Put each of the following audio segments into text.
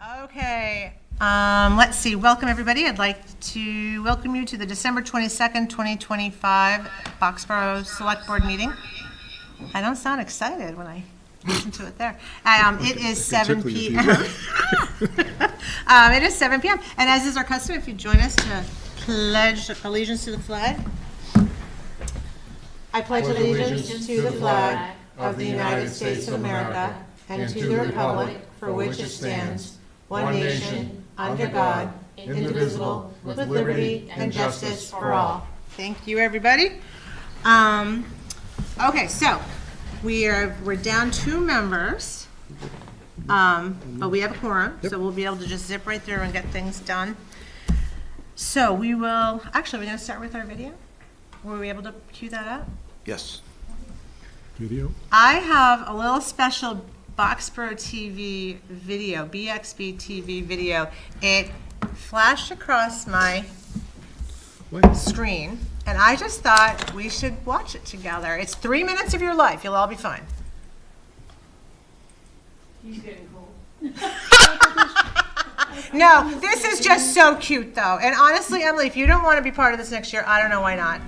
Okay, let's see. Welcome, everybody. I'd like to welcome you to the December 22nd, 2025 Foxborough Select Board meeting. I don't sound excited when I listen to it there. It is 7 p.m. It is 7 p.m. And as is our custom, if you join us to pledge allegiance to the flag. I pledge allegiance to the flag of the United States of America and to the republic for which it stands, one nation, under God, indivisible, with liberty and justice for all. Thank you, everybody. Okay, so we're down 2 members, but we have a quorum, so we'll be able to just zip right through and get things done. So we will, actually, we're going to start with our video. Were we able to cue that up? Yes. Video. I have a little special Foxborough TV video, BXB-TV video. It flashed across my screen, and I just thought we should watch it together. It's 3 minutes of your life. You'll all be fine. He's getting cold. No, this is just so cute, though. And honestly, Emily, if you don't want to be part of this next year, I don't know why not.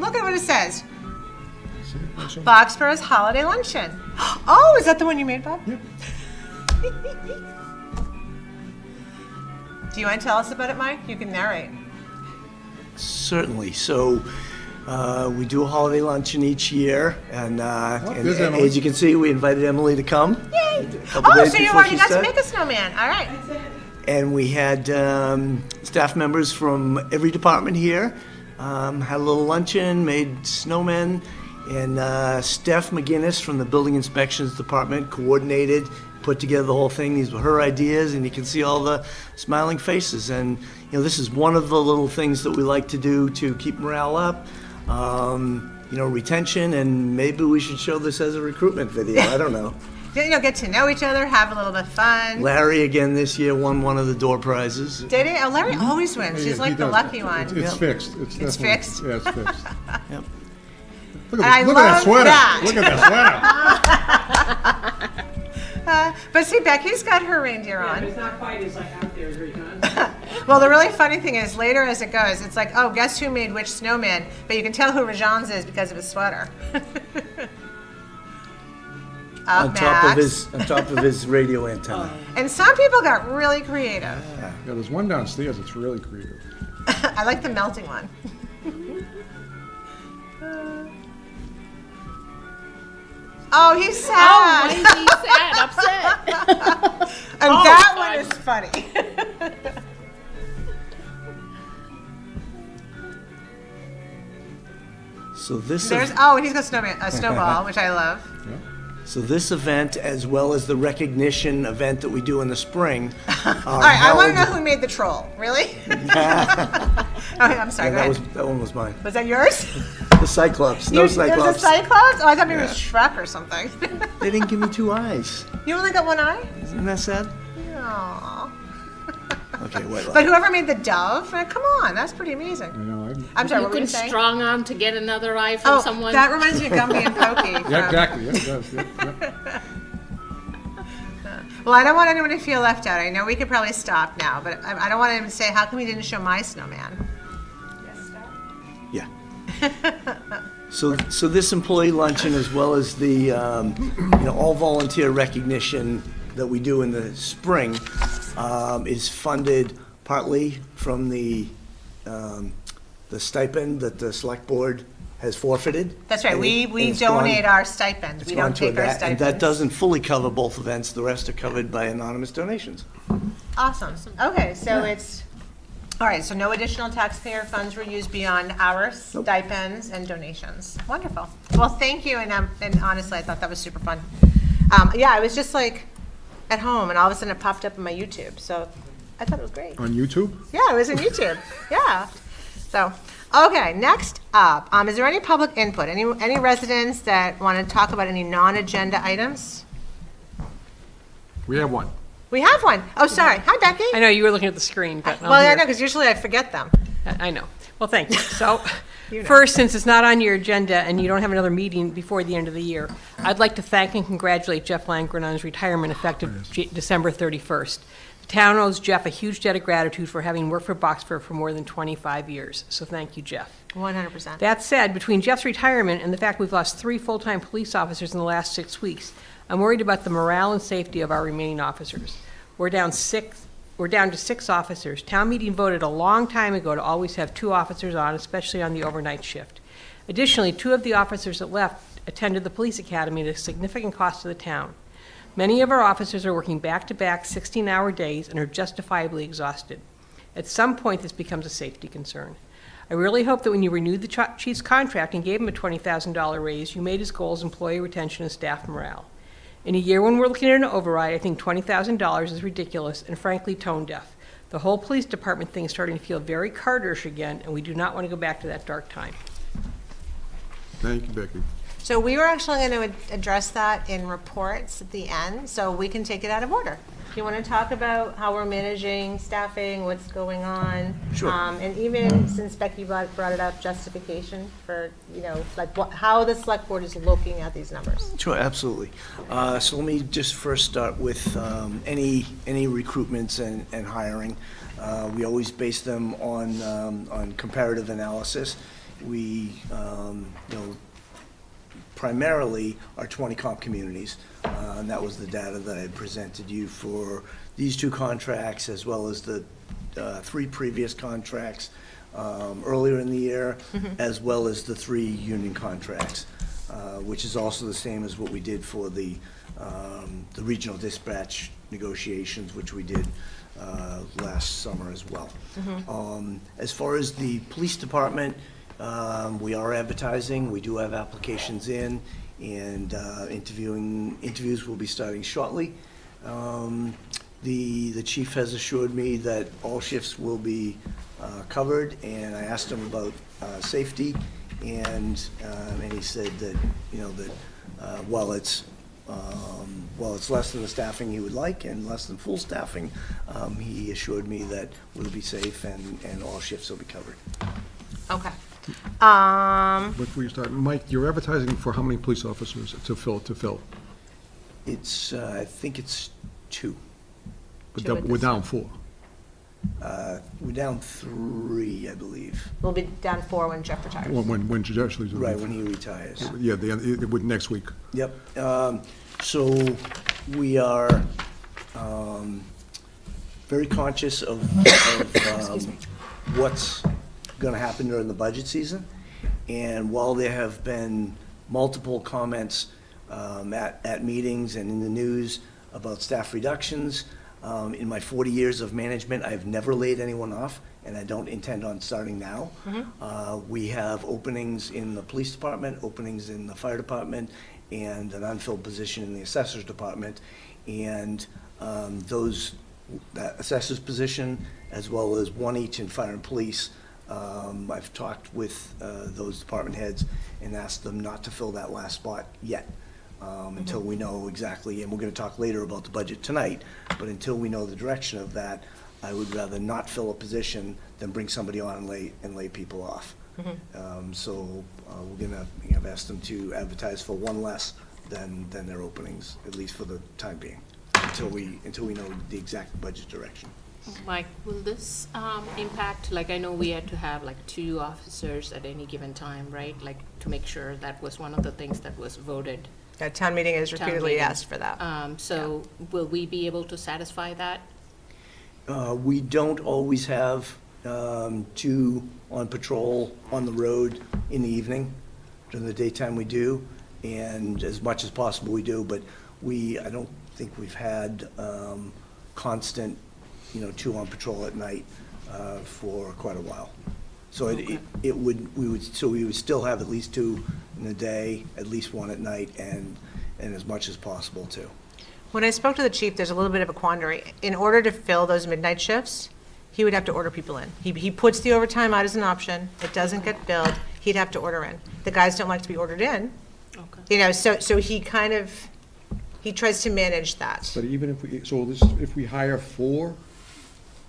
Look at what it says. Foxborough's Holiday Luncheon. Oh, is that the one you made, Bob? Yep. Do you want to tell us about it, Mike? You can narrate. Certainly. So we do a holiday luncheon each year, and Emily. as you can see, we invited Emily to come. Yay! Oh, so you already got to make a snowman. All right. And we had staff members from every department here. Had a little luncheon, made snowmen, and Steph McGinnis from the Building Inspections Department coordinated, put together the whole thing. These were her ideas, and you can see all the smiling faces. And this is one of the little things that we like to do to keep morale up, retention, and maybe we should show this as a recruitment video. I don't know. Get to know each other, have a little bit of fun. Larry again this year won one of the door prizes. Did he? Oh, Larry always wins. He's like the lucky one. It's fixed. It's fixed? Yeah, it's fixed. Yep. Look at that sweater. That. Look at that sweater. But see, Becky's got her reindeer Yeah, on. but it's not quite as out there as Rihanna. Well, the really funny thing is, later as it goes, it's like, oh, guess who made which snowman? But you can tell who Rajan's is because of his sweater. On top of his radio antenna. And some people got really creative. Yeah, there's one downstairs that's really creative. I like the melting one. Oh, he's sad. Oh, why is he sad? Upset. And Oh, that God. one is funny. So this And he's got a snowball, which I love. Yeah. So this event, as well as the recognition event that we do in the spring, All right, I want to know who made the troll. Really? Okay, I'm sorry. Go ahead. that one was mine. Was that yours? The Cyclops, no It was a Cyclops. Cyclops? Oh, I thought maybe it was Shrek or something. They didn't give me 2 eyes. You only got one eye? Isn't that sad? Aww. Okay, wait. But whoever made the dove, come on, that's pretty amazing. I know. I'm sorry, You what were you can saying? strong arm to get another eye from someone. That reminds me of Gumby and Pokey. Yeah, exactly. Yeah, it does. Yeah. Well, I don't want anyone to feel left out. I know we could probably stop now, but I don't want anyone to say, how come we didn't show my snowman? Yeah. So this employee luncheon, as well as the all volunteer recognition that we do in the spring, is funded partly from the stipend that the select board has forfeited. That's right. And We it's donate gone- our stipends. We don't gone toward take our that, stipends. and that doesn't fully cover both events. The rest are covered by anonymous donations. Awesome. Okay, so it's, all right, so no additional taxpayer funds were used beyond our stipends and donations. Wonderful. Well, thank you, and honestly, I thought that was super fun. I was just like at home, and all of a sudden it popped up on my YouTube, so I thought it was great. On YouTube? Yeah, it was on YouTube. Yeah. So, okay, next up, is there any public input? Any residents that want to talk about any non-agenda items? We have one. We have one. Oh, sorry. Hi, Becky. I know you were looking at the screen, but Well, I know, because usually I forget them. I know. Well, thank you. So, You know. first, since it's not on your agenda and you don't have another meeting before the end of the year, I'd like to thank and congratulate Jeff Langren on his retirement effective December 31st. The town owes Jeff a huge debt of gratitude for having worked for Boxford for more than 25 years. So thank you, Jeff. 100%. That said, between Jeff's retirement and the fact we've lost 3 full-time police officers in the last 6 weeks, I'm worried about the morale and safety of our remaining officers. We're down to 6 officers. Town meeting voted a long time ago to always have 2 officers on, especially on the overnight shift. Additionally, 2 of the officers that left attended the police academy at a significant cost to the town. Many of our officers are working back-to-back 16-hour days and are justifiably exhausted. At some point, this becomes a safety concern. I really hope that when you renewed the chief's contract and gave him a $20,000 raise, you made his goals employee retention and staff morale. In a year when we're looking at an override, I think $20,000 is ridiculous and frankly tone deaf. The whole police department thing is starting to feel very Carterish again, and we do not want to go back to that dark time. Thank you, Becky. So we were actually going to address that in reports at the end, so we can take it out of order. Do you want to talk about how we're managing staffing, what's going on? Sure. And even since Becky brought it up, justification for, like how the select board is looking at these numbers. Sure, absolutely. So let me just first start with any recruitments and hiring. We always base them on comparative analysis. We, primarily our 20 comp communities, and that was the data that I presented you for these 2 contracts as well as the 3 previous contracts earlier in the year, as well as the 3 union contracts, which is also the same as what we did for the regional dispatch negotiations, which we did last summer as well. As far as the police department, we are advertising. We do have applications in, and interviews will be starting shortly. The chief has assured me that all shifts will be covered, and I asked him about safety, and he said that while it's less than the staffing he would like and less than full staffing, he assured me that we'll be safe and all shifts will be covered. Okay. Before you start, Mike, you're advertising for how many police officers to fill? It's, I think it's 2. But Two at we're this down 4. We're down 3, I believe. We'll be down 4 when Jeff retires. When Josh leaves. Right, when he retires. Yeah, next week. Yep. So we are very conscious of what's going to happen during the budget season. And while there have been multiple comments at meetings and in the news about staff reductions, in my 40 years of management, I've never laid anyone off, and I don't intend on starting now. We have openings in the police department, openings in the fire department, and an unfilled position in the assessor's department. And that assessor's position, as well as 1 each in fire and police, I've talked with those department heads and asked them not to fill that last spot yet. Until we know exactly, and we're going to talk later about the budget tonight, but until we know the direction of that, I would rather not fill a position than bring somebody on and lay people off. So we're going to have asked them to advertise for 1 less than their openings, at least for the time being, until we know the exact budget direction. Mike, will this impact, like I know we had to have like 2 officers at any given time, right? Like to make sure that was one of the things that was voted. Yeah, town meeting has Town repeatedly meeting. asked for that. So will we be able to satisfy that? We don't always have 2 on patrol on the road in the evening. During the daytime we do, and as much as possible we do, but I don't think we've had constant 2 on patrol at night for quite a while. So we would still have at least 2 in the day, at least 1 at night, and as much as possible too. When I spoke to the chief, there's a little bit of a quandary. In order to fill those midnight shifts, he would have to order people in. He puts the overtime out as an option. It doesn't get filled. He'd have to order in. The guys don't like to be ordered in. Okay. So he kind of, he tries to manage that. But even if we hire 4,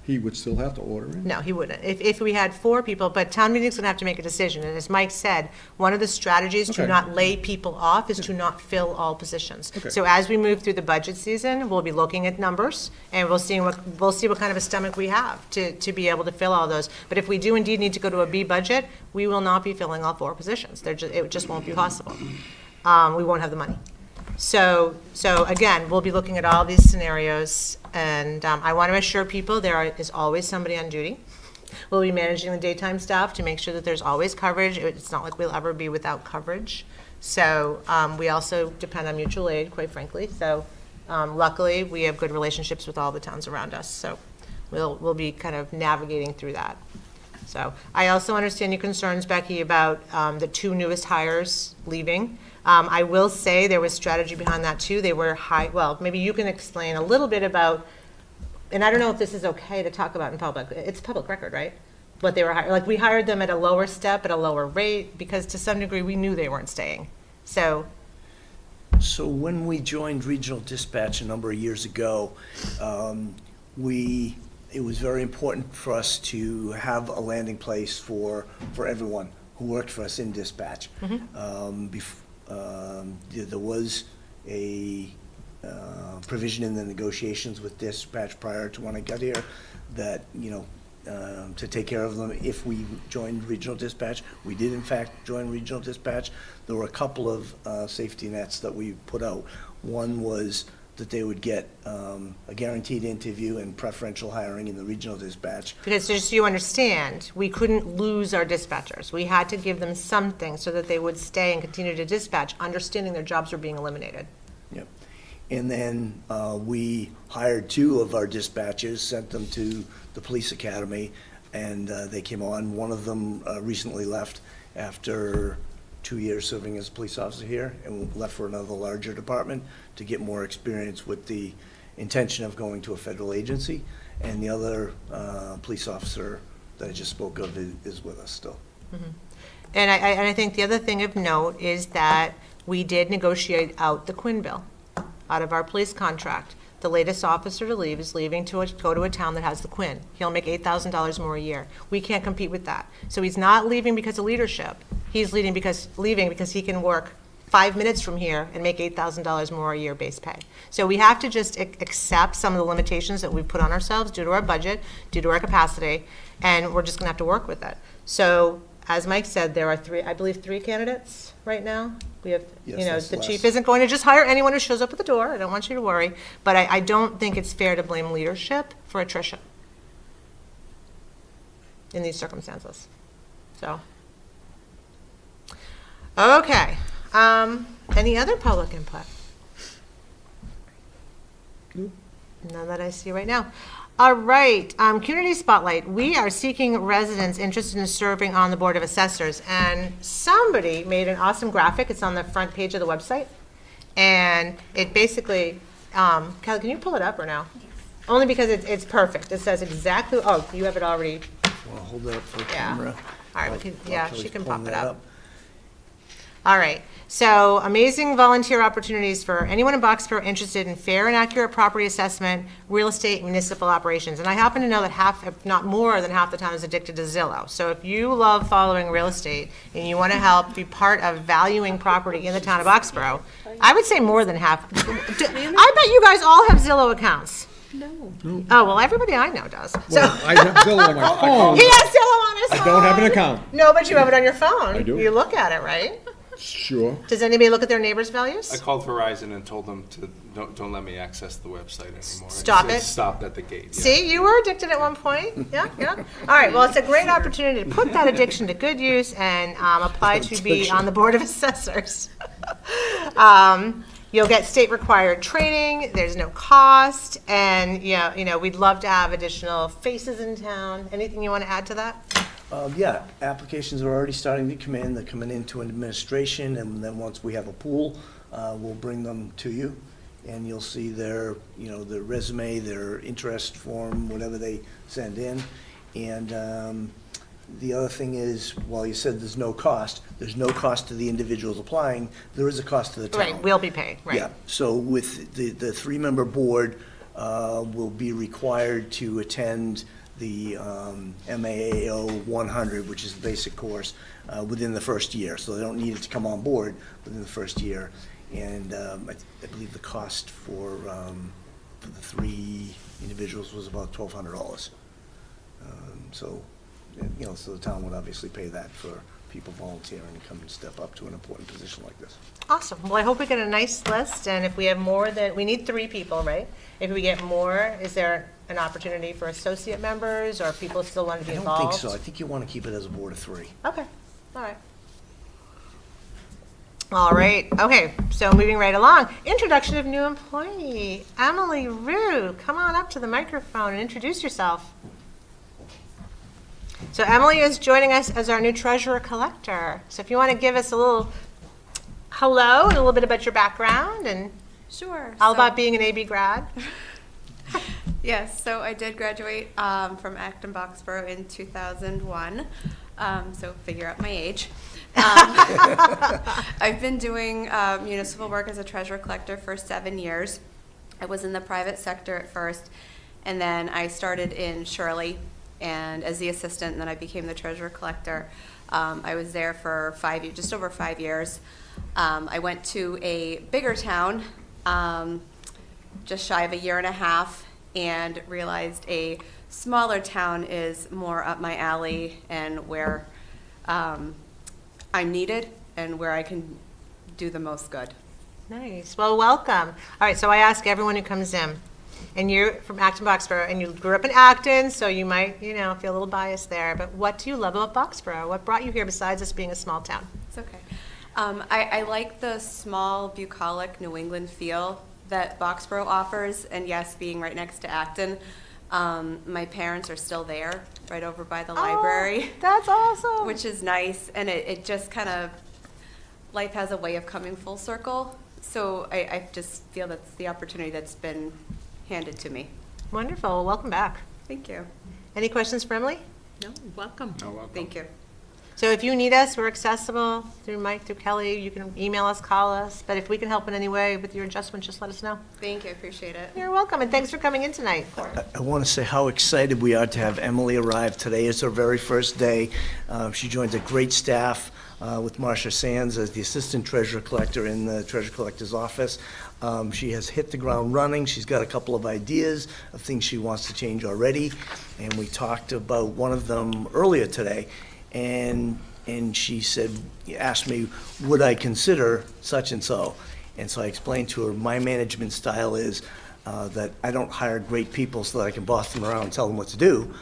He would still have to order in? No, he wouldn't. If we had 4 people, but town meeting's gonna have to make a decision, and as Mike said, one of the strategies to Okay. not lay people off is to not fill all positions. Okay. So as we move through the budget season, we'll be looking at numbers, and we'll see what kind of a stomach we have to be able to fill all those. But if we do indeed need to go to a B budget, we will not be filling all 4 positions. It just won't be possible. We won't have the money. So again, we'll be looking at all these scenarios, and I want to assure people there is always somebody on duty. We'll be managing the daytime staff to make sure that there's always coverage. It's not like we'll ever be without coverage. So we also depend on mutual aid, quite frankly. So luckily, we have good relationships with all the towns around us. So we'll be kind of navigating through that. So I also understand your concerns, Becky, about the 2 newest hires leaving. I will say there was strategy behind that too. They were well, maybe you can explain a little bit about, and I don't know if this is okay to talk about in public. It's public record, right? What they were like, we hired them at a lower step, at a lower rate, because to some degree we knew they weren't staying. So when we joined regional dispatch a number of years ago, it was very important for us to have a landing place for everyone who worked for us in dispatch. There was a provision in the negotiations with dispatch prior to when I got here that, to take care of them if we joined regional dispatch. We did in fact join regional dispatch. There were a couple of safety nets that we put out. One was that they would get a guaranteed interview and preferential hiring in the regional dispatch. because just so you understand, we couldn't lose our dispatchers. We had to give them something so that they would stay and continue to dispatch, understanding their jobs were being eliminated. Yep. And then we hired 2 of our dispatchers, sent them to the police academy, and they came on. One of them recently left after 2 years serving as a police officer here, and left for another larger department to get more experience with the intention of going to a federal agency. And the other police officer that I just spoke of is with us still. And I think the other thing of note is that we did negotiate out the Quinn bill out of our police contract. The latest officer to leave is leaving to go to a town that has the Quinn. He'll make $8,000 more a year. We can't compete with that. So he's not leaving because of leadership. He's leaving because he can work 5 minutes from here and make $8,000 more a year base pay. So we have to just accept some of the limitations that we've put on ourselves due to our budget, due to our capacity, and we're just gonna have to work with it. So, as Mike said, there are 3 candidates right now. We have, Yes, the that's chief less. isn't going to just hire anyone who shows up at the door. I don't want you to worry. But I don't think it's fair to blame leadership for attrition in these circumstances. So, okay. Any other public input? None that I see right now. All right, Community Spotlight. We are seeking residents interested in serving on the Board of Assessors, and somebody made an awesome graphic. It's on the front page of the website, and it basically, Kelly, can you pull it up or no? Only because it's perfect. It says exactly, oh, you have it already. Want to hold that up for the Yeah. camera? All right, While she Kelly's can pulling pop it that up. All right, so amazing volunteer opportunities for anyone in Boxborough interested in fair and accurate property assessment, real estate, municipal operations. And I happen to know that half, if not more than half the town is addicted to Zillow. So if you love following real estate and you want to help be part of valuing property in the town of Boxborough, I would say more than half. I bet you guys all have Zillow accounts. No. Oh, well, everybody I know does. So Well, I have Zillow on my phone. he has Zillow on his phone. I don't have an account. No, but you have it on your phone. I do. You look at it, right? Sure. Does anybody look at their neighbors' values? I called Verizon and told them to don't let me access the website anymore. Stop it. Stopped at the gate. Yeah. See, you were addicted at one point. Yeah, yeah. All right, well, it's a great opportunity to put that addiction to good use and apply to be on the Board of Assessors. You'll get state-required training, there's no cost, and, we'd love to have additional faces in town. Anything you want to add to that? Yeah, applications are already starting to come in. They're coming into administration, and then once we have a pool, we'll bring them to you, and you'll see their, their resume, their interest form, whatever they send in. And the other thing is, while you said there's no cost to the individuals applying. There is a cost to the town. Right, we'll be paid, right. Yeah, so with the 3-member board, will be required to attend the MAAO 100, which is the basic course, within the first year. So they don't need it to come on board within the first year. And I believe the cost for the 3 individuals was about $1,200. So, you know, so the town would obviously pay that for people volunteering to come and step up to an important position like this. Awesome. Well, I hope we get a nice list, and if we have more than, we need 3 people, right? If we get more, is there an opportunity for associate members, or people still want to be I involved? don't think so. I think you want to keep it as a board of 3. Okay, all right. All right, okay, so moving right along. Introduction of new employee, Emily Rue. Come on up to the microphone and introduce yourself. So Emily is joining us as our new treasurer collector. So if you want to give us a little hello and a little bit about your background and Sure. all about being an AB grad. Yes, so I did graduate from Acton Boxborough in 2001, so figure out my age. I've been doing municipal work as a treasurer collector for 7 years. I was in the private sector at first, and then I started in Shirley and as the assistant, and then I became the treasurer collector. I was there for 5 years, just over 5 years. I went to a bigger town, just shy of a year and a half, and realized a smaller town is more up my alley and where I'm needed and where I can do the most good. Nice, well, welcome. All right, so I ask everyone who comes in, and you're from Acton Boxborough, and you grew up in Acton, so you might, you know, feel a little biased there, but what do you love about Boxborough? What brought you here besides us being a small town? It's okay. I like the small, bucolic New England feel that Boxborough offers, and yes, being right next to Acton. My parents are still there, right over by the library. That's awesome. Which is nice, and it just kind of, life has a way of coming full circle. So I just feel that's the opportunity that's been handed to me. Wonderful, welcome back. Thank you. Any questions for Emily? No, welcome. Oh, welcome. Thank you. So if you need us, we're accessible through Mike, through Kelly. You can email us, call us. But if we can help in any way with your adjustment, just let us know. Thank you, I appreciate it. You're welcome, and thanks for coming in tonight. I want to say how excited we are to have Emily arrive. Today is her very first day. She joins a great staff with Marcia Sands as the assistant treasurer collector in the treasurer collector's office. She has hit the ground running. She's got a couple of ideas of things she wants to change already, and we talked about one of them earlier today. And she said, asked me, would I consider such and so? And so I explained to her, my management style is that I don't hire great people so that I can boss them around and tell them what to do.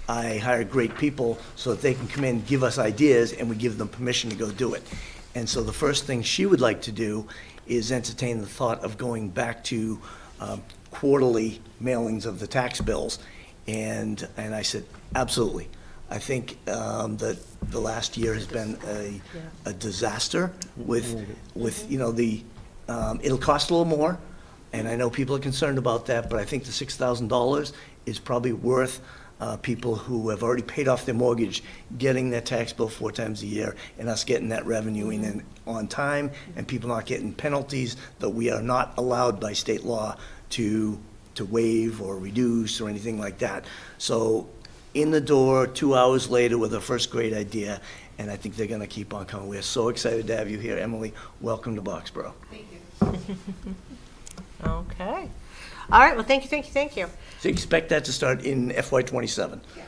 I hire great people so that they can come in, give us ideas, and we give them permission to go do it. And so the first thing she would like to do is entertain the thought of going back to quarterly mailings of the tax bills. And I said, absolutely. I think that the last year has been a disaster with you know, it'll cost a little more, and I know people are concerned about that, but I think the $6,000 is probably worth people who have already paid off their mortgage getting their tax bill 4 times a year, and us getting that revenue in on time, and people not getting penalties that we are not allowed by state law to waive or reduce or anything like that. So in the door 2 hours later with a first great idea, and I think they're going to keep on coming. We're so excited to have you here, Emily. Welcome to Boxborough. Thank you. Okay. All right, well, thank you. So you expect that to start in FY27? Yes.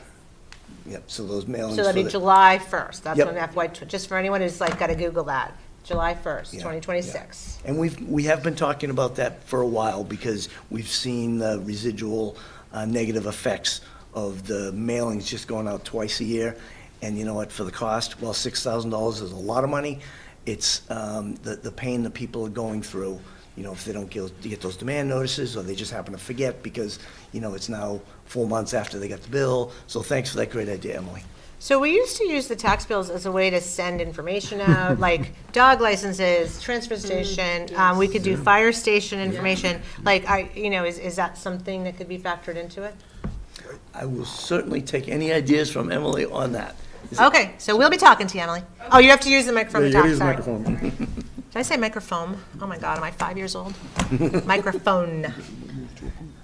Yep, so those mailings. So that'll for be the- July 1st. That's Yep. when FY, just for anyone who's like got to Google that. July 1st, Yeah, 2026. And we have been talking about that for a while because we've seen the residual negative effects of the mailings just going out twice a year. And you know what, for the cost, well, $6,000 is a lot of money. It's the pain that people are going through, you know, if they don't get those demand notices or they just happen to forget because, you know, it's now 4 months after they got the bill. So thanks for that great idea, Emily. So we used to use the tax bills as a way to send information out, like dog licenses, transfer station. We could do fire station information. Like, is that something that could be factored into it? I will certainly take any ideas from Emily on that. Okay, so we'll be talking to you, Emily. Oh, you have to use the microphone to Yeah, you talk, gotta use the sorry. microphone. Did I say microphone? Oh my God, am I 5 years old? Microphone.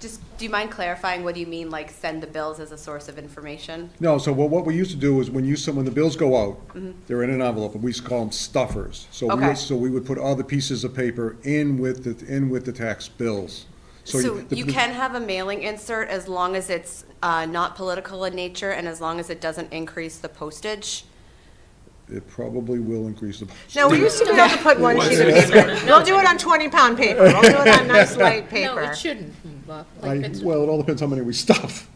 Just, do you mind clarifying, what do you mean, like, send the bills as a source of information? No, so what we used to do is when the bills go out, they're in an envelope, and we used to call them stuffers. So we would put other pieces of paper in with the tax bills. So you can have a mailing insert as long as it's not political in nature and as long as it doesn't increase the postage. It probably will increase the. No, we used to be able to put one sheet of paper. We'll do it on 20-pound paper. We'll do it on nice light No, paper. it shouldn't, Bob. Like, it's- Well, it all depends how many we stuff.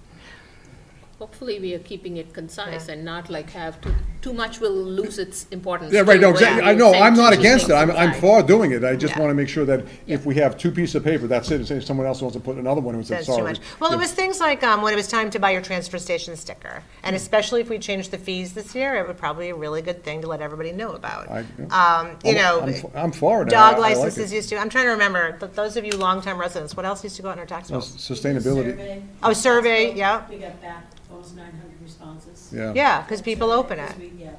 hopefully we are keeping it concise and not like have too much will lose its importance. Yeah, right, no, too, exactly, where I know, you I'm send not two against it, things I'm inside. for doing it, I just Yeah. wanna make sure that if we have two pieces of paper, that's it, if someone else wants to put another one, and say, That's sorry. too much. Well, it was things like when it was time to buy your transfer station sticker, and especially if we changed the fees this year, it would probably be a really good thing to let everybody know about. You know, I'm for it. dog I like licenses it. used to. I'm trying to remember. Those of you longtime residents, what else used to go out in our tax bills? Sustainability, Survey. Oh, survey, yeah. We got back almost 900 responses. yeah. Yeah, because people open it. Because we- Yeah,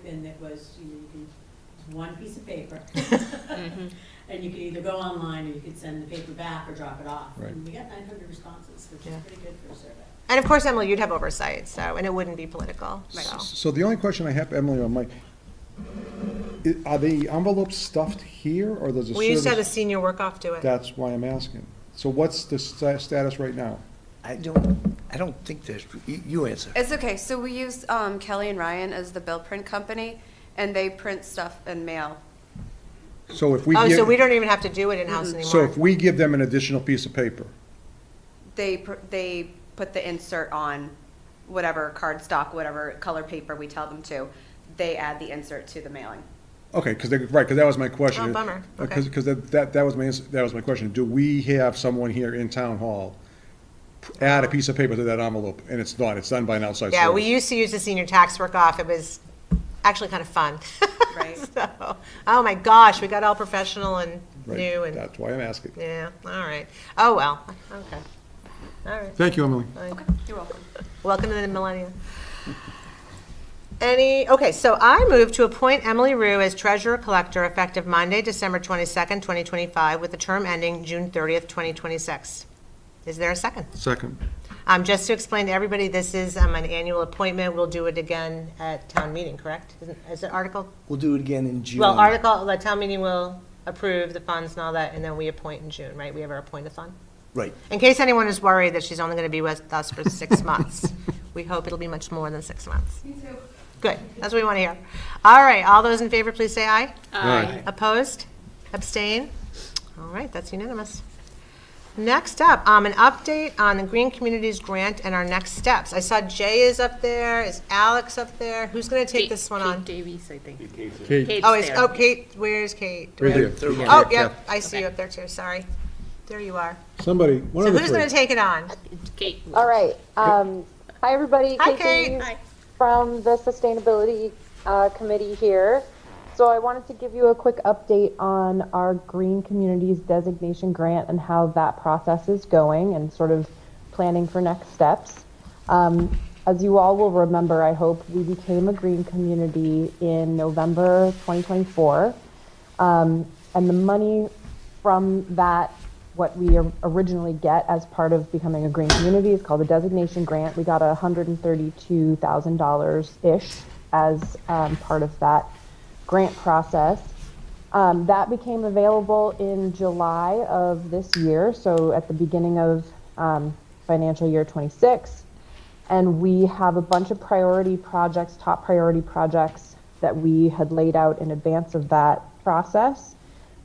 and it was, it's one piece of paper. And you could either go online, or you could send the paper back or drop it off. Right. And we got 900 responses, which Yeah. is pretty good for a survey. And of course, Emily, you'd have oversight, so, and it wouldn't be political, so. So the only question I have, Emily, on Mike, are the envelopes stuffed here, or does the We used to have the service? senior work off do it. That's why I'm asking. So what's the status right now? I don't think there's, you answer. It's okay, so we use Kelly and Ryan as the bill print company, and they print stuff and mail. So if we Oh, so we give, don't even have to do it in-house so anymore? if we give them an additional piece of paper, They put the insert on whatever cardstock, whatever color paper we tell them to. They add the insert to the mailing. okay, because that was my question. Oh, bummer. Okay. Because that was my question. Do we have someone here in town hall add a piece of paper to that envelope, and it's done, it's done by an outside source? Yeah, we used to use the senior tax work off. It was actually kind of fun. Right. So, oh my gosh, we got all professional and Right, new and, that's why I'm asking. yeah, all right. Oh, well, okay. All right. Thank you, Emily. Okay, you're welcome. Welcome to the millennium. Okay, so I move to appoint Emily Rue as treasurer collector effective Monday, December 22nd, 2025, with the term ending June 30th, 2026. Is there a second? Second. Just to explain to everybody, this is an annual appointment. We'll do it again at town meeting, correct? Is it article? We'll do it again in June. Well, the town meeting will approve the funds and all that, and then we appoint in June, right? We ever appoint a fund? Right. In case anyone is worried that she's only going to be with us for 6 months, we hope it'll be much more than 6 months. Me too. Good, that's what we want to hear. All right, all those in favor, please say aye. Aye. Opposed? Abstain? All right, that's unanimous. Next up, an update on the Green Communities Grant and our next steps. I saw Jay is up there, is Alex up there? Who's going to take this one on? Kate Davies, I think. Kate, Kate's Oh, there. Kate, where's Kate? right here. Oh, yep, I see you up there too, sorry. There you are. Somebody, one So of the who's going to three. take it on? Kate. All right. Hi, everybody. Hi, Kate Kate. Davies from the Sustainability Committee here. So I wanted to give you a quick update on our Green Communities Designation Grant and how that process is going and sort of planning for next steps. As you all will remember, I hope, we became a green community in November 2024. And the money from that, what we originally get as part of becoming a green community, is called a designation grant. We got $132,000-ish as part of that grant process. That became available in July of this year, so at the beginning of financial year 26. And we have a bunch of priority projects, top priority projects that we had laid out in advance of that process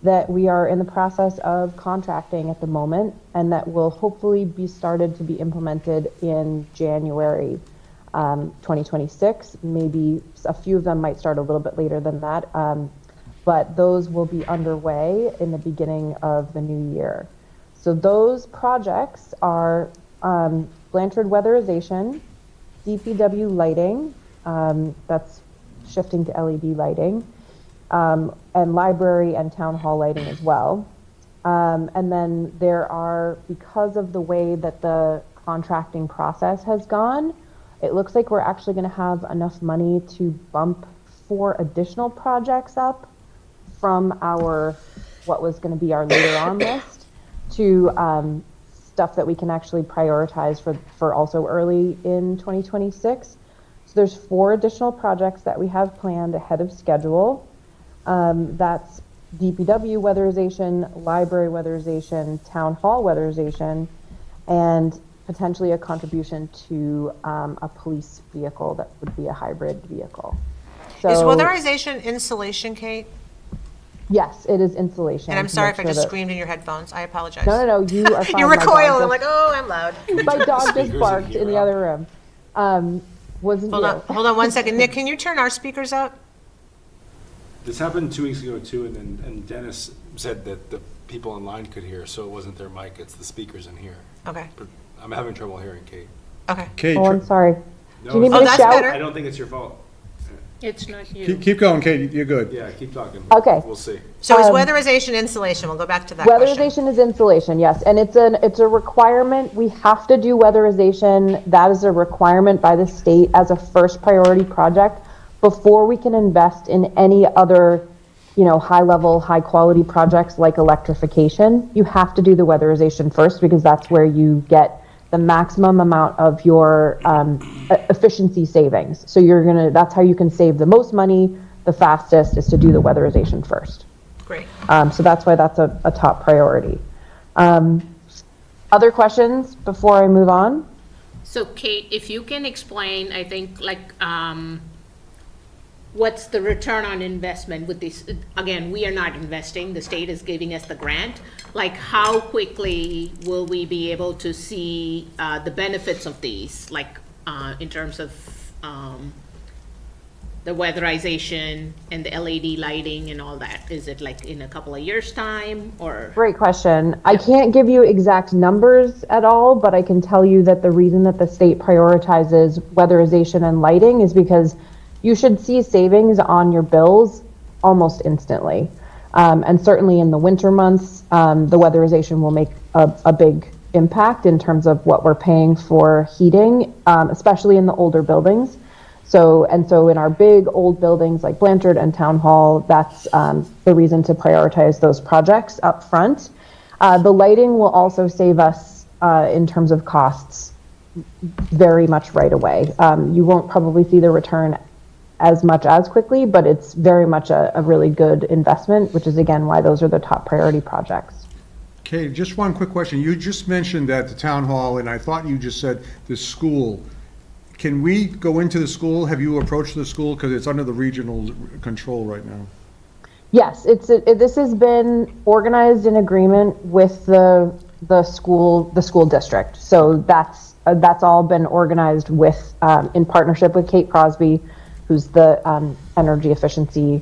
that we are in the process of contracting at the moment, and that will hopefully be started to be implemented in January 2026. Maybe a few of them might start a little bit later than that, but those will be underway in the beginning of the new year. So those projects are Blanchard weatherization, DPW lighting, that's shifting to LED lighting, and library and town hall lighting as well. And then there are, because of the way that the contracting process has gone, it looks like we're actually going to have enough money to bump 4 additional projects up from our, what was going to be our later on list, to stuff that we can actually prioritize for also early in 2026. So there's 4 additional projects that we have planned ahead of schedule. That's DPW weatherization, library weatherization, town hall weatherization, and potentially a contribution to a police vehicle that would be a hybrid vehicle. So, Is weatherization insulation, Kate? yes, it is insulation. And I'm to sorry make if I sure just that- screamed in your headphones. I apologize. No, you are fine. You My dog recoiled. just- I'm like, oh, I'm loud. My dog just Speakers in barked here, in the Al. other room. Wasn't Hold you. on 1 second. Nick, can you turn our speakers up? This happened 2 weeks ago too, and Dennis said that the people online could hear, so it wasn't their mic, it's the speakers in here. Okay. But I'm having trouble hearing Kate. Okay. Kate, Oh, I'm sorry. No, Do you need me Oh, to that's shout? better. I don't think it's your fault. It's not you. keep going, Kate, you're good. Yeah, keep talking. Okay. We'll see. So is weatherization insulation? We'll go back to that question. Weatherization is insulation, yes, and it's a requirement. We have to do weatherization. That is a requirement by the state as a first priority project before we can invest in any other, high level, high quality projects like electrification. You have to do the weatherization first because that's where you get the maximum amount of your efficiency savings. So that's how you can save the most money the fastest, is to do the weatherization first. Great. So that's why that's a top priority. Other questions before I move on? So Kate, if you can explain, I think, what's the return on investment with this? Again, we are not investing, the state is giving us the grant. Like, how quickly will we be able to see the benefits of these, in terms of the weatherization and the LED lighting and all that? Is it like in a couple of years' time, or? Great question. I can't give you exact numbers at all, but I can tell you that the reason that the state prioritizes weatherization and lighting is because you should see savings on your bills almost instantly. And certainly in the winter months, the weatherization will make a big impact in terms of what we're paying for heating, especially in the older buildings. So in our big old buildings like Blanchard and Town Hall, that's the reason to prioritize those projects up front. The lighting will also save us in terms of costs very much right away. You won't probably see the return as much as quickly, but it's very much a really good investment, which is again why those are the top priority projects. Okay, just one quick question. You just mentioned that the town hall, and I thought you just said the school. Can we go into the school? Have you approached the school? Because it's under the regional control right now. Yes, this has been organized in agreement with the school district. So that's all been organized with in partnership with Kate Crosby, who's the energy efficiency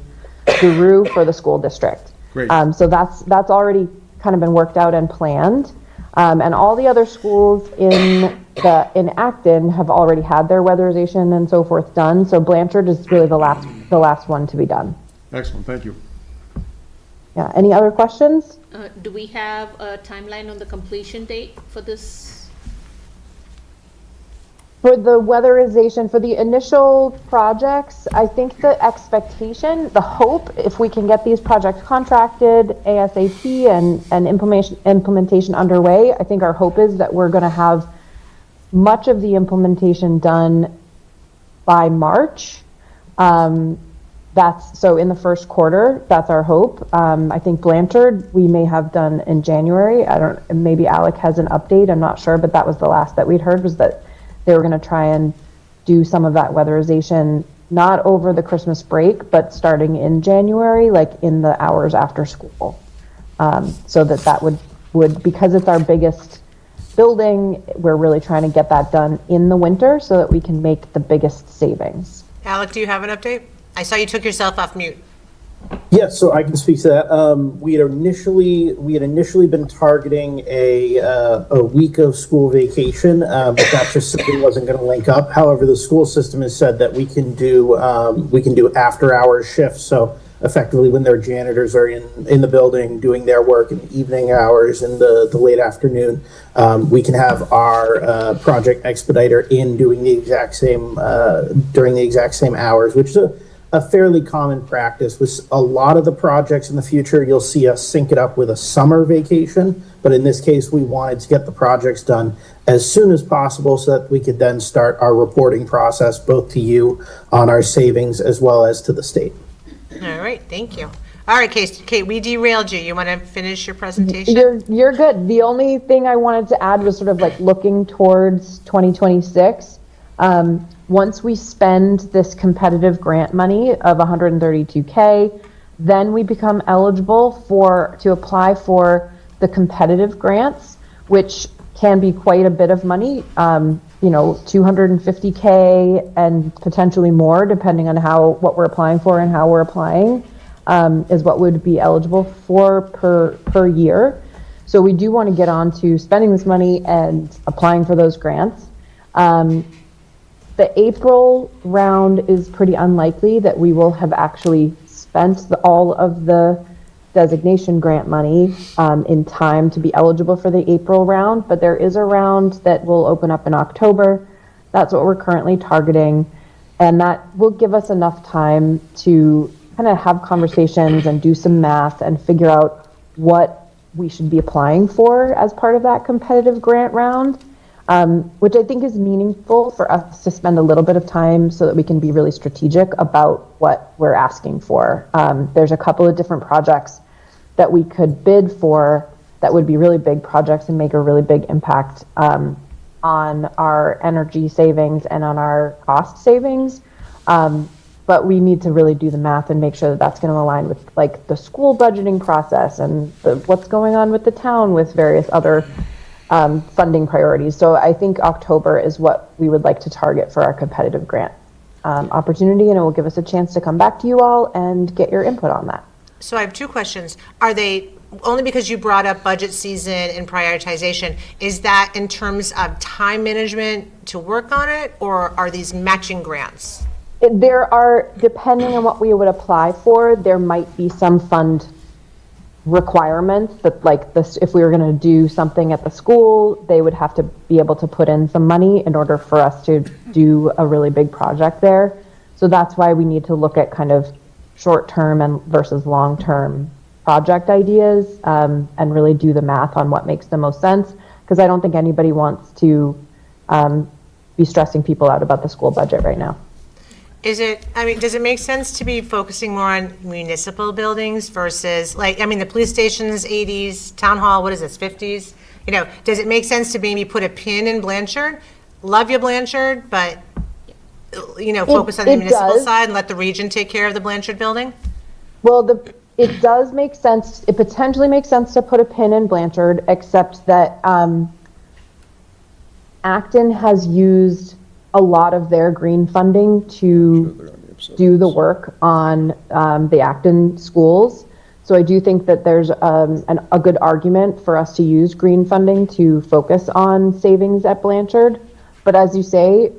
guru for the school district. Great. So that's already kind of been worked out and planned. And all the other schools in Acton have already had their weatherization and so forth done. So Blanchard is really the last one to be done. Excellent, thank you. Yeah. Any other questions? Do we have a timeline on the completion date for this? For the weatherization, for the initial projects, I think the expectation, the hope, if we can get these projects contracted ASAP and implementation underway, I think our hope is that we're going to have much of the implementation done by March. So in the first quarter, that's our hope. I think Blanchard, we may have done in January. Maybe Alec has an update, I'm not sure, but that was the last that we'd heard, was that they were going to try and do some of that weatherization, not over the Christmas break, but starting in January, like in the hours after school. So that would, because it's our biggest building, we're really trying to get that done in the winter so that we can make the biggest savings. Alec, do you have an update? I saw you took yourself off mute. Yes, so I can speak to that. We had initially been targeting a week of school vacation, but that just simply wasn't going to link up. However, the school system has said that we can do after-hours shifts. So effectively, when their janitors are in the building doing their work in the evening hours in the late afternoon, we can have our project expediter in doing the exact same during the exact same hours, which is a fairly common practice. With a lot of the projects in the future, you'll see us sync it up with a summer vacation. But in this case, we wanted to get the projects done as soon as possible so that we could then start our reporting process, both to you on our savings as well as to the state. All right, thank you. All right, Kate, we derailed you. You want to finish your presentation? You're good. The only thing I wanted to add was sort of like looking towards 2026. Once we spend this competitive grant money of 132K, then we become eligible to apply for the competitive grants, which can be quite a bit of money, 250K and potentially more, depending on what we're applying for and how we're applying, is what would be eligible for per year. So we do want to get on to spending this money and applying for those grants. The April round is pretty unlikely that we will have actually spent all of the designation grant money in time to be eligible for the April round, but there is a round that will open up in October. That's what we're currently targeting, and that will give us enough time to kind of have conversations and do some math and figure out what we should be applying for as part of that competitive grant round. Which I think is meaningful for us to spend a little bit of time so that we can be really strategic about what we're asking for. There's a couple of different projects that we could bid for that would be really big projects and make a really big impact on our energy savings and on our cost savings. But we need to really do the math and make sure that that's going to align with like the school budgeting process and what's going on with the town with various other funding priorities. So I think October is what we would like to target for our competitive grant opportunity, and it will give us a chance to come back to you all and get your input on that. So I have two questions. Are they, only because you brought up budget season and prioritization, is that in terms of time management to work on it, or are these matching grants? There are, depending on what we would apply for, there might be some fund requirements that, like this, if we were going to do something at the school, they would have to be able to put in some money in order for us to do a really big project there. So that's why we need to look at kind of short-term and versus long-term project ideas, and really do the math on what makes the most sense, because I don't think anybody wants to be stressing people out about the school budget right now. Is it, I mean, does it make sense to be focusing more on municipal buildings versus, like, I mean, the police station's 80s, town hall, what is this, 50s? You know, does it make sense to maybe put a pin in Blanchard? Love you, Blanchard, but, you know, focus on the municipal side and let the region take care of the Blanchard building? Well, it does make sense, it potentially makes sense to put a pin in Blanchard, except that Acton has used a lot of their green funding to do the work on the Acton schools. So I do think that there's a good argument for us to use green funding to focus on savings at Blanchard. But as you say,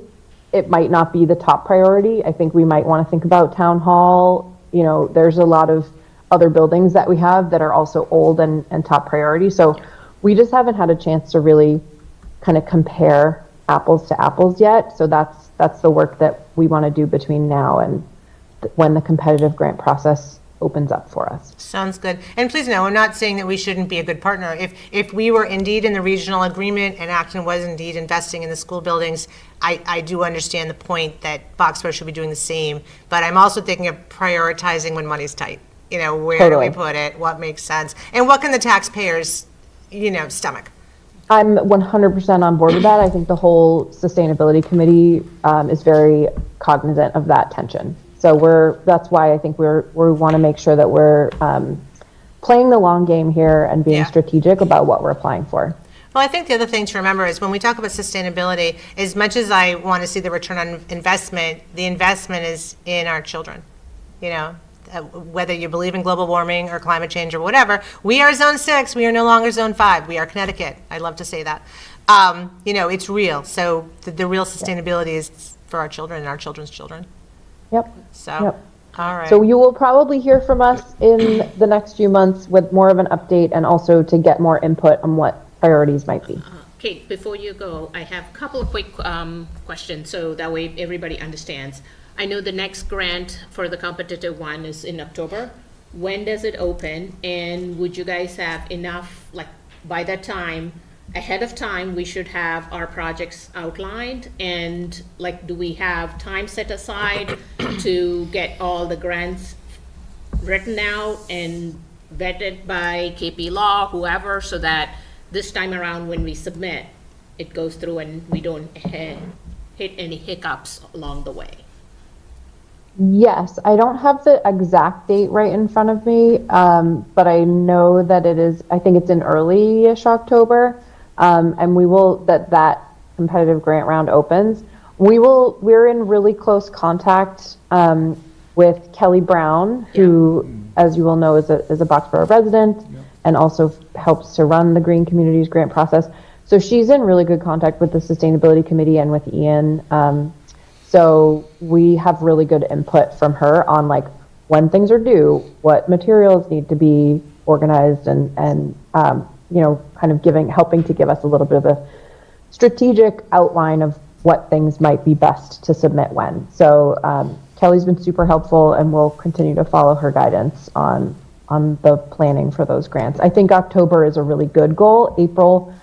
it might not be the top priority. I think we might want to think about town hall. You know, there's a lot of other buildings that we have that are also old and top priority. So we just haven't had a chance to really kind of compare apples to apples yet. So that's the work that we want to do between now and when the competitive grant process opens up for us. Sounds good. And please know, I'm not saying that we shouldn't be a good partner. If we were indeed in the regional agreement and Acton was indeed investing in the school buildings, I do understand the point that Boxborough should be doing the same. But I'm also thinking of prioritizing when money's tight. You know, where do we put it? What makes sense? And what can the taxpayers, you know, stomach? I'm 100% on board with that. I think the whole sustainability committee is very cognizant of that tension. So that's why I think we want to make sure that we're playing the long game here and being strategic about what we're applying for. Well, I think the other thing to remember is when we talk about sustainability, as much as I want to see the return on investment, the investment is in our children. You know, whether you believe in global warming or climate change or whatever, we are zone 6, we are no longer zone 5, we are Connecticut. I love to say that. You know, it's real. So the real sustainability is for our children and our children's children. Yep. So, all right. So you will probably hear from us in the next few months with more of an update and also to get more input on what priorities might be. Kate, before you go, I have a couple of quick questions so that way everybody understands. I know the next grant for the competitive one is in October. When does it open? And would you guys have enough, like, by that time, ahead of time, we should have our projects outlined? And, like, do we have time set aside to get all the grants written out and vetted by KP Law, whoever, so that this time around when we submit, it goes through and we don't hit any hiccups along the way? Yes, I don't have the exact date right in front of me, but I know that it is, I think it's in early-ish October, and we will, that competitive grant round opens. We're in really close contact with Kelly Brown, who, as you will know, is a Boxborough resident and also helps to run the Green Communities grant process. So she's in really good contact with the Sustainability Committee and with Ian. So we have really good input from her on like when things are due, what materials need to be organized, and you know, kind of helping to give us a little bit of a strategic outline of what things might be best to submit when. So Kelly's been super helpful, and we'll continue to follow her guidance on the planning for those grants. I think October is a really good goal. April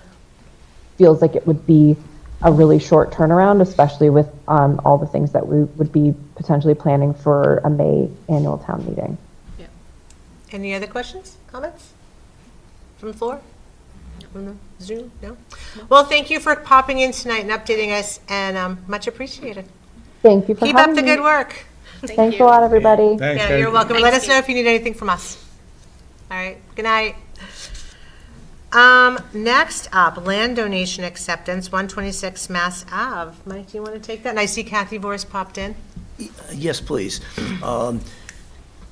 feels like it would be a really short turnaround, especially with all the things that we would be potentially planning for a May annual town meeting. Yeah. Any other questions, comments from the floor? From the Zoom? No? Well, thank you for popping in tonight and updating us, and much appreciated. Thank you for Keep having up the me. good work. Thanks a lot, everybody. Thanks, Yeah, guys. you're welcome. Let us know if you need anything from us. All right. Good night. Next up, land donation acceptance, 126 Mass Ave. Mike, do you want to take that? And I see Kathy Vorse popped in. Yes, please.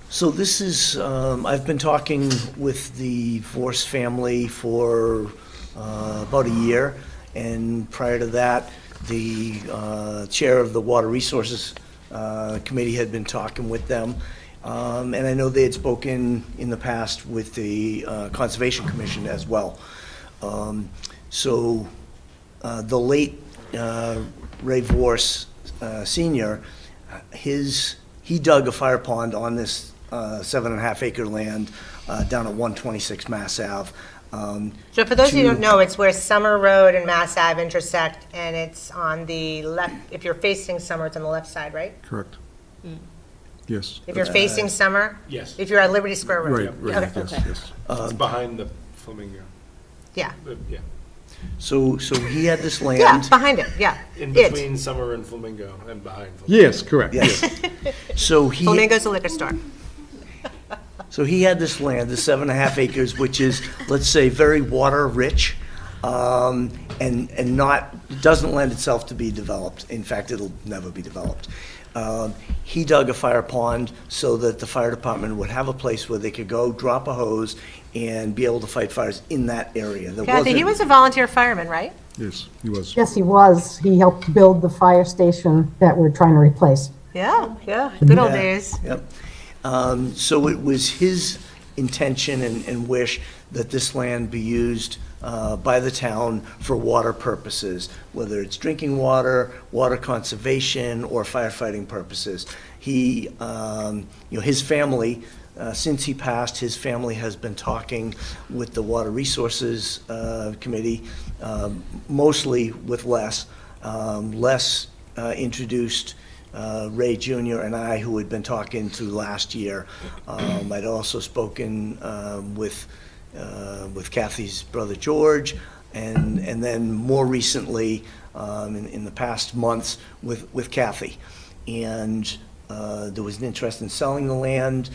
So this is, I've been talking with the Vorse family for about a year, and prior to that, the chair of the Water Resources Committee had been talking with them. And I know they had spoken in the past with the Conservation Commission as well. So the late Ray Vorse Sr., he dug a fire pond on this 7.5 acre land down at 126 Mass Ave. So for those of you who don't know, it's where Summer Road and Mass Ave intersect, and it's on the left. If you're facing Summer, it's on the left side, right? Correct. Yes. If you're facing Summer? Yes. If you're at Liberty Square Road? Right, right, Okay. yes, yes. It's behind the Flamingo. Yeah. Yeah. So he had this land. Yeah, behind it, yeah. In It. between Summer and Flamingo and behind Flamingo. Yes, correct. Yes. So Flamingo's a liquor store. So he had this land, the 7.5 acres, which is, let's say, very water rich, and doesn't lend itself to be developed. In fact, it'll never be developed. He dug a fire pond so that the fire department would have a place where they could go, drop a hose, and be able to fight fires in that area. Kathy, he was a volunteer fireman, right? Yes, he was. Yes, he was. He helped build the fire station that we're trying to replace. Yeah, good old Yeah, days. Yep. So it was his intention and wish that this land be used by the town for water purposes, whether it's drinking water, water conservation, or firefighting purposes. He, his family, since he passed, his family has been talking with the Water Resources Committee, mostly with Les. Les introduced Ray Jr. and I, who had been talking through last year. I'd also spoken with Kathy's brother George, and then more recently, in the past months, with Kathy. And there was an interest in selling the land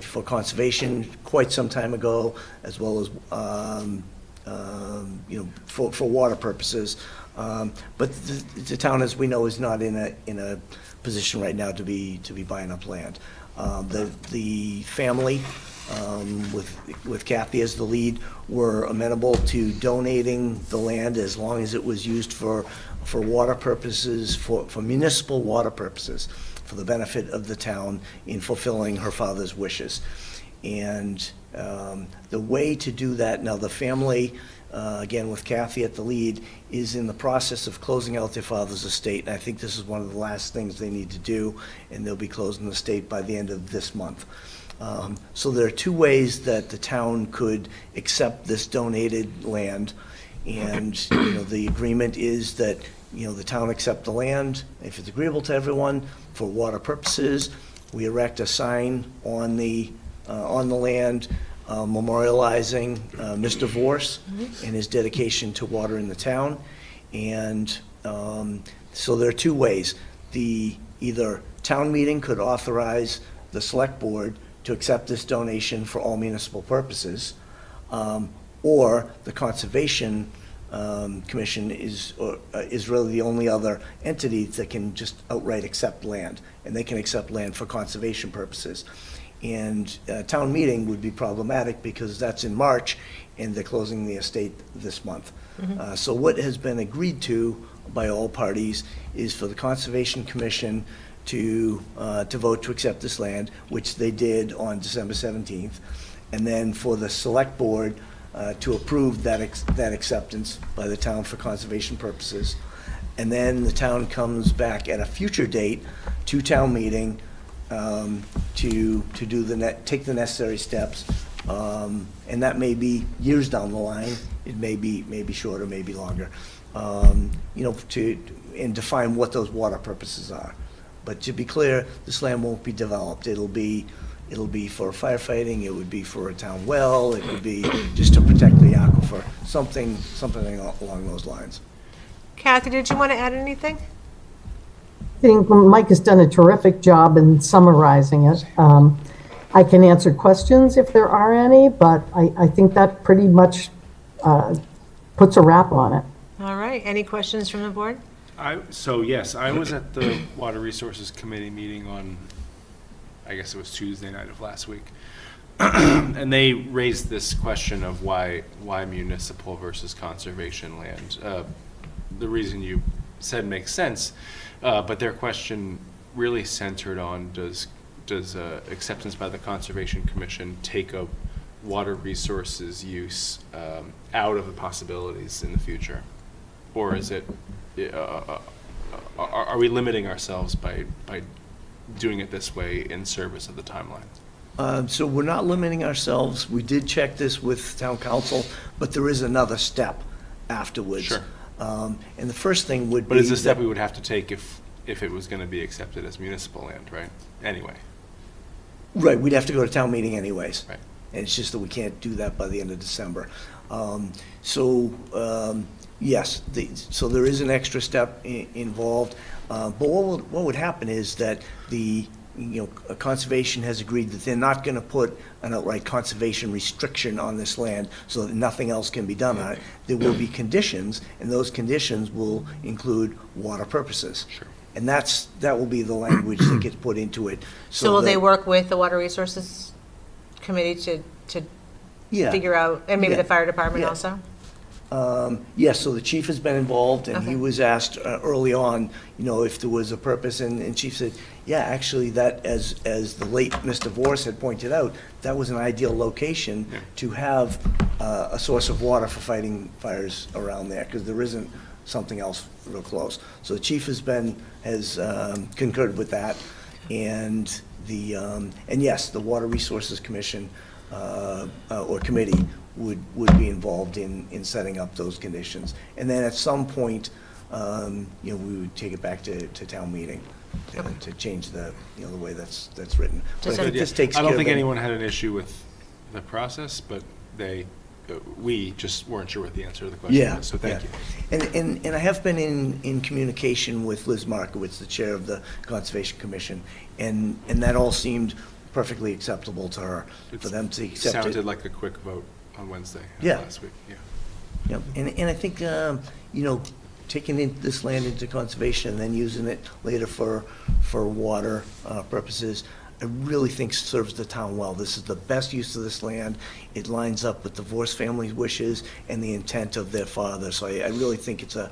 for conservation quite some time ago, as well as for water purposes. But the town, as we know, is not in a position right now to be buying up land. The family, with Kathy as the lead, were amenable to donating the land as long as it was used for water purposes, for municipal water purposes, for the benefit of the town in fulfilling her father's wishes. And the way to do that, now the family again with Kathy at the lead, is in the process of closing out their father's estate. And I think this is one of the last things they need to do, and they'll be closing the estate by the end of this month. So there are two ways that the town could accept this donated land. And, the agreement is that, the town accept the land, if it's agreeable to everyone, for water purposes. We erect a sign on the land memorializing Mr. Vorse and his dedication to water in the town. And so there are two ways. Either town meeting could authorize the select board to accept this donation for all municipal purposes, or the Conservation Commission is really the only other entity that can just outright accept land, and they can accept land for conservation purposes. And town meeting would be problematic because that's in March, and they're closing the estate this month. So what has been agreed to by all parties is for the Conservation Commission to vote to accept this land, which they did on December 17th, and then for the select board to approve that acceptance by the town for conservation purposes. And then the town comes back at a future date to town meeting to take the necessary steps. And that may be years down the line. It may be shorter, maybe longer. And define what those water purposes are. But to be clear, this land won't be developed. It'll be for firefighting, it would be for a town well, it would be just to protect the aquifer, something along those lines. Kathy, did you want to add anything? I think Mike has done a terrific job in summarizing it. I can answer questions if there are any, but I think that pretty much puts a wrap on it. All right, any questions from the board? Yes, I was at the Water Resources Committee meeting on, I guess it was Tuesday night of last week. And they raised this question of why municipal versus conservation land. The reason you said makes sense, but their question really centered on does acceptance by the Conservation Commission take a water resources use out of the possibilities in the future? Or is it, are we limiting ourselves by doing it this way in service of the timeline? So we're not limiting ourselves. We did check this with town council, but there is another step afterwards. Sure. And the first thing would be. But it's a step we would have to take if it was going to be accepted as municipal land, right? Anyway. Right, we'd have to go to town meeting anyways. Right. And it's just that we can't do that by the end of December. Yes, so there is an extra step involved. But what would happen is that conservation has agreed that they're not going to put an outright conservation restriction on this land so that nothing else can be done on it. There will be conditions, and those conditions will include water purposes. Sure. And that will be the language that gets put into it. So will they work with the Water Resources Committee to figure out, and maybe the fire department also? Yes, so the chief has been involved, and he Okay. was asked early on, if there was a purpose, and chief said, yeah, actually, that, as the late Mr. Vorse had pointed out, that was an ideal location to have a source of water for fighting fires around there, because there isn't something else real close. So the chief has concurred with that, and yes, the Water Resources Commission or committee would be involved in setting up those conditions. And then at some point, we would take it back to town meeting to change the way that's written. But I think this takes I care don't of think it. anyone had an issue with the process, but we just weren't sure what the answer to the question was, so thank you. And I have been in communication with Liz Markowitz, the chair of the Conservation Commission, and that all seemed perfectly acceptable to her, for them to accept it. Sounded like a quick vote on Wednesday last week. Yep. And I think, taking this land into conservation and then using it later for water purposes, I really think serves the town well. This is the best use of this land. It lines up with the Vorse family's wishes and the intent of their father. So I really think it's a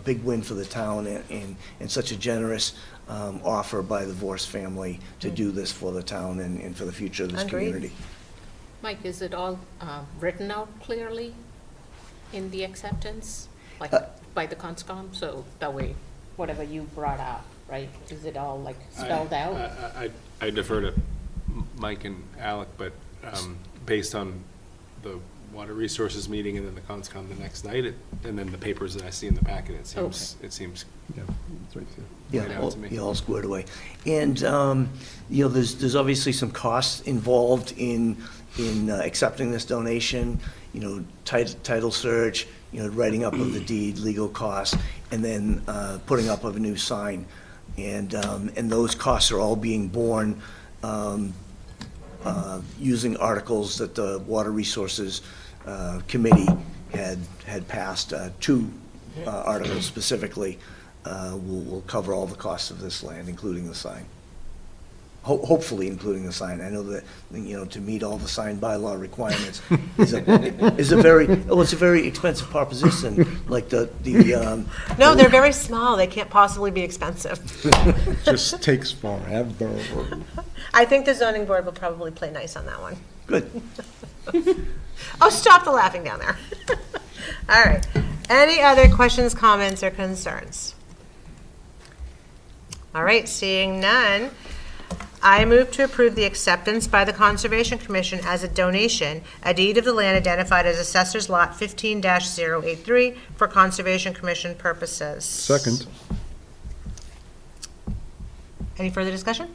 big win for the town and such a generous offer by the Vorse family to do this for the town and for the future of this Agreed. community. Mike, is it all written out clearly in the acceptance, like by the conscom? So that way, whatever you brought up, right, is it all like spelled out? I defer to Mike and Alec, but based on the Water Resources meeting and then the conscom the next night, and then the papers that I see in the packet, it seems Yeah, that's right there. laid out to me. all squared away. And, there's obviously some costs involved in accepting this donation, title search, writing up of the deed, legal costs, and then putting up of a new sign. And those costs are all being borne using articles that the Water Resources Committee had passed. Two articles specifically will cover all the costs of this land, including the sign. Hopefully including the sign. I know that, to meet all the sign bylaw requirements is a very expensive proposition, like No, they're very small. They can't possibly be expensive. Just takes forever. I think the zoning board will probably play nice on that one. Good. Oh, stop the laughing down there. All right. Any other questions, comments, or concerns? All right, seeing none, I move to approve the acceptance by the Conservation Commission as a donation, a deed of the land identified as Assessor's Lot 15-083 for Conservation Commission purposes. Second. Any further discussion?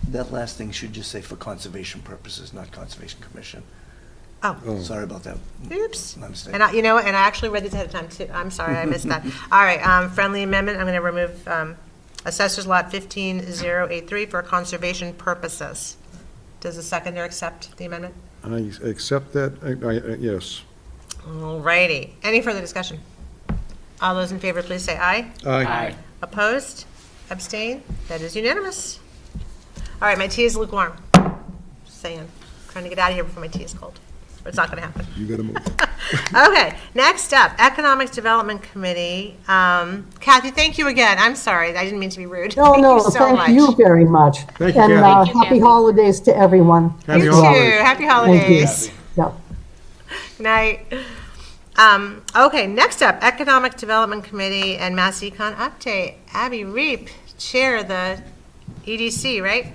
That last thing should just say for conservation purposes, not Conservation Commission. Oh. Sorry about that. Oops. My mistake. And and I actually read these ahead of time too. I'm sorry, I missed that. All right, friendly amendment, I'm going to remove Assessor's Lot 15083 for conservation purposes. Does the seconder accept the amendment? I accept that, yes. All righty. Any further discussion? All those in favor, please say aye. Aye. Opposed? Abstain? That is unanimous. All right, my tea is lukewarm. Just saying. Trying to get out of here before my tea is cold. But it's not going to happen. You gotta move. Okay, next up, Economic Development Committee. Kathy, thank you again. I'm sorry, I didn't mean to be rude. No, Thank no, you so thank much. you very much. Thank you, And Kathy. happy holidays to everyone. Happy You holidays. too. Happy Thank you. holidays. Yeah. Good night. Okay, next up, Economic Development Committee and Mass Econ update. Abby Reap, Chair of the EDC, right?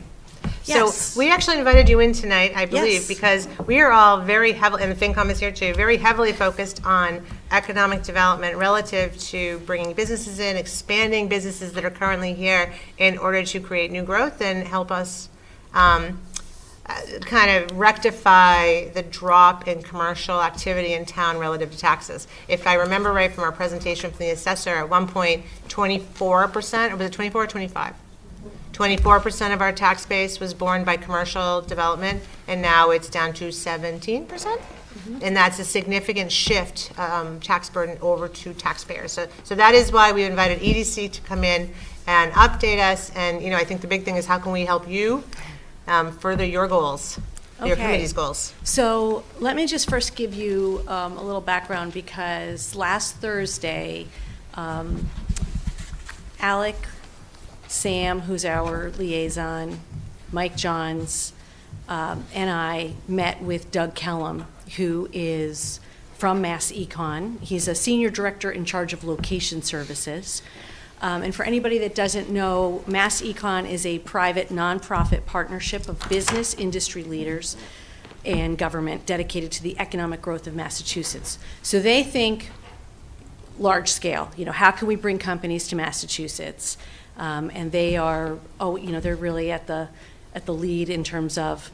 Yes. So we actually invited you in tonight, I believe, Yes. because we are all very heavily, and the FinCom is here too, very heavily focused on economic development relative to bringing businesses in, expanding businesses that are currently here in order to create new growth and help us kind of rectify the drop in commercial activity in town relative to taxes. If I remember right from our presentation from the assessor, at one point, 24%, or was it 24 or 25? 24% of our tax base was borne by commercial development, and now it's down to 17%. And that's a significant shift, tax burden over to taxpayers. So that is why we invited EDC to come in and update us. And, I think the big thing is how can we help you further your goals, your committee's goals? So let me just first give you a little background, because last Thursday, Alec, Sam, who's our liaison, Mike Johns, and I met with Doug Kellum, who is from Mass Econ. He's a senior director in charge of location services. And for anybody that doesn't know, Mass Econ is a private nonprofit partnership of business, industry leaders, and government dedicated to the economic growth of Massachusetts. So they think large scale, how can we bring companies to Massachusetts? And they are, they're really at the lead in terms of,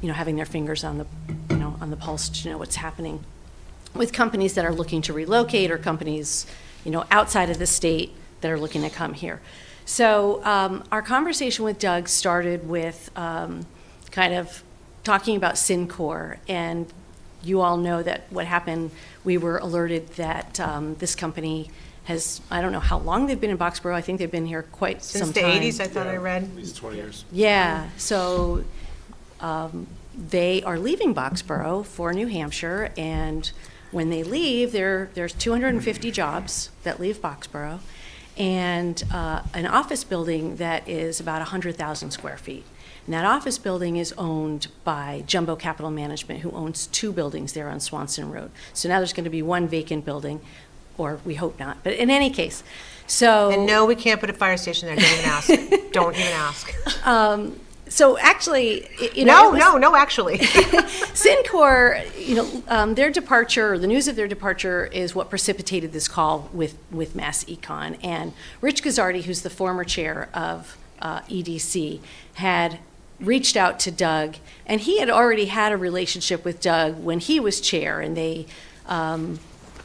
having their fingers on the pulse to know what's happening with companies that are looking to relocate, or companies, outside of the state that are looking to come here. So our conversation with Doug started with kind of talking about Syncor, and you all know that what happened, we were alerted that this company has, I don't know how long they've been in Boxborough. I think they've been here quite some time. Since the 80s, I thought I read. At least 20 years. Yeah, so they are leaving Boxborough for New Hampshire, and when they leave, there's 250 jobs that leave Boxborough, and an office building that is about 100,000 square feet. And that office building is owned by Jumbo Capital Management, who owns 2 buildings there on Swanson Road. So now there's going to be 1 vacant building, or we hope not. But in any case, so. And no, we can't put a fire station there. Don't even ask. Don't even ask. So actually, you know. No, actually. Syncor, their departure, or the news of their departure, is what precipitated this call with Mass Econ. And Rich Gazzardi, who's the former chair of EDC, had reached out to Doug, and he had already had a relationship with Doug when he was chair, and they,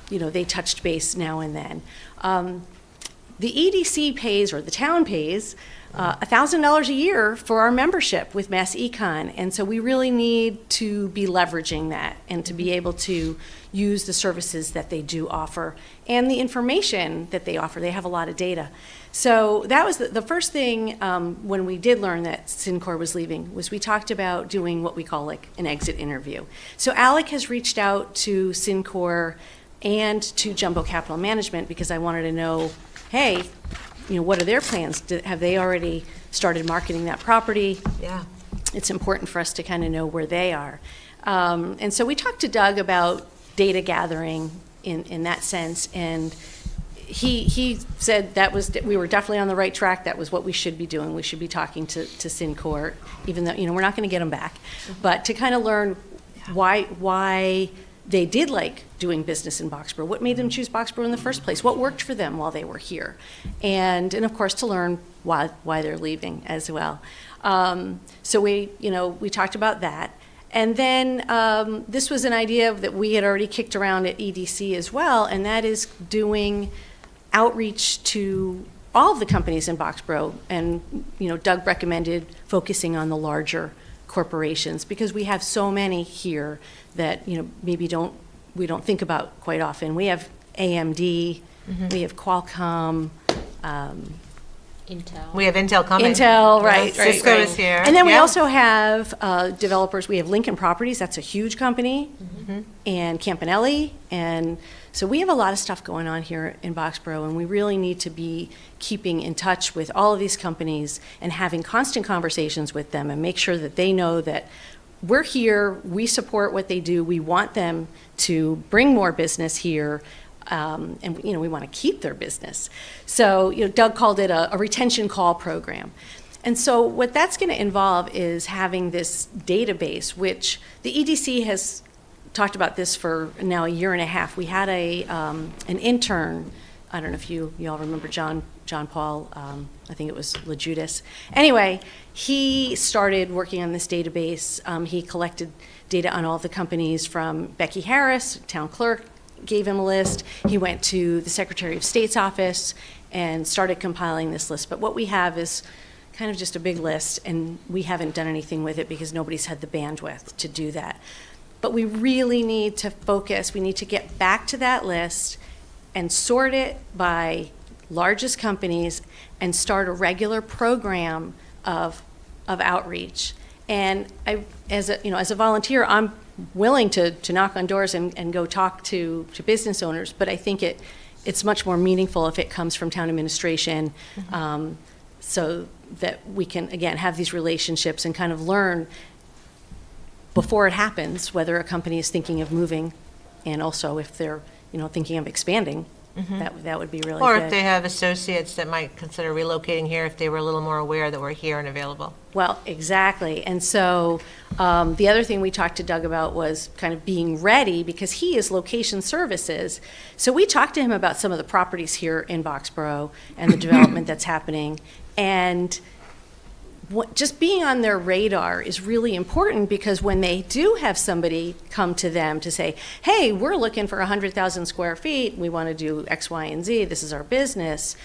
they touched base now and then. The EDC pays, or the town pays, $1,000 a year for our membership with Mass Econ, and so we really need to be leveraging that and to be able to use the services that they do offer and the information that they offer. They have a lot of data. So that was the first thing when we did learn that Syncor was leaving, was we talked about doing what we call like an exit interview. So Alec has reached out to Syncor and to Jumbo Capital Management because I wanted to know, hey, what are their plans? Have they already started marketing that property? Yeah. It's important for us to kind of know where they are. And so we talked to Doug about data gathering in that sense, and he said we were definitely on the right track. That was what we should be doing. We should be talking to Syncor, even though we're not going to get them back, but to kind of learn why they did like doing business in Boxborough. What made them choose Boxborough in the first place? What worked for them while they were here? And of course, to learn why they're leaving as well. So we talked about that. And then this was an idea that we had already kicked around at EDC as well, and that is doing outreach to all of the companies in Boxborough. And Doug recommended focusing on the larger corporations because we have so many here that maybe we don't think about quite often. We have AMD, we have Qualcomm, Intel. We have Intel coming. Intel, right. Cisco is here. And then we also have developers. We have Lincoln Properties, that's a huge company, and Campanelli. And so we have a lot of stuff going on here in Boxborough, and we really need to be keeping in touch with all of these companies and having constant conversations with them and make sure that they know that we're here, we support what they do, we want them to bring more business here, and we want to keep their business. So Doug called it a retention call program. And so what that's going to involve is having this database, which the EDC has talked about this for now a year and a half. We had an intern, I don't know if you all remember John Paul, I think it was LaJudas. Anyway, he started working on this database. He collected data on all the companies from Becky Harris, town clerk, gave him a list. He went to the Secretary of State's office and started compiling this list. But what we have is kind of just a big list, and we haven't done anything with it because nobody's had the bandwidth to do that. But we really need to focus. We need to get back to that list and sort it by largest companies and start a regular program of outreach. And as a volunteer, I'm willing to knock on doors and go talk to business owners, but I think it's much more meaningful if it comes from town administration, so that we can, again, have these relationships and kind of learn before it happens whether a company is thinking of moving, and also if they're thinking of expanding. That would be really good. Or if they have associates that might consider relocating here, if they were a little more aware that we're here and available. Well, exactly. And so the other thing we talked to Doug about was kind of being ready, because he is location services. So we talked to him about some of the properties here in Boxborough and the development that's happening. And just being on their radar is really important, because when they do have somebody come to them to say, hey, we're looking for 100,000 square feet, we want to do X, Y, and Z, this is our business,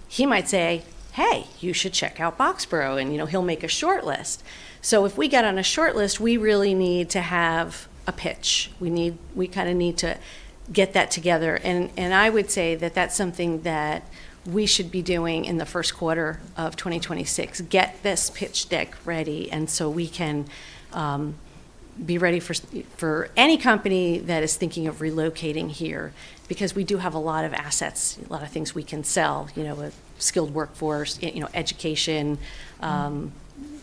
he might say, hey, you should check out Boxborough, and he'll make a short list. So if we get on a short list, we really need to have a pitch. We kind of need to get that together, and I would say that that's something that we should be doing in the first quarter of 2026. Get this pitch deck ready, and so we can be ready for any company that is thinking of relocating here, because we do have a lot of assets, a lot of things we can sell, a skilled workforce, education,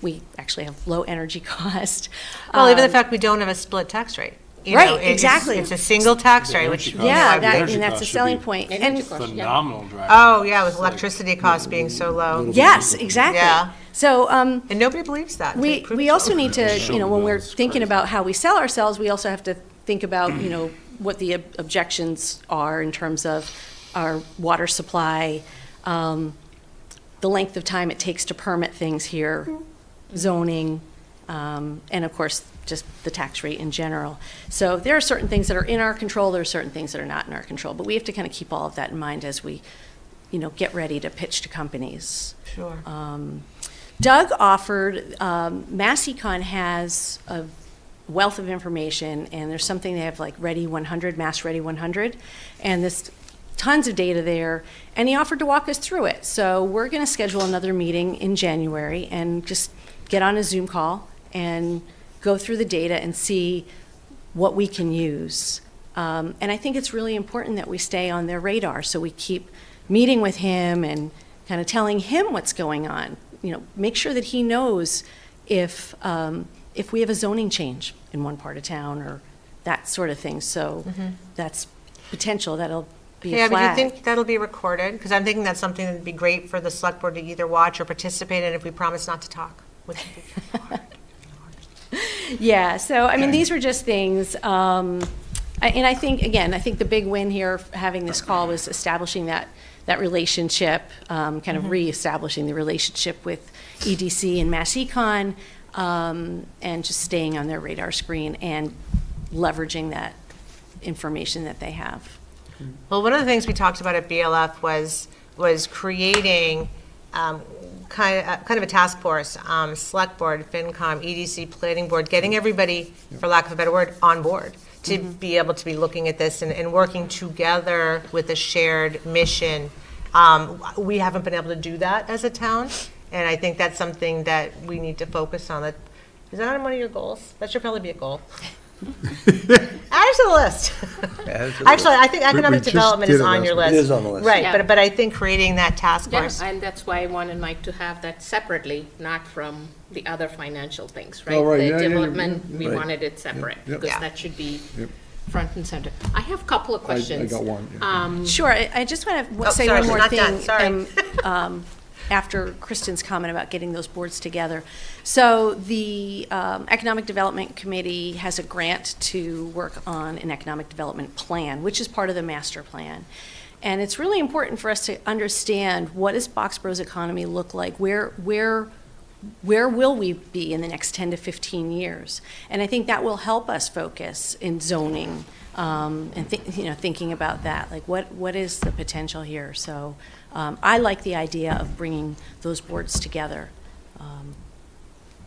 we actually have low energy cost. Well, even the fact we don't have a split tax rate. You Right, know, exactly. It's a single tax The rate, energy which. cost. Yeah, The energy and that's cost a should selling be point. Energy And cost. Phenomenal driver. Oh, yeah, with electricity costs being so low. yes, exactly. Yeah. So, And nobody believes that. we also need to, when we're thinking about how we sell ourselves, we also have to think about, what the objections are in terms of our water supply, the length of time it takes to permit things here, zoning, and of course, just the tax rate in general. So there are certain things that are in our control, there are certain things that are not in our control, but we have to kind of keep all of that in mind as we, get ready to pitch to companies. Sure. Doug offered, MassEcon has a wealth of information, and there's something they have like Ready 100, Mass Ready 100, and there's tons of data there, and he offered to walk us through it. So we're going to schedule another meeting in January and just get on a Zoom call and go through the data and see what we can use. And I think it's really important that we stay on their radar, so we keep meeting with him and kind of telling him what's going on. Make sure that he knows if we have a zoning change in one part of town or that sort of thing. So that's potential that'll be a Yeah, but flag. do you think that'll be recorded? Because I'm thinking that's something that'd be great for the select board to either watch or participate in if we promise not to talk. Which would be hard. Yeah, so I mean, these were just things, and I think the big win here having this call was establishing that relationship, kind of reestablishing the relationship with EDC and MassEcon, and just staying on their radar screen and leveraging that information that they have. Well, one of the things we talked about at BLF was creating kind of a task force, select board, FinCom, EDC, planning board, getting everybody, for lack of a better word, on board to be able to be looking at this and working together with a shared mission. We haven't been able to do that as a town, and I think that's something that we need to focus on. Is that on one of your goals? That should probably be a goal. Add it to the list. Actually, I think economic just development did is it on last your week. list. It is on the list. Right, Yeah. but I think creating that task Yeah, force. and that's why I wanted Mike to have that separately, not from the other financial things, right? Oh, right, The yeah, yeah, development, yeah, we right. wanted it separate, Yep. because Yeah. that should be Yep. front and center. I have a couple of I questions. got one. Yeah. Sure, I just want to Oh, say sorry, one more not thing. done, sorry. After Kristen's comment about getting those boards together. So the Economic Development Committee has a grant to work on an economic development plan, which is part of the master plan. And it's really important for us to understand, what does Boxborough's economy look like? Where will we be in the next 10 to 15 years? And I think that will help us focus in zoning, and thinking about that, like what is the potential here? So I like the idea of bringing those boards together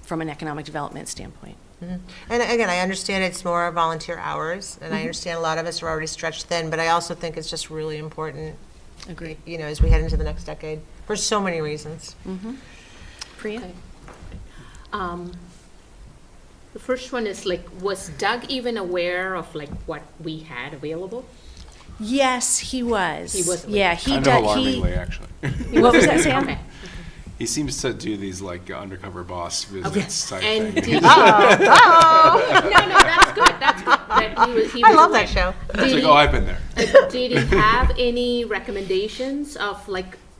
from an economic development standpoint. And again, I understand it's more volunteer hours, and I understand a lot of us are already stretched thin, but I also think it's just really important, Agreed. as we head into the next decade, for so many reasons. Priya? Okay. The first one is was Doug even aware of what we had available? Yes, he was. He was. Yeah, he Kind of does. alarmingly, actually. What was that, Sam? Okay. He seems to do these undercover boss visits type And thing. did, no, that's good. That's good. That he I was love aware. that show. It's like, oh, I've been there. Did he have any recommendations of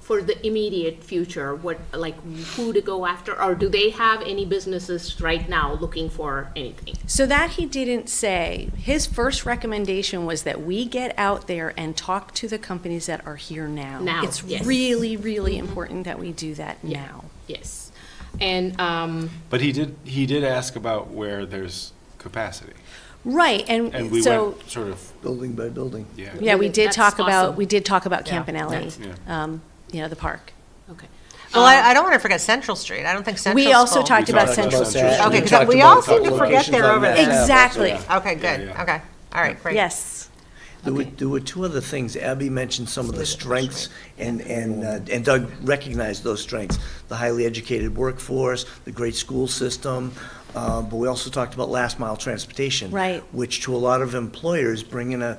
for the immediate future, who to go after, or do they have any businesses right now looking for anything? So that he didn't say. His first recommendation was that we get out there and talk to the companies that are here now. Now, It's yes. really, really important that we do that now. Yes, and But he did ask about where there's capacity, Right, and we so, went sort of Building by building. yeah, we did That's talk about, awesome. we did talk about Yeah. Campanelli, the park. okay. Well, I don't want to forget Central Street. I don't think Central's We also full. talked about talked Central about Street. Central Okay, We 'cause talked we about all seem to forget locations they're on over that there. map. Exactly. Okay, good. Yeah, yeah. Okay, all right, great. Yes. There were two other things. Abby mentioned some of the strengths, and Doug recognized those strengths. The highly educated workforce, the great school system, but we also talked about last mile transportation. Right. Which to a lot of employers, bringing a,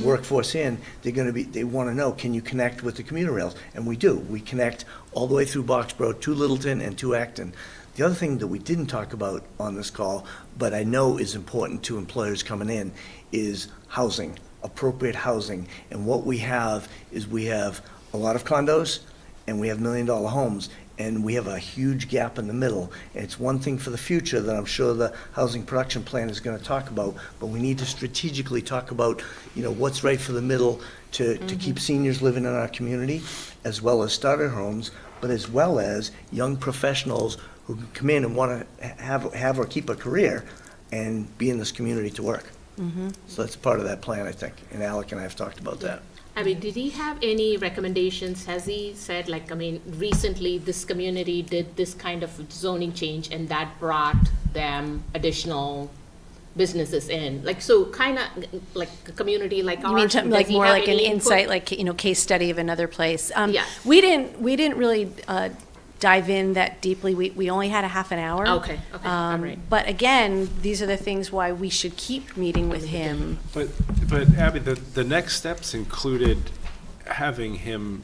workforce in, they want to know, can you connect with the commuter rails? And we do. We connect all the way through Boxborough to Littleton and to Acton. The other thing that we didn't talk about on this call, but I know is important to employers coming in, is housing, appropriate housing. And what we have is we have a lot of condos and we have $1 million homes, and we have a huge gap in the middle. And it's one thing for the future that I'm sure the housing production plan is going to talk about, but we need to strategically talk about, what's right for the middle to keep seniors living in our community, as well as starter homes, but as well as young professionals who can come in and want to have or keep a career and be in this community to work. So that's part of that plan, I think, and Alec and I have talked about that. I mean, did he have any recommendations? Has he said, recently this community did this kind of zoning change and that brought them additional businesses in? So kind of like a community like You mean ours? like more like an insight? insight, case study of another place? Yes. We didn't really dive in that deeply. We only had a half an hour. Okay, all right. But again, these are the things why we should keep meeting with him. But Abby, the next steps included having him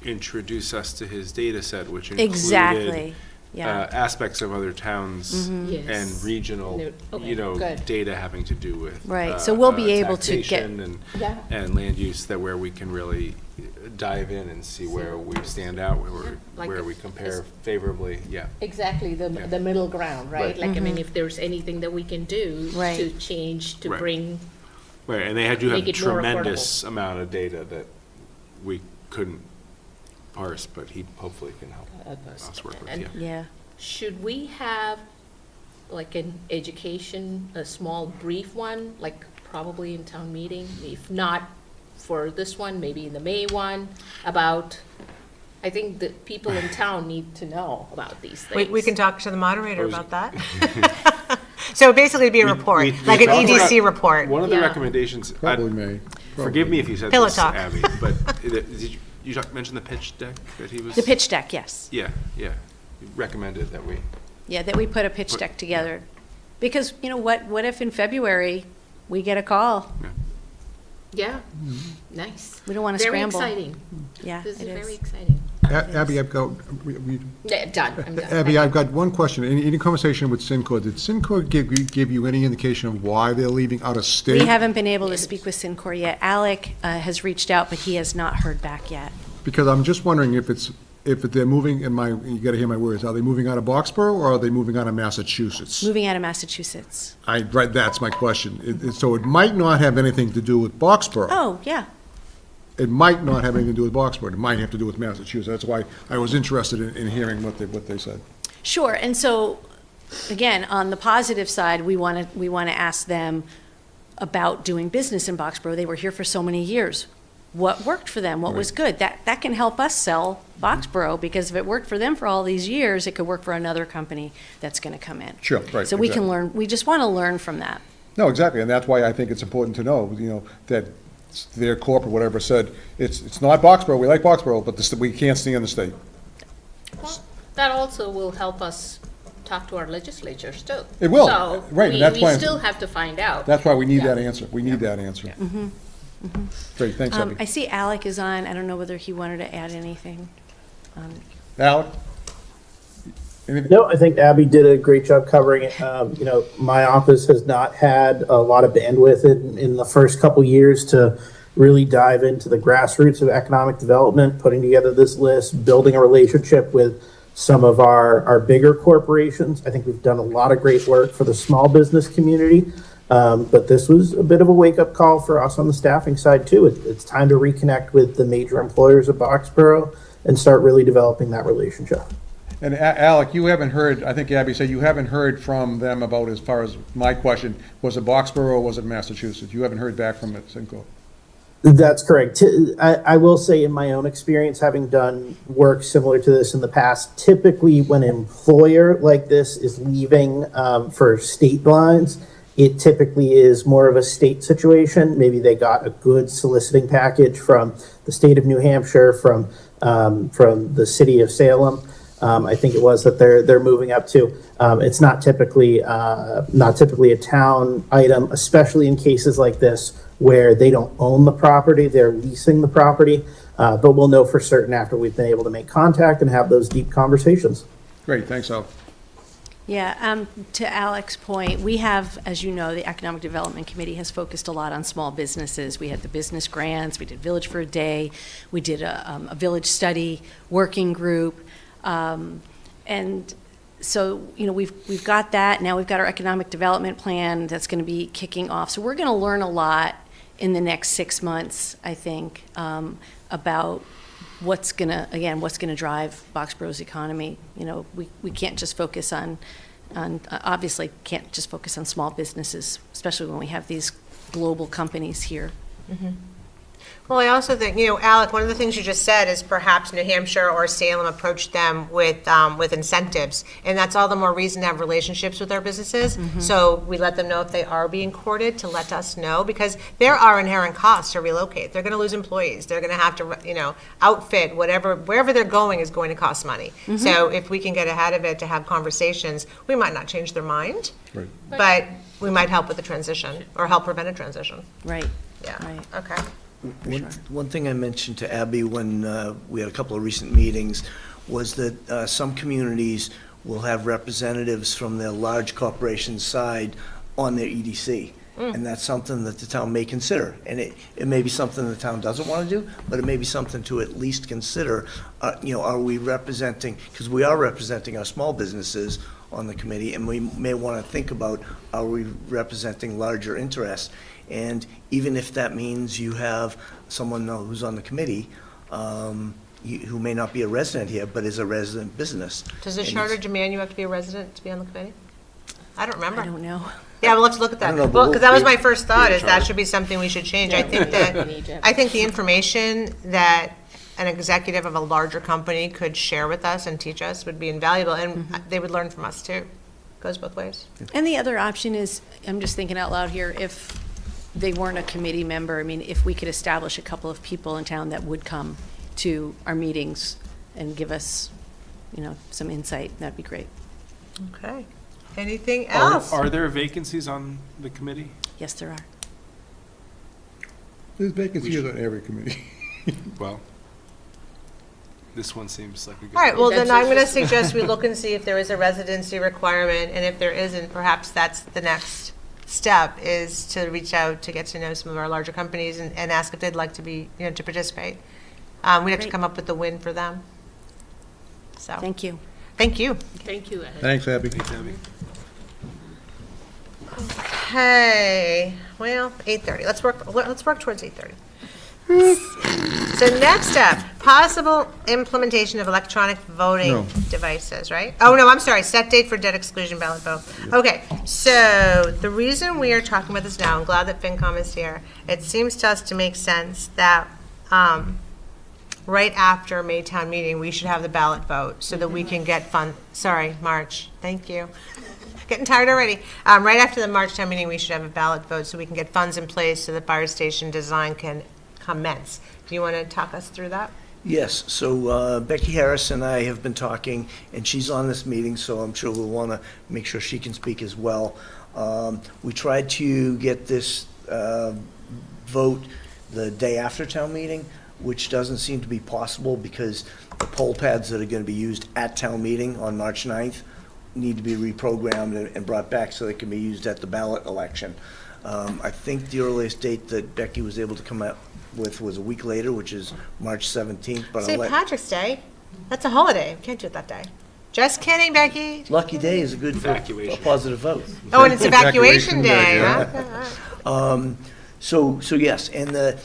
introduce us to his data set, which included Exactly. Yeah. aspects of other towns Yes. and regional, Okay, good. data having to do with Right, so we'll be able to get- taxation Yeah. and land use, that where we can really dive in and see where we stand out, where we compare favorably. Yeah. Exactly, the middle ground, right? Right. If there's anything that we can do Right. to change, to Right. bring, Right, and they do have Make a it more tremendous amount of data that we couldn't parse, but he hopefully can help us work with. And- Yeah. Yeah. should we have an education, a small brief one, probably in town meeting? If not for this one, maybe in the May one, about, I think that people in town need to know about these things. We can talk to the moderator about that. So basically it'd be a report, We like an talked about- EDC report. One of the Yeah. recommendations, Probably May. forgive me if you said Pillow this, talk. Abby, but did you mention the pitch deck that he was? The pitch deck, yes. Yeah. You recommended that we. Yeah, that we put a pitch deck together. Because, what if in February we get a call? Yeah, nice. We don't want to scramble. Very exciting. Yeah, This is it very is. exciting. Abby, I've got, Yeah, done, I'm done. Abby, I've got one question. In your conversation with Syncor, did Syncor give you any indication of why they're leaving out of state? We haven't been able to speak with Syncor yet. Alec has reached out, but he has not heard back yet. Because I'm just wondering if they're moving, you gotta hear my words, are they moving out of Boxborough or are they moving out of Massachusetts? Moving out of Massachusetts. Right, that's my question. So it might not have anything to do with Boxborough. Oh, yeah. It might not have anything to do with Boxborough. It might have to do with Massachusetts. That's why I was interested in hearing what they said. Sure, and so, again, on the positive side, we want to ask them about doing business in Boxborough. They were here for so many years. What worked for them? What was good? That can help us sell Boxborough, because if it worked for them for all these years, it could work for another company that's going to come in. Sure, right. So we can exactly. learn, we just want to learn from that. No, exactly, and that's why I think it's important to know, that their corporate, whatever, said, it's not Boxborough, we like Boxborough, but we can't stay in the state. Well, that also will help us talk to our legislatures too. It will, So right, and that's why- we still have to find out. That's why we need Yeah. that answer. We need that answer. Great, thanks, Abby. I see Alec is on. I don't know whether he wanted to add anything. Alec? Anything? No, I think Abby did a great job covering it. My office has not had a lot of bandwidth in the first couple years to really dive into the grassroots of economic development, putting together this list, building a relationship with some of our bigger corporations. I think we've done a lot of great work for the small business community. But this was a bit of a wake-up call for us on the staffing side, too. It's time to reconnect with the major employers of Boxborough and start really developing that relationship. And Alec, you haven't heard, I think Abby said you haven't heard from them about, as far as my question, was it Boxborough or was it Massachusetts? You haven't heard back from it, Simcoe? That's correct. I will say, in my own experience, having done work similar to this in the past, typically when an employer like this is leaving for state lines, it typically is more of a state situation. Maybe they got a good soliciting package from the state of New Hampshire, from the city of Salem. I think it was that they're moving up to. It's not typically a town item, especially in cases like this where they don't own the property, they're leasing the property. But we'll know for certain after we've been able to make contact and have those deep conversations. Great, thanks, Al. Yeah, to Alex's point, we have, as you know, the Economic Development Committee has focused a lot on small businesses. We had the business grants, we did Village for a Day, we did a village study working group, and so, you know, we've got that. Now we've got our economic development plan that's going to be kicking off. So we're going to learn a lot in the next 6 months, I think, about what's going to drive Boxborough's economy. You know, we can't just focus on obviously can't just focus on small businesses, especially when we have these global companies here. Mm-hmm. Well, I also think, you know, Alec, one of the things you just said is perhaps New Hampshire or Salem approached them with incentives, and that's all the more reason to have relationships with our businesses. Mm-hmm. So we let them know if they are being courted to let us know, because there are inherent costs to relocate. They're going to lose employees. They're going to have to, you know, outfit wherever they're going is going to cost money. Mm-hmm. So if we can get ahead of it to have conversations, we might not change their mind, right, but we might help with the transition or help prevent a transition. Right. Yeah. Right. Okay. One thing I mentioned to Abby when we had a couple of recent meetings was that some communities will have representatives from their large corporation side on their EDC. And that's something that the town may consider. And it may be something the town doesn't want to do, but it may be something to at least consider. You know, are we representing, because we are representing our small businesses on the committee, and we may want to think about, are we representing larger interests? And even if that means you have someone who's on the committee who may not be a resident here, but is a resident business. Does the charter demand you have to be a resident to be on the committee? I don't remember. I don't know. Yeah, we'll have to look at that. Well, because that was my first thought, is that should be something we should change. Yeah, I think the information that an executive of a larger company could share with us and teach us would be invaluable, and they would learn from us too. Goes both ways. And the other option is, I'm just thinking out loud here, if they weren't a committee member, I mean, if we could establish a couple of people in town that would come to our meetings and give us, you know, some insight, that'd be great. Okay. Anything else? Are there vacancies on the committee? Yes, there are. There's vacancies on every committee. Well, this one seems like a good. All right, well, then I'm going to That's suggest we look and see if there is a residency requirement, and if there isn't, perhaps that's the next step, is to reach out to get to know some of our larger companies and ask if they'd like to be, you know, to participate. We'd have to Great. come up with the win for them. So. Thank you. Thank you. Thank you, Ed. Thanks, Abby. Thanks, Abby. Okay, well, 8:30. Let's work towards 8:30. So next up, possible implementation of electronic voting No. devices, right? Oh, no, I'm sorry, set date for debt exclusion ballot vote. Okay, so the reason we are talking about this now, I'm glad that FinCom is here. It seems to us to make sense that right after Maytown meeting, we should have the ballot vote so that we can get March, thank you. Getting tired already. Right after the March town meeting, we should have a ballot vote so we can get funds in place so the fire station design can commence. Do you want to talk us through that? Yes, so Becky Harris and I have been talking, and she's on this meeting, so I'm sure we'll want to make sure she can speak as well. We tried to get this vote the day after town meeting, which doesn't seem to be possible because the poll pads that are going to be used at town meeting on March 9th need to be reprogrammed and brought back so they can be used at the ballot election. I think the earliest date that Becky was able to come up with was a week later, which is March 17th. But St. Patrick's Day? That's a holiday. We can't do it that day. Just kidding, Becky. Lucky day is a good for a positive vote. Oh, and it's evacuation day. yeah. Okay, all right. So yes, and the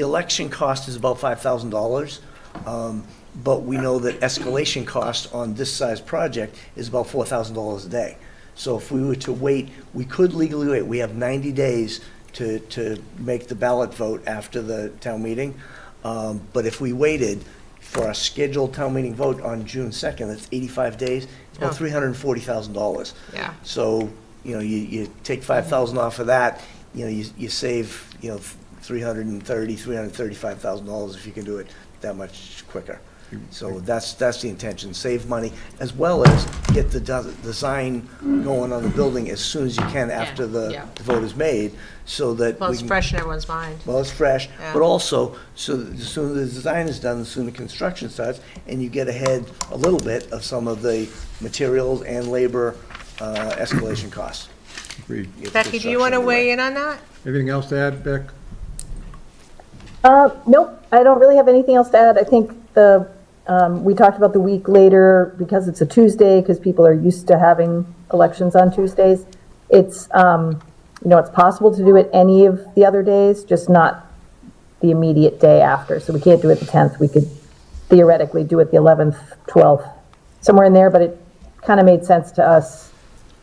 election cost is about $5,000, but we know that escalation cost on this size project is about $4,000 a day. So if we were to wait, we could legally wait. We have 90 days to make the ballot vote after the town meeting. But if we waited for a scheduled town meeting vote on June 2nd, that's 85 days, it's about $340,000. Yeah. So, you take 5,000 off of that, you save, $335,000 if you can do it that much quicker. So that's the intention, save money, as well as get the design going on the building as soon as you can after the vote is made, so that Well, we it's can. fresh in everyone's mind. Well, it's fresh, Yeah. but also, so that the sooner the design is done, the sooner construction starts, and you get ahead a little bit of some of the materials and labor escalation costs. Agreed. Get Becky, do you want to construction weigh underway. in on that? Anything else to add, Beck? Nope, I don't really have anything else to add. I think we talked about the week later because it's a Tuesday, because people are used to having elections on Tuesdays. It's, it's possible to do it any of the other days, just not the immediate day after. So we can't do it the 10th. We could theoretically do it the 11th, 12th, somewhere in there, but it kind of made sense to us.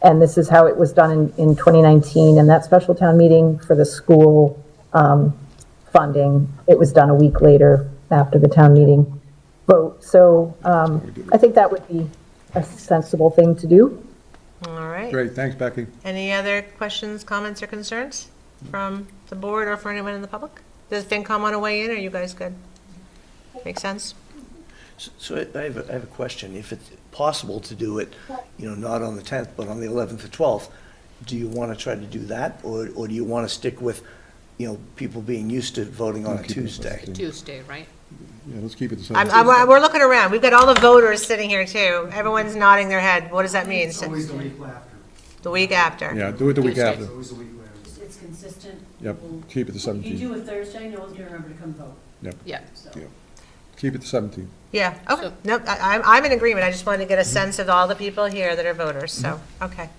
And this is how it was done in 2019. And that special town meeting for the school funding, it was done a week later after the town meeting vote. So I think that would be a sensible thing to do. All right. Great, thanks, Becky. Any other questions, comments, or concerns from the board or for anyone in the public? Does FinCom want to weigh in, or are you guys good? Make sense? So I have a question. If it's possible to do it, not on the 10th, but on the 11th or 12th, do you want to try to do that, or do you want to stick with, people being used to voting on a Tuesday? Tuesday, right? Yeah, let's keep it the 17th. We're looking around. We've got all the voters sitting here, too. Everyone's nodding their head. What does that mean? It's always the week after. The week after. Yeah, do it the week Tuesday. after. It's always the week later. It's consistent. Yep, We'll- keep it the If you 17th. do a Thursday, no one's gonna remember to come vote, Yeah. so. Yeah. Keep it the 17th. Yeah, okay. So- Nope, I'm in agreement. I just wanted to get a sense of all the people here that are voters, so, okay.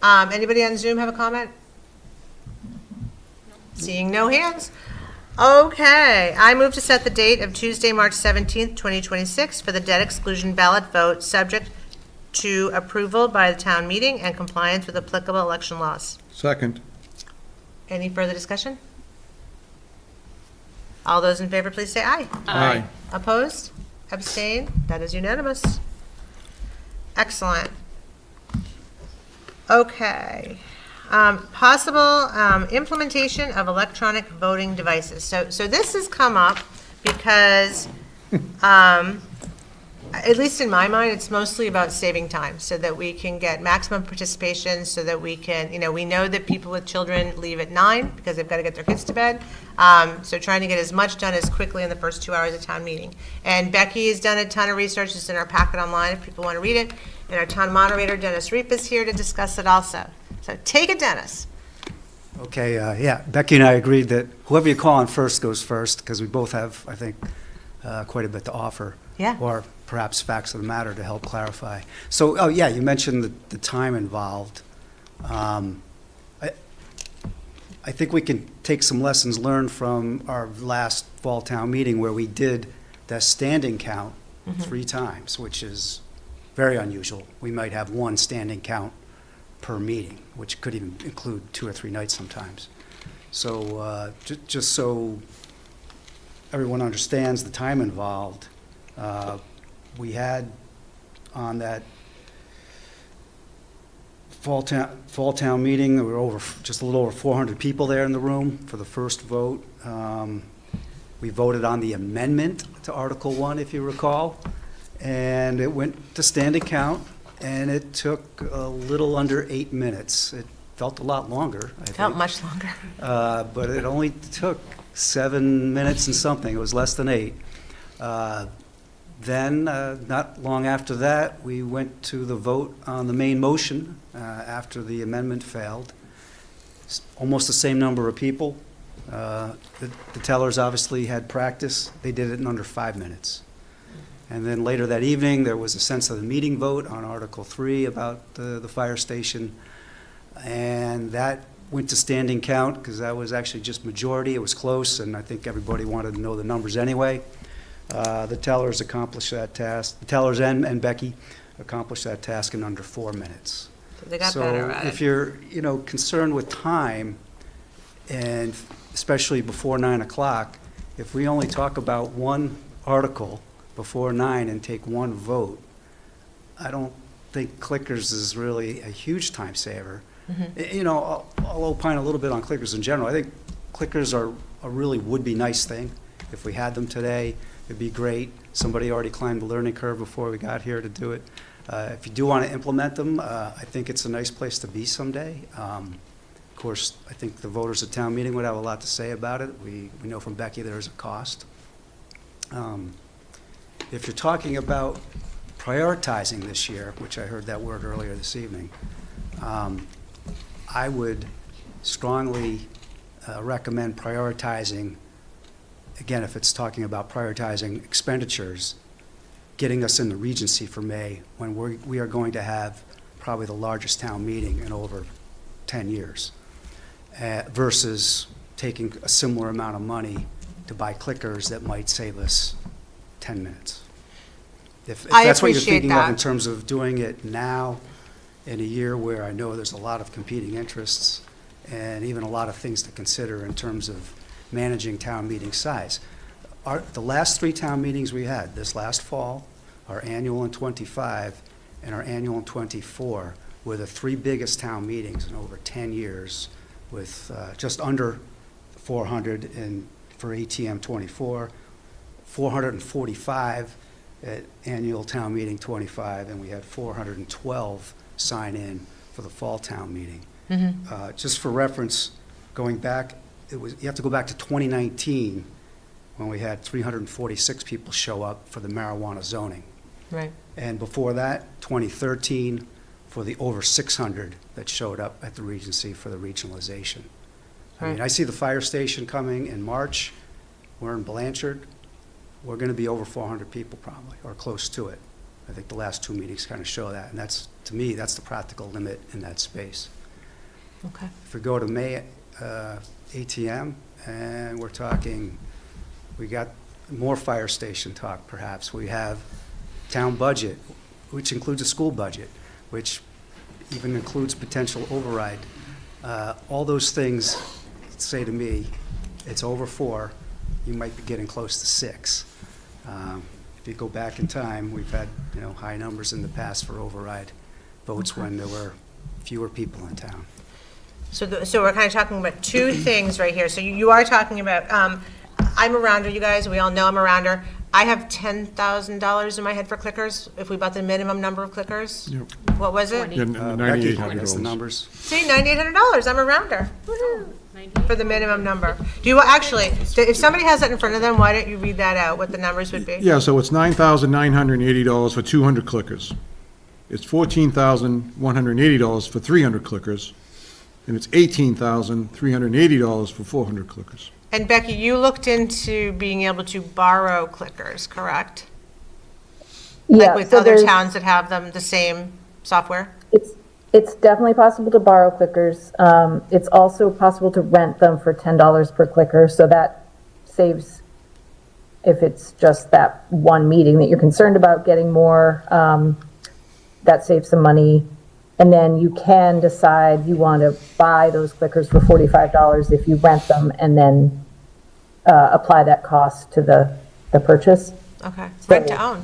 Anybody on Zoom have a comment? Seeing no hands? Okay, I move to set the date of Tuesday, March 17th, 2026 for the debt exclusion ballot vote, subject to approval by the town meeting and compliance with applicable election laws. Second. Any further discussion? All those in favor, please say aye. Aye. Opposed? Abstained? That is unanimous. Excellent. Okay. Possible implementation of electronic voting devices. So this has come up because, at least in my mind, it's mostly about saving time so that we can get maximum participation, so that we can, we know that people with children leave at 9 because they've got to get their kids to bed. So trying to get as much done as quickly in the first 2 hours of town meeting. And Becky has done a ton of research. It's in our packet online if people want to read it. And our town moderator, Dennis Reap, is here to discuss it also. So take it, Dennis. Okay, yeah, Becky and I agreed that whoever you call on first goes first, because we both have, I think, quite a bit to offer. Yeah. Or perhaps facts of the matter to help clarify. So, oh yeah, you mentioned the time involved. I think we can take some lessons learned from our last fall town meeting where we did that standing count 3 times, which is very unusual. We might have 1 standing count per meeting, which could even include 2 or 3 nights sometimes. So just so everyone understands the time involved, we had on that fall town meeting, there were just a little over 400 people there in the room for the first vote. We voted on the amendment to Article 1, if you recall, and it went to standing count. And it took a little under 8 minutes. It felt a lot longer, I think. Felt much longer. But it only took 7 minutes and something. It was less than 8. Then, not long after that, we went to the vote on the main motion after the amendment failed. Almost the same number of people. The tellers obviously had practice. They did it in under 5 minutes. And then later that evening, there was a sense of the meeting vote on Article 3 about the fire station. And that went to standing count because that was actually just majority. It was close, and I think everybody wanted to know the numbers anyway. The tellers accomplished that task. The tellers and Becky accomplished that task in under 4 minutes. They got better at So it. if you're, concerned with time, and especially before 9 o'clock, if we only talk about 1 article before 9 and take 1 vote, I don't think clickers is really a huge time saver. I'll opine a little bit on clickers in general. I think clickers are a really would-be nice thing. If we had them today, it'd be great. somebody already climbed the learning curve before we got here to do it. If you do want to implement them, I think it's a nice place to be someday. Of course, I think the voters at town meeting would have a lot to say about it. We know from Becky there's a cost. If you're talking about prioritizing this year, which I heard that word earlier this evening, I would strongly recommend prioritizing, again, if it's talking about prioritizing expenditures, getting us in the Regency for May, when we are going to have probably the largest town meeting in over 10 years, versus taking a similar amount of money to buy clickers that might save us 10 minutes. If that's what you're thinking of in terms of doing it now, in a year where I know there's a lot of competing interests and even a lot of things to consider in terms of managing town meeting size. The last 3 town meetings we had, this last fall, our annual in '25 and our annual in '24, were the 3 biggest town meetings in over 10 years, with just under 400 for ATM '24, 445 at annual town meeting '25, and we had 412 sign in for the fall town meeting. Just for reference, going back, you have to go back to 2019 when we had 346 people show up for the marijuana zoning. Right. And before that, 2013, for the over 600 that showed up at the Regency for the regionalization. I mean, I see the fire station coming in March. We're in Blanchard. We're going to be over 400 people probably, or close to it. I think the last 2 meetings kind of show that, and that's, to me, that's the practical limit in that space. Okay. If we go to May ATM, and we're talking, we got more fire station talk perhaps. We have town budget, which includes a school budget, which even includes potential override. All those things say to me, it's over 4, you might be getting close to 6. If you go back in time, we've had high numbers in the past for override votes when there were fewer people in town. So we're kind of talking about 2 things right here. So you are talking about, I'm a rounder, you guys, we all know I'm a rounder. I have $10,000 in my head for clickers, if we bought the minimum number of clickers. Yep. What was it? Yeah, Becky has the $9,800. numbers. See, $9,800, I'm a rounder. Woo-hoo. For the minimum number. Do you, actually, if somebody has that in front of them, why don't you read that out, what the numbers would be? Yeah, so it's $9,980 for 200 clickers. It's $14,180 for 300 clickers. And it's $18,380 for 400 clickers. And Becky, you looked into being able to borrow clickers, correct? Yeah. Like with so other there's- towns that have them, the same software? It's definitely possible to borrow clickers. It's also possible to rent them for $10 per clicker, so that saves, if it's just that one meeting that you're concerned about getting more, that saves some money. And then you can decide you want to buy those clickers for $45 if you rent them, and then apply that cost to the purchase. Okay, So rent to own.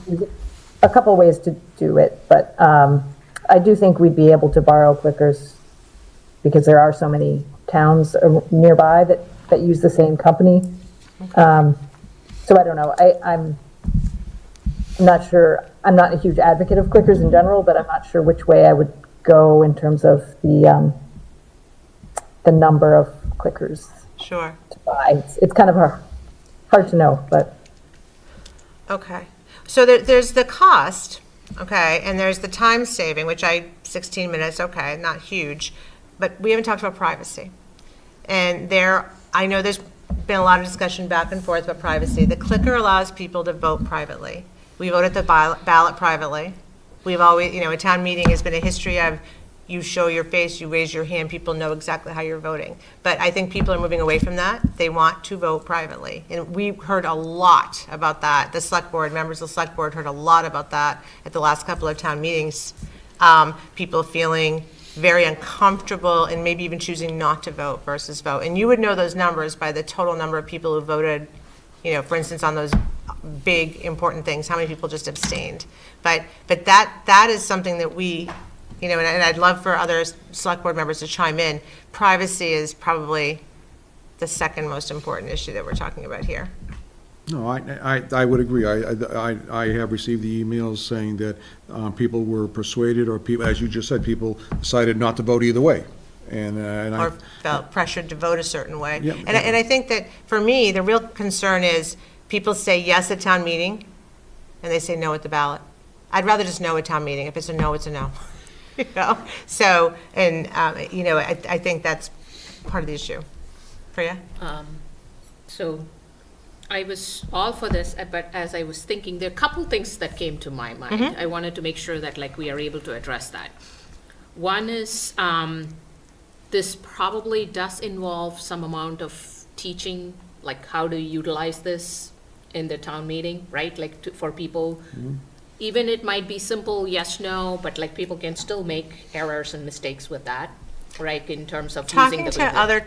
A couple ways to do it, but I do think we'd be able to borrow clickers because there are so many towns nearby that use the same company. So I don't know. I'm not sure. I'm not a huge advocate of clickers in general, but I'm not sure which way I would go in terms of the number of clickers Sure. to buy. It's kind of hard to know, but. Okay. So there's the cost, okay, and there's the time saving, which 16 minutes, okay, not huge, but we haven't talked about privacy. And I know there's been a lot of discussion back and forth about privacy. The clicker allows people to vote privately. We vote at the ballot privately. We've always, a town meeting has been a history of you show your face, you raise your hand, people know exactly how you're voting. But I think people are moving away from that. They want to vote privately. And we heard a lot about that. The select board, members of the select board heard a lot about that at the last couple of town meetings. People feeling very uncomfortable and maybe even choosing not to vote versus vote. And you would know those numbers by the total number of people who voted, for instance, on those big, important things, how many people just abstained. But that is something that we, and I'd love for other select board members to chime in. Privacy is probably the second most important issue that we're talking about here. No, I would agree. I have received the emails saying that people were persuaded, or people, as you just said, people decided not to vote either way. And I. Or felt pressured to vote a certain way. Yeah. And I think that, for me, the real concern is people say yes at town meeting, and they say no at the ballot. I'd rather just no at town meeting. If it's a no, it's a no. You know? So, and, you know, I think that's part of the issue. Priya? So I was all for this, but as I was thinking, there are a couple things that came to my mind. I wanted to make sure that like we are able to address that. One is this probably does involve some amount of teaching, like how to utilize this in the town meeting, right? Like for people, even it might be simple yes, no, but like people can still make errors and mistakes with that, right? In terms of using the. Talking to other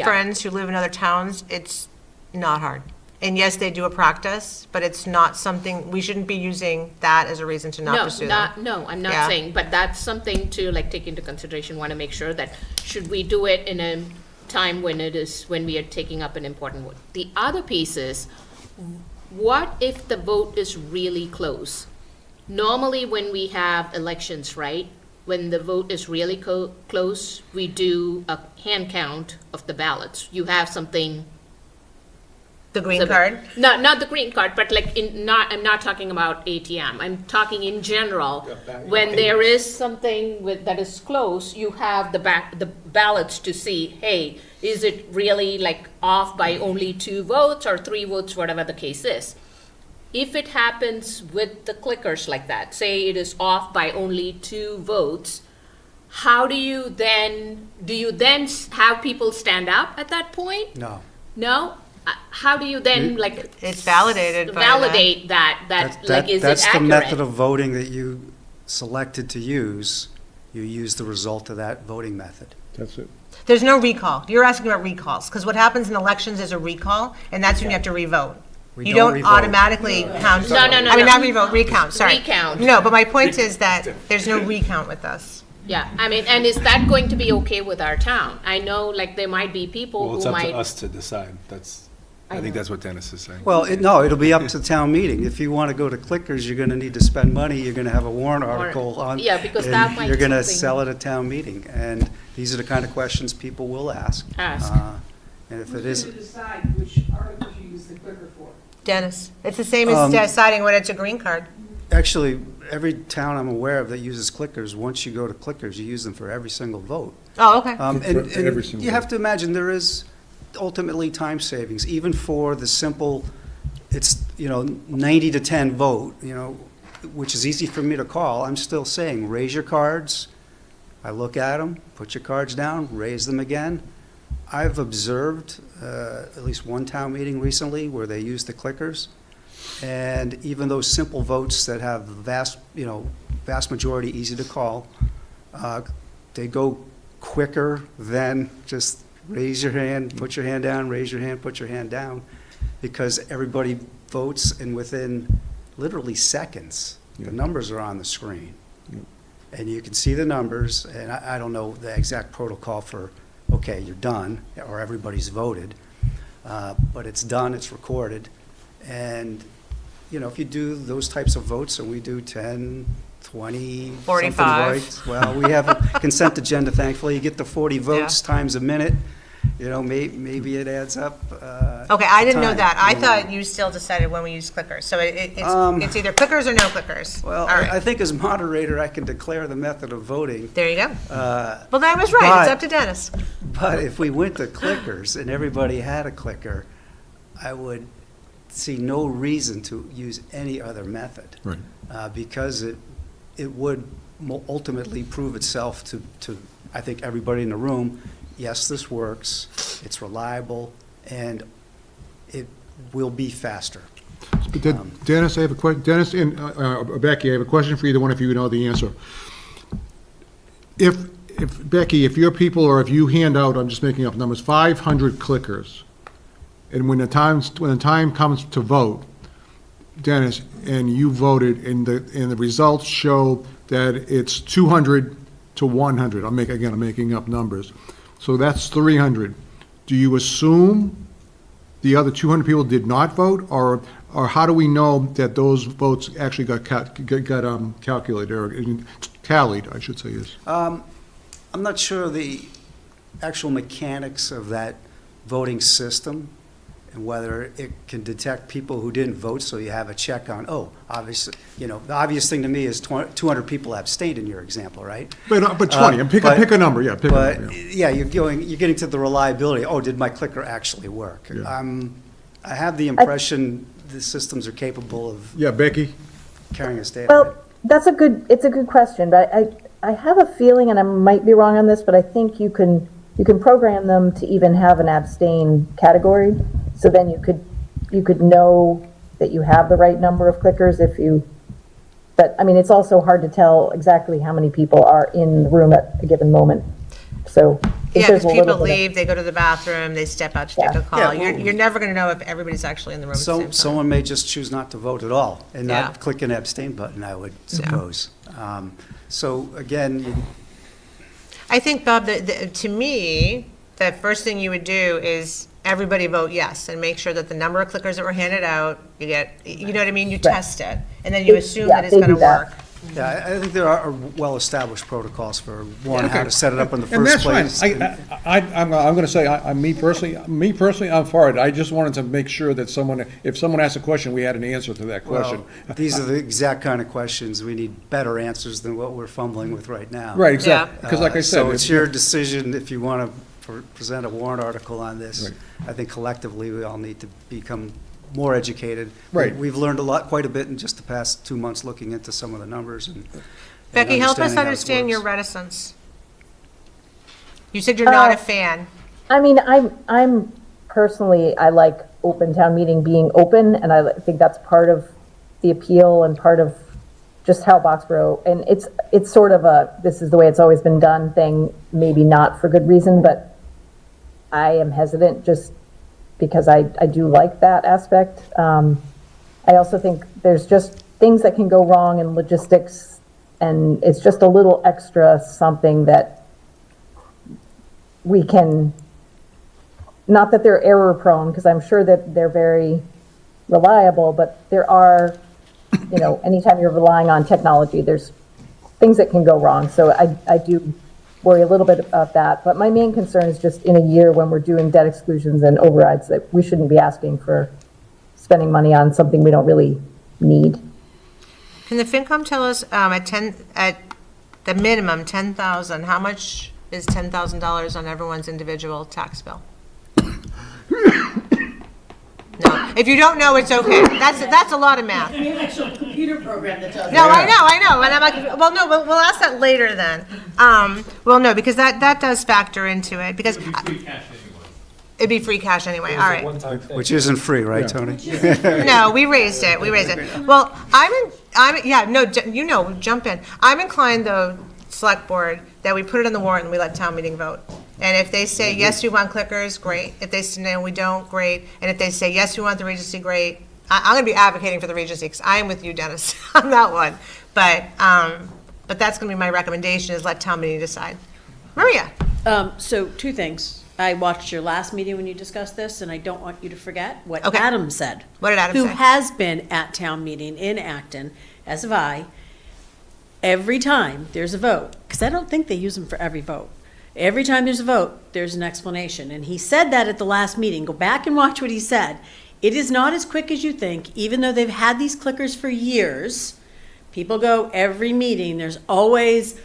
friends who live in other towns, it's not hard. And yes, they do a practice, but it's not something, we shouldn't be using that as a reason to not pursue them. No, I'm not saying, but that's something to like take into consideration. Want to make sure that should we do it in a time when we are taking up an important vote. The other piece is, what if the vote is really close? Normally when we have elections, right, when the vote is really close, we do a hand count of the ballots. You have something. The green card? No, not the green card, but like I'm not talking about ATM. I'm talking in general. When there is something that is close, you have the ballots to see, hey, is it really like off by only 2 votes or 3 votes, whatever the case is. If it happens with the clickers like that, say it is off by only 2 votes, how do you then have people stand up at that point? No. No? How do you then like it's validated validate that like is it accurate? That's the method of voting that you selected to use. You use the result of that voting method. That's it. There's no recall. You're asking about recalls, because what happens in elections is a recall, and that's when you have to revote. You don't revote. automatically count. No. I mean, not revote, recount, sorry. Recount. No, but my point is that there's no recount with us. Yeah, I mean, and is that going to be okay with our town? I know like there might be people Well, it's who up might. to us to decide. I think that's what Dennis is saying. Well, it'll be up to the town meeting. If you want to go to clickers, you're going to need to spend money. You're going to have a warrant article on. Yeah, because and that might you're going to something- sell at a town meeting, and these are the kind of questions people will ask. And if it is. Who's going to decide which articles you use the clicker for? Dennis, it's the same as deciding when it's a green card. Actually, every town I'm aware of that uses clickers, once you go to clickers, you use them for every single vote. Oh, okay. And you have to imagine there is ultimately time savings, even for the simple, it's, 90 to 10 vote, which is easy for me to call. I'm still saying, raise your cards. I look at them, put your cards down, raise them again. I've observed at least one town meeting recently where they used the clickers, and even those simple votes that have vast majority easy to call, they go quicker than just raise your hand, put your hand down, raise your hand, put your hand down, because everybody votes, and within literally seconds, the numbers are on the screen. And you can see the numbers, and I don't know the exact protocol for, okay, you're done, or everybody's voted, but it's done, it's recorded. And, if you do those types of votes, and we do 10, 20, 45. Well, we have a consent agenda, thankfully. You get the 40 votes times a minute, maybe it adds up. Okay, I didn't know time, that. I thought you still decided when we use clickers. So it's either clickers or no clickers. Well, All right. I think as moderator, I can declare the method of voting. There you go. Well, that was right. It's up to Dennis. But if we went to clickers and everybody had a clicker, I would see no reason to use any other method. Right. Because it would ultimately prove itself to, I think, everybody in the room, yes, this works, it's reliable, and it will be faster. Dennis, I have a question. Dennis and Becky, I have a question for either one of you know the answer. If Becky, if your people, or if you hand out, I'm just making up numbers, 500 clickers, and when the time comes to vote, Dennis, and you voted, and the results show that it's 200 to 100. I'm making up numbers. So that's 300. Do you assume the other 200 people did not vote, or how do we know that those votes actually got calculated, or tallied, I should say, yes? I'm not sure the actual mechanics of that voting system and whether it can detect people who didn't vote, so you have a check on, oh, obviously, the obvious thing to me is 200 people abstained in your example, right? But 20, pick a number, yeah, pick a number. Yeah, you're getting to the reliability. Oh, did my clicker actually work? Yeah. I have the impression the systems are capable of Becky? carrying us data. Well, it's a good question, but I have a feeling, and I might be wrong on this, but I think you can program them to even have an abstain category. So then you could know that you have the right number of clickers but I mean, it's also hard to tell exactly how many people are in the room at a given moment. So yeah, because people leave, they go to the bathroom, they step out to take a call. Yeah, You're never going to know if everybody's actually in the room at the same time. Someone may just choose not to vote at all and not click an abstain button, I would suppose. So again, I think, Bob, to me, the first thing you would do is everybody vote yes and make sure that the number of clickers that were handed out, you know what I mean? You test it, and then you assume that it's going to work. Yeah, I think there are well-established protocols for how to set it up in the first place. And that's fine. I'm going to say, me personally, I'm for it. I just wanted to make sure that if someone asked a question, we had an answer to that question. Well, these are the exact kind of questions we need better answers than what we're fumbling with right now. Right, exactly. Because like I said, so it's your decision if you want to present a warrant article on this. Right. I think collectively we all need to become more educated. Right. We've learned quite a bit in just the past 2 months looking into some of the numbers. Becky, help us understand your reticence. You said you're not a fan. I mean, I'm personally, I like open town meeting being open, and I think that's part of the appeal and part of just how Boxborough, and it's sort of this is the way it's always been done thing, maybe not for good reason, but I am hesitant just because I do like that aspect. I also think there's just things that can go wrong in logistics, and it's just a little extra something that we can, not that they're error prone, because I'm sure that they're very reliable, but there are, anytime you're relying on technology, there's things that can go wrong. So I do worry a little bit about that. But my main concern is just in a year when we're doing debt exclusions and overrides that we shouldn't be asking for spending money on something we don't really need. Can the FinCom tell us at the minimum 10,000, how much is $10,000 on everyone's individual tax bill? No, if you don't know, it's okay. That's a lot of math. We have an actual computer program that tells No, I know. And I'm like, well, no, we'll ask that later then. Well, no, because that does factor into it, because it'd be free cash anyway. All right. Which isn't free, right, Tony? No, we raised it. Well, jump in. I'm inclined, though, select board, that we put it on the warrant and we let town meeting vote. And if they say, yes, we want clickers, great. If they say, no, we don't, great. And if they say, yes, we want the Regency, great. I'm going to be advocating for the Regency, because I am with you, Dennis, on that one. But that's going to be my recommendation, is let town meeting decide. Maria? So 2 things. I watched your last meeting when you discussed this, and I don't want you to forget what Okay. Adam said. What did Adam say? Who has been at town meeting in Acton, as have I, every time there's a vote, because I don't think they use them for every vote. Every time there's a vote, there's an explanation. And he said that at the last meeting. Go back and watch what he said. It is not as quick as you think, even though they've had these clickers for years. People go every meeting. There's always,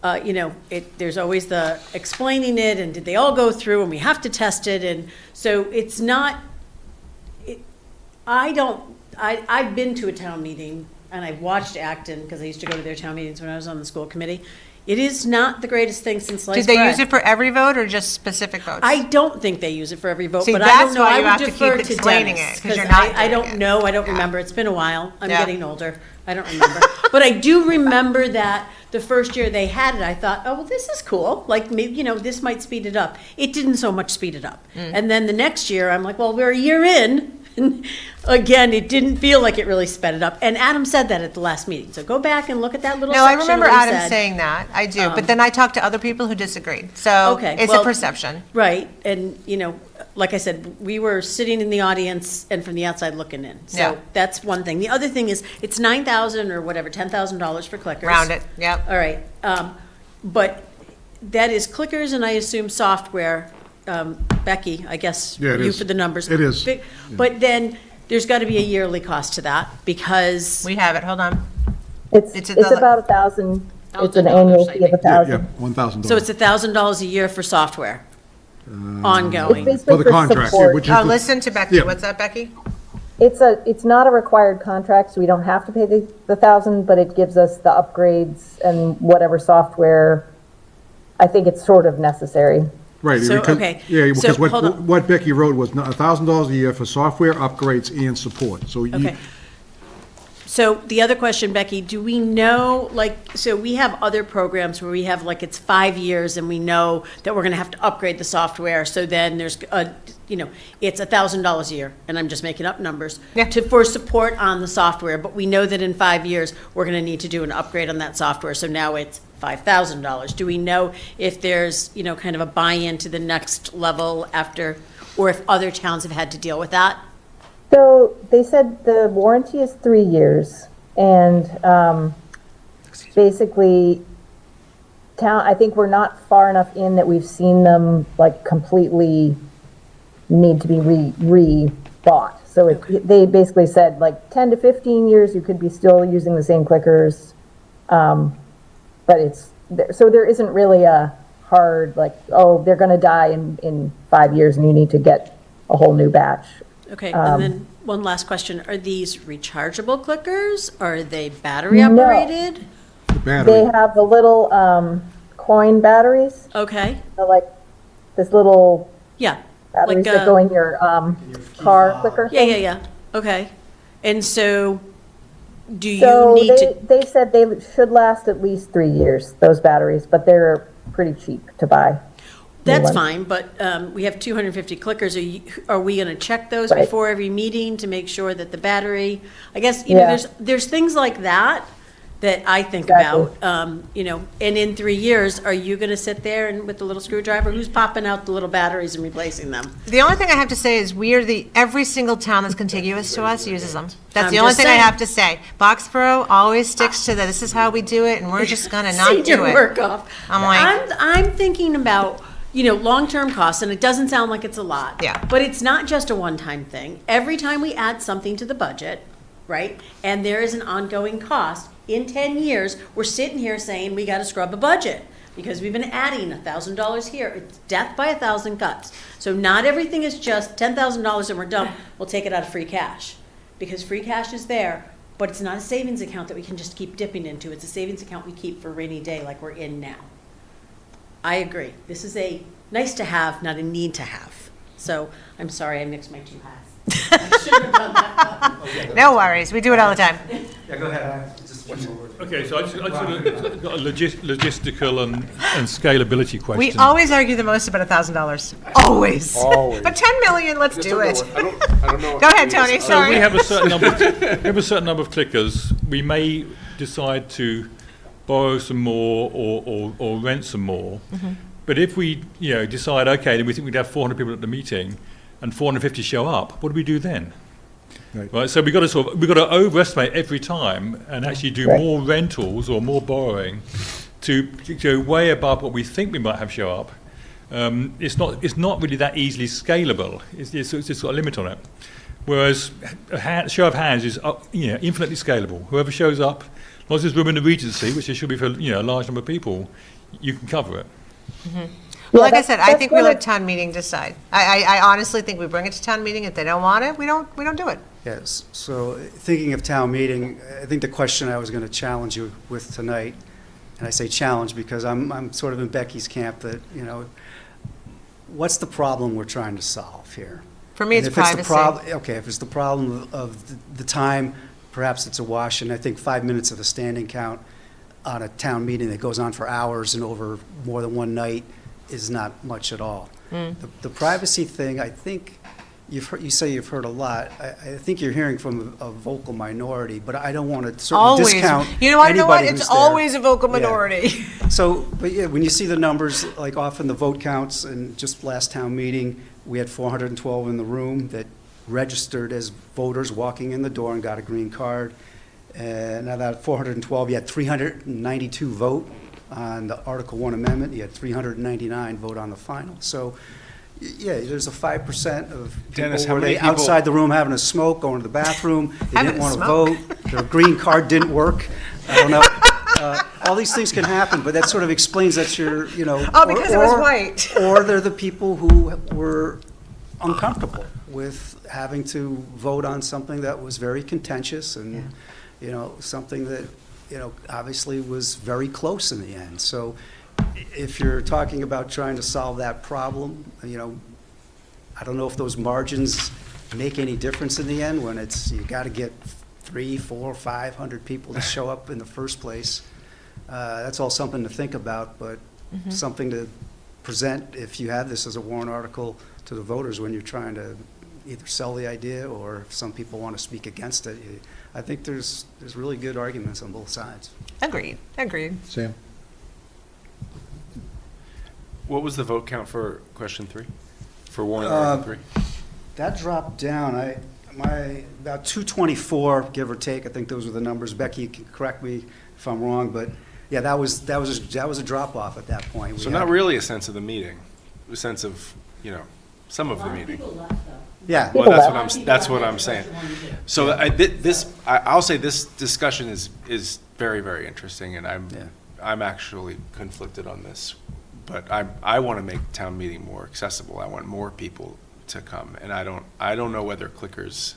there's always the explaining it, and did they all go through, and we have to test it. And so it's not, I've been to a town meeting, and I've watched Acton, because I used to go to their town meetings when I was on the school committee. It is not the greatest thing since sliced bread. Did they use it for every vote or just specific votes? I don't think they use it for every vote, See, but I that's don't know. why you I have would to defer keep to explaining Dennis, it, 'cause you're 'cause not I doing don't it. know. I don't Yeah. remember. It's been a while. I'm Yeah. getting older. I don't remember. But I do remember that the first year they had it, I thought, oh, well, this is cool. Like, maybe, this might speed it up. It didn't so much speed it up. And then the next year, I'm like, well, we're a year in. And again, it didn't feel like it really sped it up. And Adam said that at the last meeting. So go back and look at that little No, I section remember where he Adam said- saying that. I do. But then I talked to other people who disagreed. So Okay, it's well, a perception. Right, and, like I said, we were sitting in the audience and from the outside looking in. Yeah. So that's one thing. The other thing is, it's $9,000 or whatever, $10,000 for clickers. Round it, yep. All right, but that is clickers and I assume software. Becky, I guess Yeah, it you is. for the numbers. It is. But then there's got to be a yearly cost to that because. We have it, hold on. It's about $1,000. It's an annual fee of Yeah, $1,000. $1,000. So it's $1,000 a year for software, ongoing. It's basically For the contract, support. which is Oh, the- listen to Becky. Yeah. What's that, Becky? It's not a required contract, so we don't have to pay the $1,000, but it gives us the upgrades and whatever software. I think it's sort of necessary. Right. So, because- okay. Yeah, So, because hold on. what Becky wrote was $1,000 a year for software upgrades and support. So you, Okay. So the other question, Becky, do we know, like, so we have other programs where we have, like, it's 5 years and we know that we're going to have to upgrade the software. So then there's, it's $1,000 a year, and I'm just making up numbers, for support on the software. But we know that in 5 years, we're going to need to do an upgrade on that software. So now it's $5,000. Do we know if there's, kind of a buy-in to the next level after, or if other towns have had to deal with that? So they said the warranty is 3 years, and basically, I think we're not far enough in that we've seen them like completely need to be re-bought. So they basically said like 10 to 15 years, you could be still using the same clickers, but so there isn't really a hard like, oh, they're going to die in 5 years, and you need to get a whole new batch. Okay, and then one last question. Are these rechargeable clickers? Are they battery operated? They have the little coin batteries. Okay. They're like this little batteries like that go in your car clicker. Yeah. Okay. And so do you So need to? they said they should last at least 3 years, those batteries, but they're pretty cheap to buy. That's fine, but we have 250 clickers. Are we going to check those Right. before every meeting to make sure that the battery, I guess, you know, there's things like that I think about, and in 3 years, are you going to sit there and with the little screwdriver, who's popping out the little batteries and replacing them? The only thing I have to say is every single town that's contiguous to us uses them. That's I'm the only just thing I saying. have to say. Boxborough always sticks to this is how we do it, and we're just gonna not Senior do it. work off. I'm like, I'm thinking about, long-term costs, and it doesn't sound like it's a lot. Yeah. But it's not just a one-time thing. Every time we add something to the budget, right, and there is an ongoing cost, in 10 years, we're sitting here saying we gotta scrub a budget because we've been adding $1,000 here. It's death by 1,000 cuts. So not everything is just $10,000 and we're done. We'll take it out of free cash because free cash is there, but it's not a savings account that we can just keep dipping into. It's a savings account we keep for a rainy day like we're in now. I agree. This is a nice to have, not a need to have. So I'm sorry I mixed my two hats. I shouldn't have done that. no worries, we do it all the time. Yeah, go ahead. Okay, so I just got a logistical and scalability question. We always argue the most about $1,000. Always. Always. But 10 million, let's do it. I don't know. Go ahead, Tony, So sorry. we have a certain number of clickers. We may decide to borrow some more or rent some more. Mhm. But if we decide, okay, then we think we'd have 400 people at the meeting and 450 show up, what do we do then? Right, so we've got to overestimate every time and actually do more rentals or more borrowing to go way above what we think we might have show up. It's not really that easily scalable. It's just got a limit on it. Whereas a show of hands is infinitely scalable. Whoever shows up, as long as there's room in the Regency, which there should be for a large number of people, you can cover it. Mm-hmm. Well, like I said, I think we let town meeting decide. I honestly think we bring it to town meeting. If they don't want it, we don't do it. Yes, so thinking of town meeting, I think the question I was going to challenge you with tonight, and I say challenge because I'm sort of in Becky's camp that, what's the problem we're trying to solve here? For me, it's privacy. If it's the problem of the time, perhaps it's a wash, and I think 5 minutes of a standing count on a town meeting that goes on for hours and over more than one night is not much at all. Mm. The privacy thing, I think, you say you've heard a lot. I think you're hearing from a vocal minority, but I don't want to certainly discount You know what? anybody It's who's there. always a vocal minority. So, but yeah, when you see the numbers, like often the vote counts, and just last town meeting, we had 412 in the room that registered as voters walking in the door and got a green card. And out of that 412, you had 392 vote on the Article 1 amendment. You had 399 vote on the final. So, yeah, there's a 5% of people Dennis, how were many they people- outside the room having a smoke, going to the bathroom. They Having didn't a want to smoke? vote. Their green card didn't work. I don't know. All these things can happen, but that sort of explains that you're, you know. Oh, because it was white. Or they're the people who were uncomfortable with having to vote on something that was very contentious and, you know, something that, you know, obviously was very close in the end. So if you're talking about trying to solve that problem, you know, I don't know if those margins make any difference in the end when it's, you got to get 300, 400, 500 people to show up in the first place. That's all something to think about, but something to present if you have this as a warrant article to the voters when you're trying to either sell the idea or if some people want to speak against it. I think there's really good arguments on both sides. Agreed. Sam? What was the vote count for question 3? For warrant article 3? That dropped down. About 224, give or take. I think those were the numbers. Becky, you can correct me if I'm wrong, but yeah, that was a drop off at that point. So not really a sense of the meeting, a sense of, you know, some of the meeting. People left, though. Yeah. Well, that's what I'm saying. So I'll say this discussion is very, very interesting, and I'm actually conflicted on this. But I want to make town meeting more accessible. I want more people to come, and I don't know whether clickers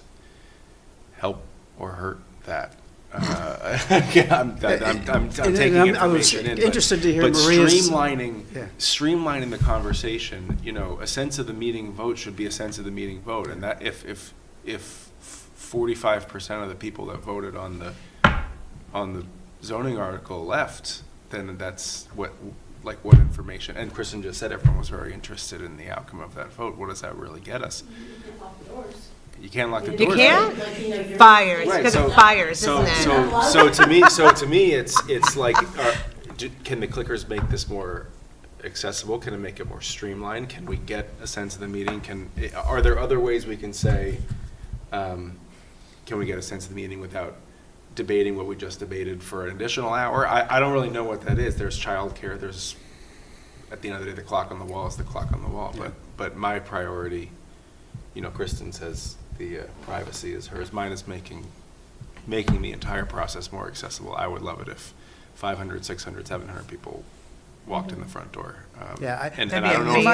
help or hurt that. I'm taking information in. I was interested to hear Maria's. Streamlining the conversation. You know, a sense of the meeting vote should be a sense of the meeting vote, and that if 45% of the people that voted on the zoning article left, then that's what information. And Kristen just said everyone was very interested in the outcome of that vote. What does that really get us? You can't lock the doors. You can't? Fires, because of fires, isn't it? So to me, it's like, can the clickers make this more accessible? Can it make it more streamlined? Can we get a sense of the meeting? Are there other ways we can say, can we get a sense of the meeting without debating what we just debated for an additional hour? I don't really know what that is. There's childcare. There's, at the end of the day, the clock on the wall is the clock on the wall. Yeah. But my priority, you know, Kristen says the privacy is hers. Mine is making the entire process more accessible. I would love it if 500, 600, 700 people walked in the front door. And I don't know if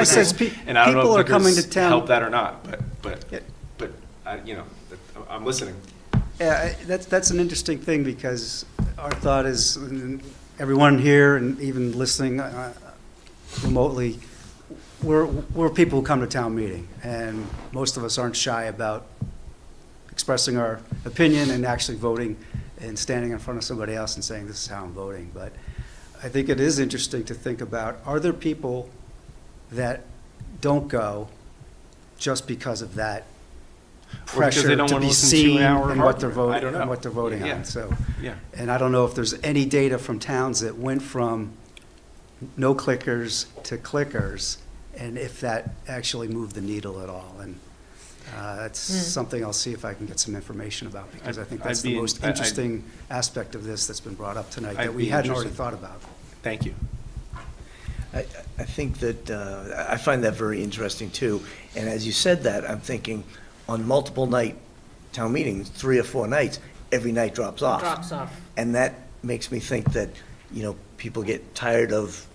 clickers help that or not. But you know, I'm listening. Yeah, that's an interesting thing because our thought is, everyone here and even listening remotely, we're people who come to town meeting, and most of us aren't shy about expressing our opinion and actually voting and standing in front of somebody else and saying, this is how I'm voting. But I think it is interesting to think about, are there people that don't go just because of that pressure to be seen and what they're voting and what they're voting on? So, and I don't know if there's any data from towns that went from no clickers to clickers, and if that actually moved the needle at all. And that's something I'll see if I can get some information about, because I think that's the most interesting aspect of this that's been brought up tonight that we hadn't already thought about. Thank you. I think that, I find that very interesting too. And as you said that, I'm thinking on multiple night town meetings, 3 or 4 nights, every night drops off. And that makes me think that, you know, people get tired of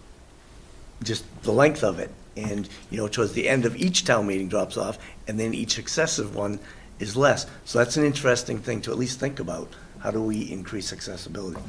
just the length of it. And, you know, towards the end of each town meeting drops off, and then each successive one is less. So that's an interesting thing to at least think about. How do we increase accessibility?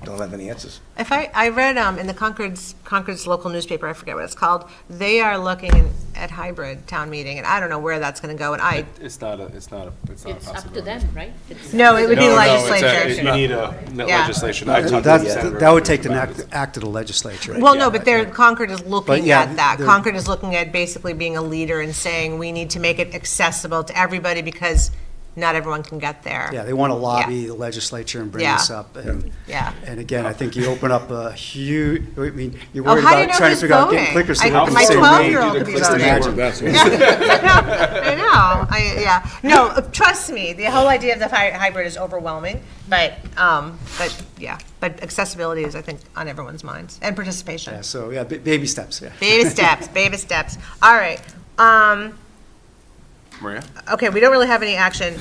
Don't have any answers. If I read in the Concord's local newspaper, I forget what it's called, they are looking at hybrid town meeting, and I don't know where that's going to go. And it's not a possibility. It's up to them, right? No, it would be legislature. You need a legislation. That would take an act of the legislature. Well, no, but Concord is looking at that. Concord is looking at basically being a leader and saying we need to make it accessible to everybody, because not everyone can get there. Yeah, they want to lobby the legislature and bring Yeah. this up. And, Yeah. and again, I think you open up a huge, I mean, you're Oh, worried how do you about know trying to who's figure out getting voting? clickers. so I- they can my say, 12-year-old "Wait, could be just voting." imagine. I know. Yeah. No, trust me, the whole idea of the hybrid is overwhelming, but yeah, but accessibility is, I think, on everyone's minds, and participation. Yeah, so, yeah, baby steps, yeah. Baby steps, baby steps. All right. Maria? Okay, we don't really have any action.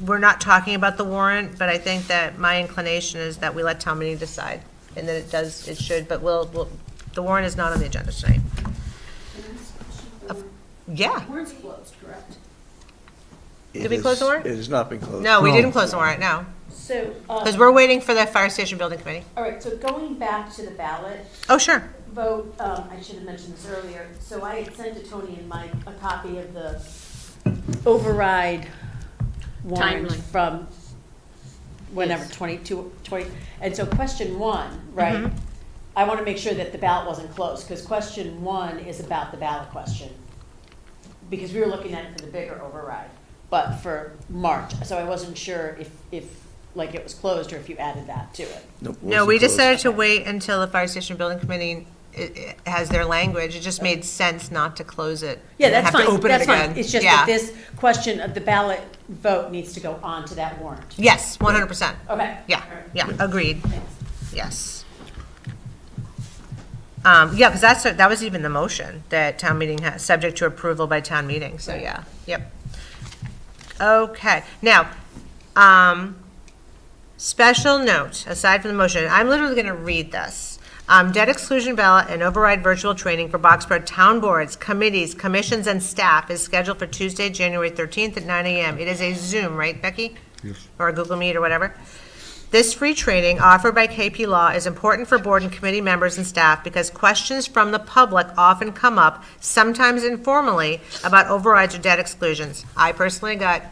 We're not talking about the warrant, but I think that my inclination is that we let town meeting decide, and that it should, but the warrant is not on the agenda tonight. Yeah. The warrant's closed, correct? Did we close the warrant? It has not been closed. No, we didn't close the warrant, no. So, Because we're waiting for the fire station building committee. all right, so going back to the ballot Oh, sure. vote, I should have mentioned this earlier. So I had sent to Tony and Mike a copy of the override warrant Timeline. from whenever, Yes. 20. And so question one, right? Mm-hmm. I want to make sure that the ballot wasn't closed, because question one is about the ballot question. Because we were looking at it for the bigger override, but for March. So I wasn't sure if like it was closed or if you added that to it. Nope, No, wasn't we closed. decided to wait until the fire station building committee has their language. It just made sense not to close it. Yeah, and that's have to fine, open it that's fine. again. It's just Yeah. that this question of the ballot vote needs to go on to that warrant. Yes, 100%. Okay. Yeah, All right. yeah, agreed. Thanks. Yes. Yeah, because that was even the motion, that town meeting has, subject to approval by town meeting, so yeah, yep. Okay, now, special note, aside from the motion, I'm literally going to read this. Debt exclusion ballot and override virtual training for Boxborough town boards, committees, commissions, and staff is scheduled for Tuesday, January 13th at 9 a.m. It is a Zoom, right, Becky? Yes. Or a Google Meet or whatever. This free training offered by KP Law is important for board and committee members and staff because questions from the public often come up, sometimes informally, about overrides or debt exclusions. I personally got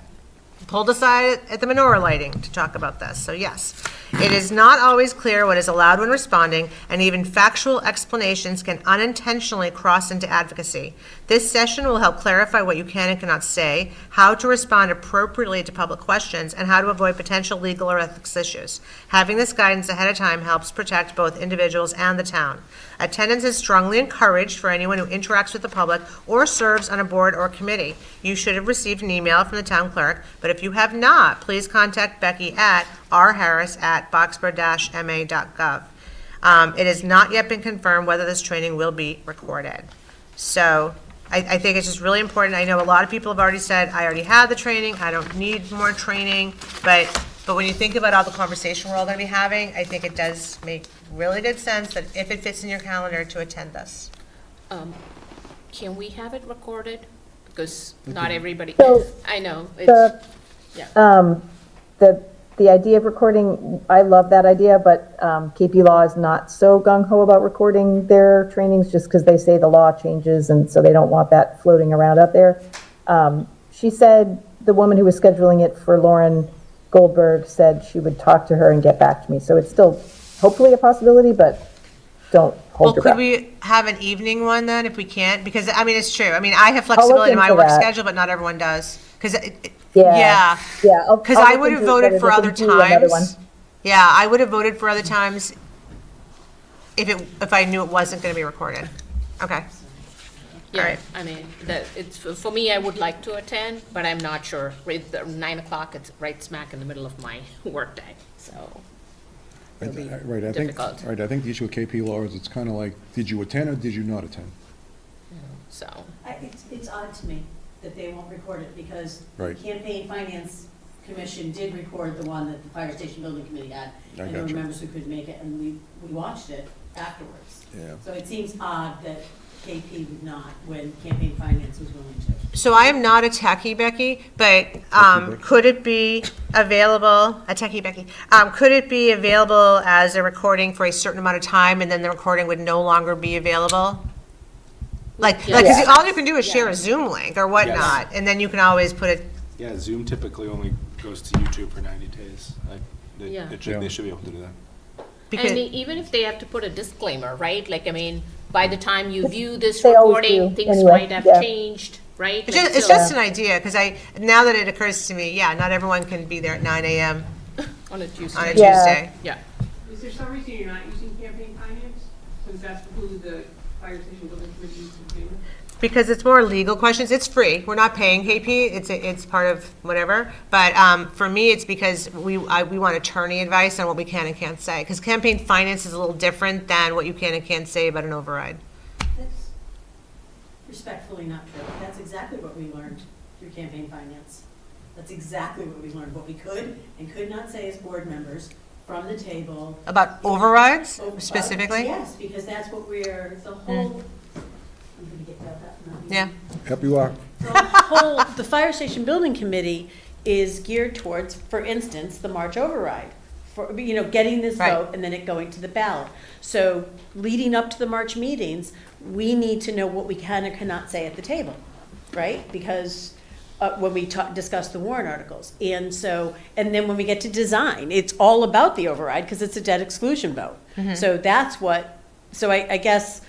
pulled aside at the menorah lighting to talk about this, so yes. It is not always clear what is allowed when responding, and even factual explanations can unintentionally cross into advocacy. This session will help clarify what you can and cannot say, how to respond appropriately to public questions, and how to avoid potential legal or ethics issues. Having this guidance ahead of time helps protect both individuals and the town. Attendance is strongly encouraged for anyone who interacts with the public or serves on a board or committee. You should have received an email from the town clerk, but if you have not, please contact Becky at rharris@boxborough-ma.gov. It has not yet been confirmed whether this training will be recorded. So I think it's just really important. I know a lot of people have already said, I already had the training, I don't need more training, but when you think about all the conversation we're all gonna be having, I think it does make really good sense that if it fits in your calendar to attend this. Can we have it recorded? Because not everybody, So, I know, The, yeah. the idea of recording, I love that idea, but KP Law is not so gung-ho about recording their trainings just because they say the law changes and so they don't want that floating around out there. She said, the woman who was scheduling it for Lauren Goldberg said she would talk to her and get back to me. So it's still hopefully a possibility, but don't hold Well, your could breath. we have an evening one then, if we can't? Because, I mean, it's true. I mean, I have flexibility in my into work that. schedule, but not everyone does. Because, Yeah. Because I would have voted for other times. Yeah, I would have voted for other times if I knew it wasn't going to be recorded. Okay. Yeah, Alright. I mean, it's, for me, I would like to attend, but I'm not sure. 9 o'clock, it's right smack in the middle of my workday, so it'll be Right, difficult. I think the issue with KP Law is it's kind of like, did you attend or did you not attend? So, It's odd to me that they won't record it, because the Right. Campaign Finance Commission did record the one that the Fire Station Building Committee had. I And there were gotcha. members who couldn't make it, and we watched it afterwards. Yeah. So it seems odd that KP would not, when Campaign Finance was willing to. So I am not a techie, Becky, but could it be available, a techie, Becky, could it be available as a recording for a certain amount of time and then the recording would no longer be available? Because all you can do is share a Zoom link or whatnot, and then you can always put it, Yeah, Zoom typically only goes to YouTube for 90 days. Yeah. They should be able to do that. because, and even if they have to put a disclaimer, right? Like, I mean, by the time you view this They always recording, do, things anyway, might have yeah. changed. right? It's Like, just, it's so- just an idea, because now that it occurs to me, yeah, not everyone can be there at 9 a.m. On a Tuesday. on a Tuesday. Yeah. Is there some reason you're not using campaign finance, since that's who the fire station building committee used to do? Because it's more legal questions. It's free. We're not paying KP. It's part of whatever. But for me, it's because we want attorney advice on what we can and can't say. Because campaign finance is a little different than what you can and can't say about an override. That's respectfully not true. That's exactly what we learned through campaign finance. That's exactly what we learned, what we could and could not say as board members from the table. About overrides specifically? Yes, because that's what we're, the whole, I'm gonna get that. Yeah. Yep, you are. The Fire Station Building Committee is geared towards, for instance, the March override. For, getting this vote and then it going to the ballot. So leading up to the March meetings, we need to know what we can and cannot say at the table, right? Because when we discuss the warrant articles. And then when we get to design, it's all about the override because it's a debt exclusion vote. Mhm. So I guess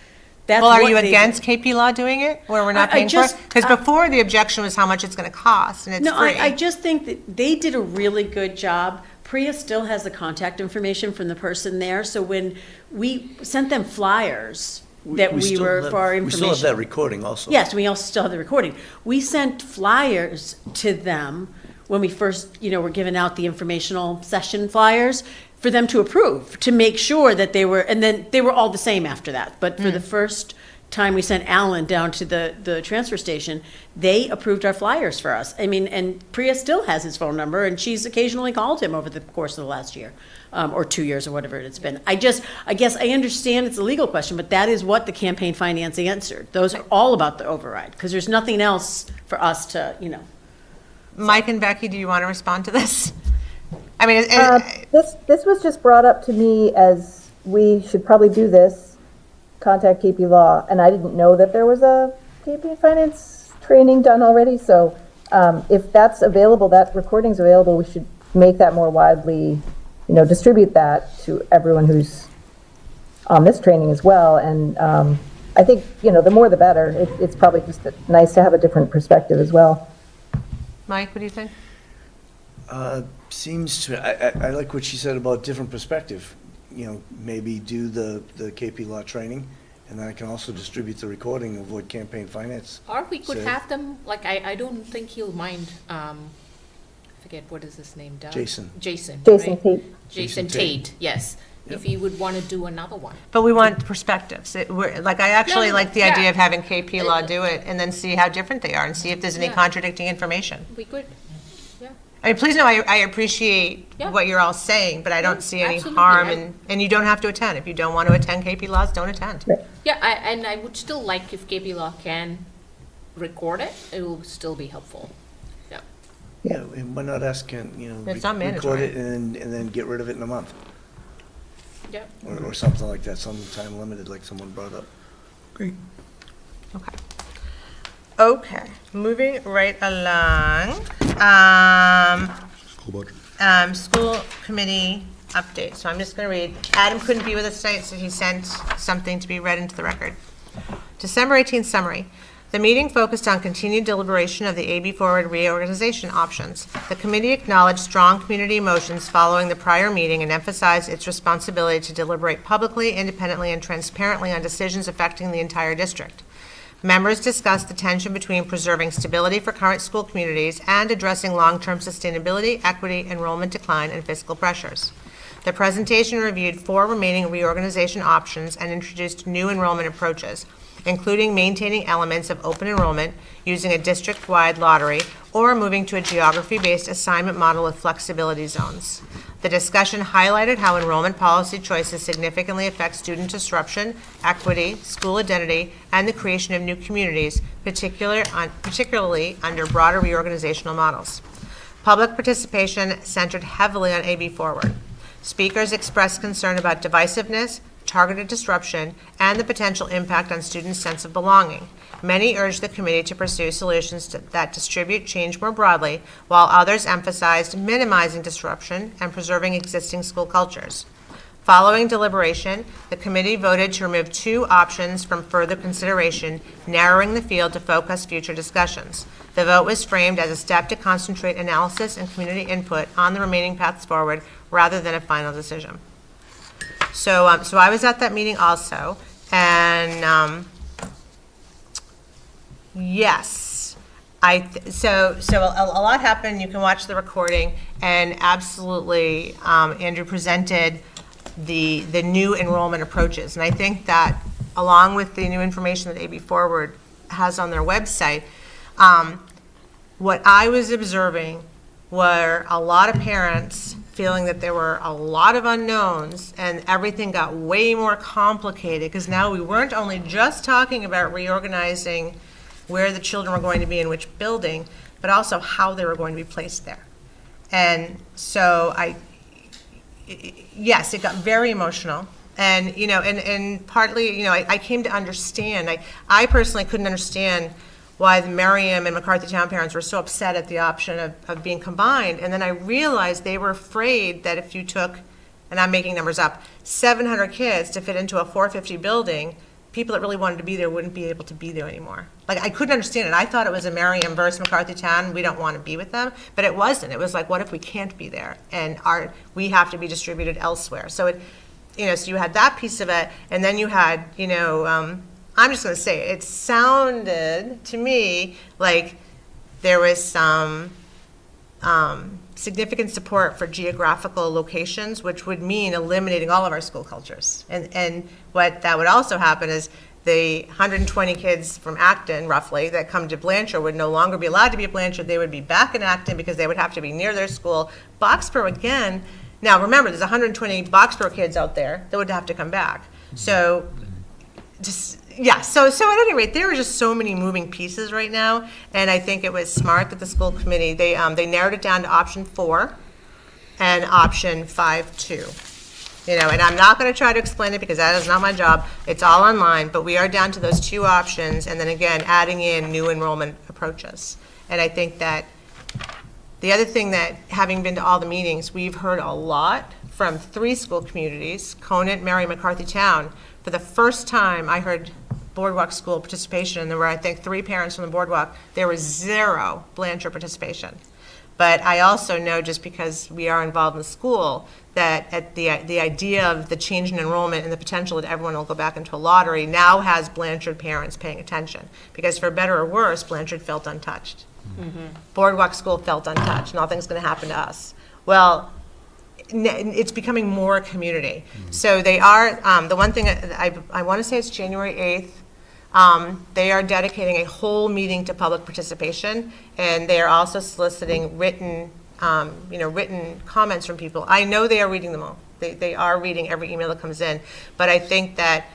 that's Well, are what you they- against KP Law doing it, where we're not I paying for it? just- Because before, the objection was how much it's going to cost, and it's No, free. I just think that they did a really good job. Priya still has the contact information from the person there, so when we sent them flyers that we still were have- for our We information. still have that recording also. Yes, we also still have the recording. We sent flyers to them when we first, were giving out the informational session flyers for them to approve, to make sure that they were, and then they were all the same after that. But for the first time we sent Alan down to the transfer station, they approved our flyers for us. I mean, and Priya still has his phone number, and she's occasionally called him over the course of the last year, or 2 years, or whatever it's been. I guess I understand it's a legal question, but that is what the campaign finance answered. Those are all about the override, because there's nothing else for us to, Mike and Becky, do you want to respond to this? I mean, This was just brought up to me as we should probably do this, contact KP Law, and I didn't know that there was a KP Finance training done already, so if that's available, that recording's available, we should make that more widely, distribute that to everyone who's on this training as well, and I think, the more the better. It's probably just nice to have a different perspective as well. Mike, what do you think? I like what she said about different perspective. Maybe do the KP Law training, and then I can also distribute the recording of what campaign finance. Or we could said. have them, I don't think he'll mind, forget, what is his name, Doug? Jason. Jason, Jason right? Tate. Jason Tate, yes. If he would want to do another one. But we want perspectives. I actually No, like the idea yeah. of having KP Law do it, and then see how different they are, and see if there's any Yeah. contradicting information. We could, yeah. I mean, please know I appreciate Yeah. what you're all saying, but I don't see any absolutely. harm, and you don't have to attend. If you don't want to attend KP Laws, don't attend. Yeah, and I would still like if KP Law can record it, it will still be helpful. Yeah. Yeah, and why not ask, It's not record mandatory. it and then get rid of it in a month? Yeah. Or something like that, some time limited, like someone brought up. Okay. Okay, moving right along. School budget. School committee update. So I'm just going to read. Adam couldn't be with us tonight, so he sent something to be read into the record. December 18th summary. The meeting focused on continued deliberation of the AB Forward reorganization options. The committee acknowledged strong community emotions following the prior meeting and emphasized its responsibility to deliberate publicly, independently, and transparently on decisions affecting the entire district. Members discussed the tension between preserving stability for current school communities and addressing long-term sustainability, equity, enrollment decline, and fiscal pressures. The presentation reviewed 4 remaining reorganization options and introduced new enrollment approaches, including maintaining elements of open enrollment using a district-wide lottery or moving to a geography-based assignment model with flexibility zones. The discussion highlighted how enrollment policy choices significantly affect student disruption, equity, school identity, and the creation of new communities, particularly under broader reorganizational models. Public participation centered heavily on AB Forward. Speakers expressed concern about divisiveness, targeted disruption, and the potential impact on students' sense of belonging. Many urged the committee to pursue solutions that distribute change more broadly, while others emphasized minimizing disruption and preserving existing school cultures. Following deliberation, the committee voted to remove 2 options from further consideration, narrowing the field to focus future discussions. The vote was framed as a step to concentrate analysis and community input on the remaining paths forward rather than a final decision. So I was at that meeting also, and yes, so a lot happened. You can watch the recording, and absolutely, Andrew presented the new enrollment approaches, and I think that along with the new information that AB Forward has on their website, what I was observing were a lot of parents feeling that there were a lot of unknowns and everything got way more complicated because now we weren't only just talking about reorganizing where the children were going to be in which building, but also how they were going to be placed there. And so yes, it got very emotional. And, and partly, I came to understand, I personally couldn't understand why the Merriam and McCarthy Town parents were so upset at the option of being combined. And then I realized they were afraid that if you took, and I'm making numbers up, 700 kids to fit into a 450 building, people that really wanted to be there wouldn't be able to be there anymore. Like, I couldn't understand it. I thought it was a Merriam versus McCarthy Town. We don't want to be with them. But it wasn't. It was like, what if we can't be there? And we have to be distributed elsewhere. So so you had that piece of it, and then you had, I'm just going to say, it sounded to me like there was some significant support for geographical locations, which would mean eliminating all of our school cultures. And what that would also happen is the 120 kids from Acton, roughly, that come to Blanchard would no longer be allowed to be at Blanchard. They would be back in Acton because they would have to be near their school. Boxborough, again, now remember, there's 120 Boxborough kids out there that would have to come back. So just, yeah, so at any rate, there were just so many moving pieces right now, and I think it was smart that the school committee, they narrowed it down to option 4 and option 5-2. And I'm not going to try to explain it because that is not my job. It's all online, but we are down to those 2 options, and then again, adding in new enrollment approaches. And I think that the other thing that, having been to all the meetings, we've heard a lot from 3 school communities, Conant, Mary, McCarthy Town. For the first time, I heard Boardwalk school participation, and there were, I think, 3 parents from the Boardwalk. There was 0 Blanchard participation. But I also know, just because we are involved in the school, that at the idea of the change in enrollment and the potential that everyone will go back into a lottery now has Blanchard parents paying attention. Because for better or worse, Blanchard felt untouched. Mm-hmm. Boardwalk school felt untouched. Nothing's going to happen to us. Well, it's becoming more a community. Mm-hmm. So they are, the one thing I want to say it's January 8th. They are dedicating a whole meeting to public participation, and they are also soliciting written comments from people. I know they are reading them all. They are reading every email that comes in, but I think that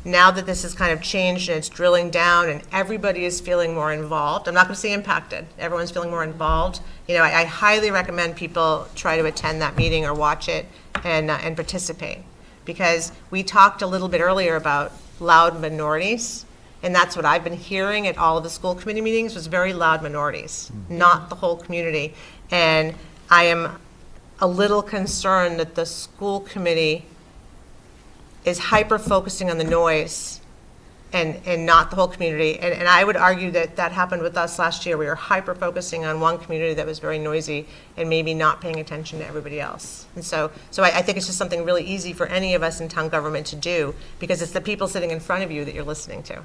now that this has kind of changed and it's drilling down and everybody is feeling more involved, I'm not going to say impacted, everyone's feeling more involved. I highly recommend people try to attend that meeting or watch it and participate, because we talked a little bit earlier about loud minorities, and that's what I've been hearing at all of the school committee meetings was very loud minorities, not the whole community. And I am a little concerned that the school committee is hyper-focusing on the noise and not the whole community. And I would argue that that happened with us last year. We were hyper-focusing on one community that was very noisy and maybe not paying attention to everybody else. And so I think it's just something really easy for any of us in town government to do, because it's the people sitting in front of you that you're listening to.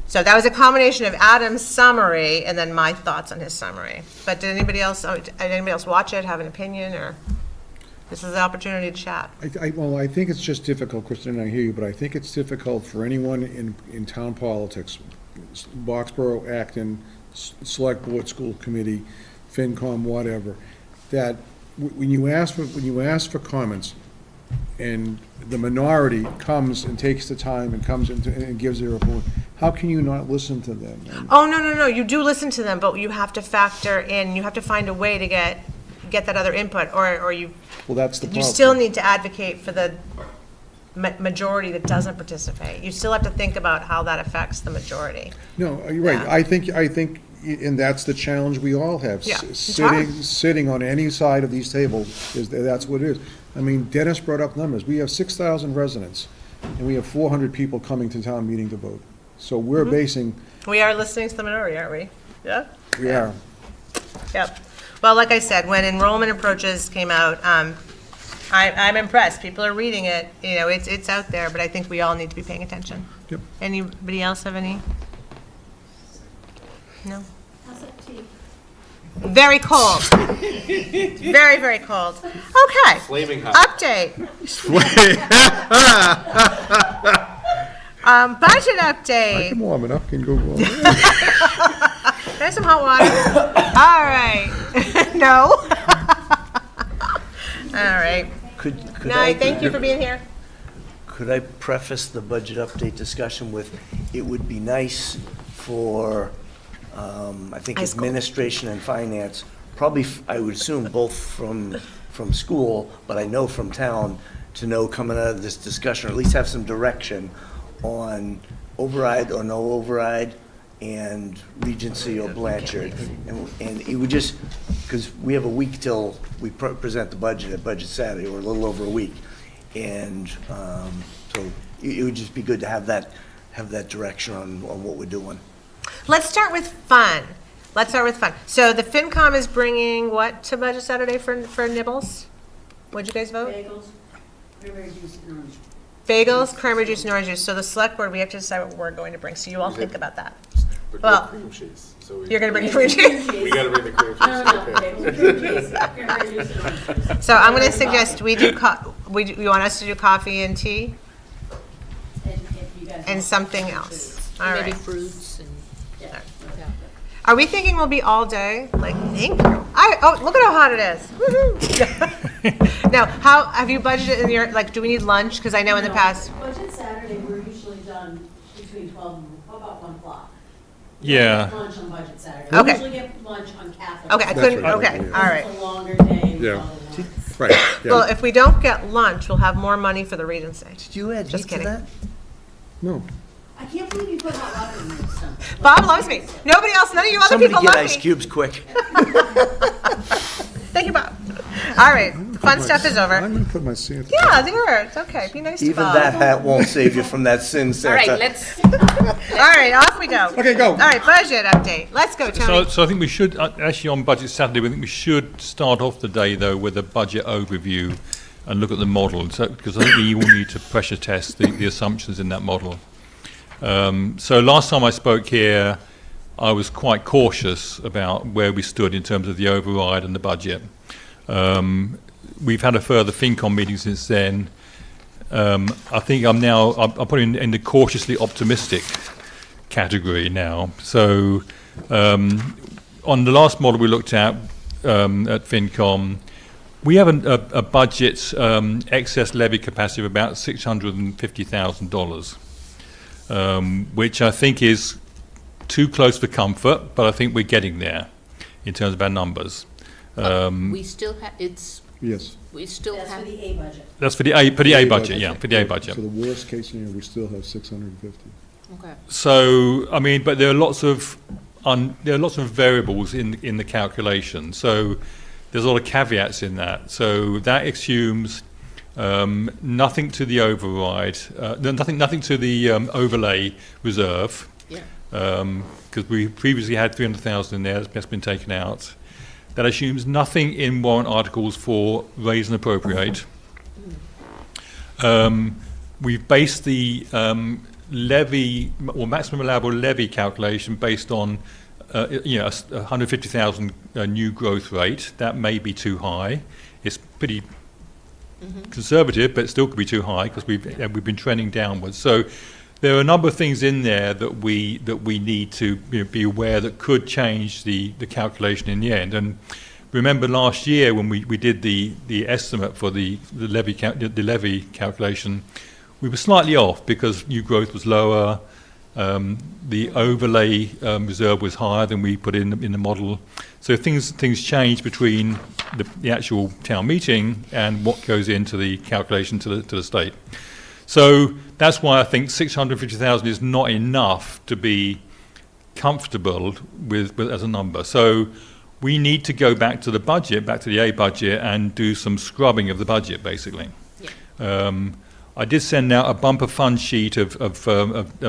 So that was a combination of Adam's summary and then my thoughts on his summary. But did anybody else watch it, have an opinion, or this is the opportunity to chat? Well, I think it's just difficult, Kristen, and I hear you, but I think it's difficult for anyone in town politics, Boxborough, Acton, Select Board, School Committee, FinCom, whatever, that when you ask for comments, and the minority comes and takes the time and comes and gives their report, how can you not listen to them? Oh, no, you do listen to them, but you have to factor in, you have to find a way to get that other input, or you. Well, that's the problem. You still need to advocate for the majority that doesn't participate. You still have to think about how that affects the majority. No, you're right. I think, and that's the challenge we all have. Yeah, Sitting on any side of these tables, that's what it is. I mean, Dennis brought up numbers. We have 6,000 residents, and we have 400 people coming to town meeting to vote. So we're basing, We are listening to the minority, aren't we? Yeah? we are. Yep. Well, like I said, when enrollment approaches came out, I'm impressed. People are reading it. You know, it's out there, but I think we all need to be paying attention. Yep. Anybody else have any? No? How's that tea? Very cold. Very, very cold. Okay. Flaming hot. Update. Budget update. I can warm it up, can go warm. There's some hot water. All right. No. All right. Could No, I, thank you for being here. could I preface the budget update discussion with, it would be nice for, I think High school. administration and finance, probably, I would assume both from school, but I know from town, to know coming out of this discussion, or at least have some direction on override or no override, and Regency or Blanchard. And it would just, because we have a week till we present the budget at Budget Saturday, or a little over a week. And so it would just be good to have that direction on what we're doing. Let's start with fun. So the FinCom is bringing what to Budget Saturday for nibbles? What'd you guys vote? Bagels, cranberry juice, and orange. Bagels, cranberry juice, and orange juice. So the select board, we have to decide what we're going to bring. So you all think about that. But Well, no cream cheese. So You're going to bring cream cheese? We gotta bring the cream cheese. No, Okay. bagels, cream cheese, cranberry juice, and orange juice. So I'm going to suggest we do, you want us to do coffee and tea And if you guys and want something some else? foods. All Maybe right. fruits and. Yeah. Are we thinking we'll be all day? Like, thank you. Oh, look at how hot it is. Woohoo. Now, how, have you budgeted in your, like, do we need lunch? Because I know in the No, past, Budget Saturday, we're usually done between 12 and, about 1 o'clock. We Yeah. don't get lunch on Budget Saturday. Okay. We usually get lunch on Catholic. okay, I That's couldn't, right. okay, Yeah. all right. It's a longer day. with Yeah. all the wines. Right, Well, yeah. if we don't get lunch, we'll have more money for the Regency. Did you add Just heat to kidding. that? No. I can't believe you put hot water in this stuff. Bob loves me. Nobody else, none of you other Somebody people get love ice me. cubes quick. Thank you, Bob. All right, fun stuff is over. I'm gonna put my Santa. Yeah, there, it's okay. Be nice to Even Bob. that hat won't save you from that sin, All Santa. right, let's, All right, off we go. Okay, go. All right, budget update. Let's go, Tony. So I think we should, actually on Budget Saturday, I think we should start off the day though with a budget overview and look at the model, so, because I think we all need to pressure test the assumptions in that model. So last time I spoke here, I was quite cautious about where we stood in terms of the override and the budget. We've had a further FinCom meeting since then. I think I'm putting in the cautiously optimistic category now. So on the last model we looked at FinCom, we have a budget excess levy capacity of about $650,000, which I think is too close for comfort, but I think we're getting there in terms of our numbers. we still have, Yes. we still That's for have, the A budget. That's for the A budget, yeah, for the A budget. So the worst case scenario, we still have 650. okay. So, I mean, but there are lots of variables in the calculation. So there's a lot of caveats in that. So that assumes nothing to the override, nothing to the overlay reserve. Yeah. Because we previously had 300,000 in there, that's been taken out. That assumes nothing in warrant articles for raise and appropriate. We've based the levy, or maximum allowable levy calculation based on, 150,000 new growth rate. That may be too high. It's pretty conservative, but it still could be too high because we've been trending downwards. So there are a number of things in there that we need to be aware that could change the calculation in the end. And remember last year when we did the estimate for the levy calculation, we were slightly off because new growth was lower. The overlay reserve was higher than we put in the model. So things change between the actual town meeting and what goes into the calculation to the state. So that's why I think 650,000 is not enough to be comfortable with as a number. So we need to go back to the budget, back to the A budget, and do some scrubbing of the budget, basically. I did send out a bumper fund sheet of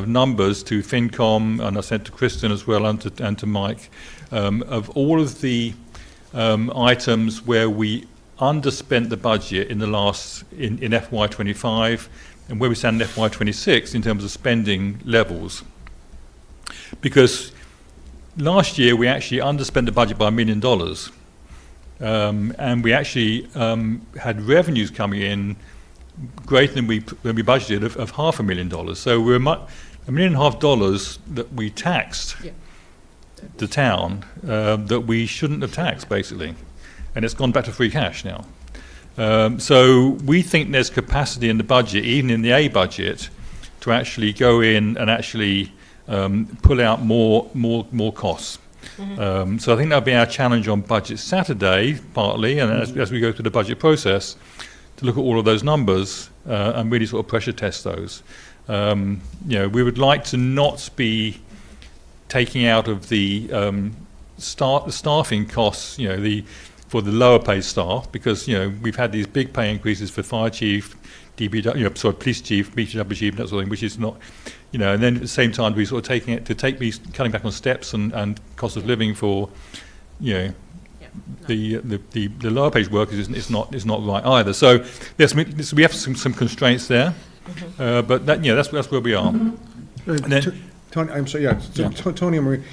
numbers to FinCom, and I sent to Kristen as well, and to Mike, of all of the items where we underspent the budget in the last, in FY25, and where we stand in FY26 in terms of spending levels. Because last year we actually underspent the budget by $1 million, and we actually had revenues coming in greater than we budgeted of $500,000. So we're $1.5 million that we taxed the town that we shouldn't have taxed, basically, and it's gone back to free cash now. So we think there's capacity in the budget, even in the A budget, to actually go in and actually pull out more costs. So I think that'll be our challenge on Budget Saturday, partly, and as we go through the budget process, to look at all of those numbers and really sort of pressure test those. We would like to not be taking out of the staffing costs, for the lower paid staff, because we've had these big pay increases for fire chief, DPW, police chief, BXB chief, that sort of thing, which is not, and then at the same time we sort of cutting back on steps and cost of living for, the lower paid workers is not right either. So yes, we have some constraints there, but that's where we are. And then, Tony, I'm sorry. Yeah, so Tony and Marie,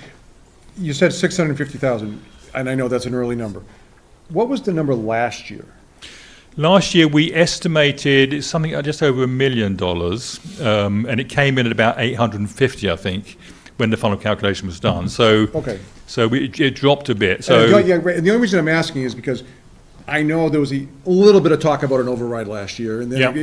you said 650,000, and I know that's an early number. What was the number last year? Last year we estimated something just over $1 million, and it came in at about 850, I think, when the final calculation was done. So it dropped a bit. So and the only reason I'm asking is because I know there was a little bit of talk about an override last year, and then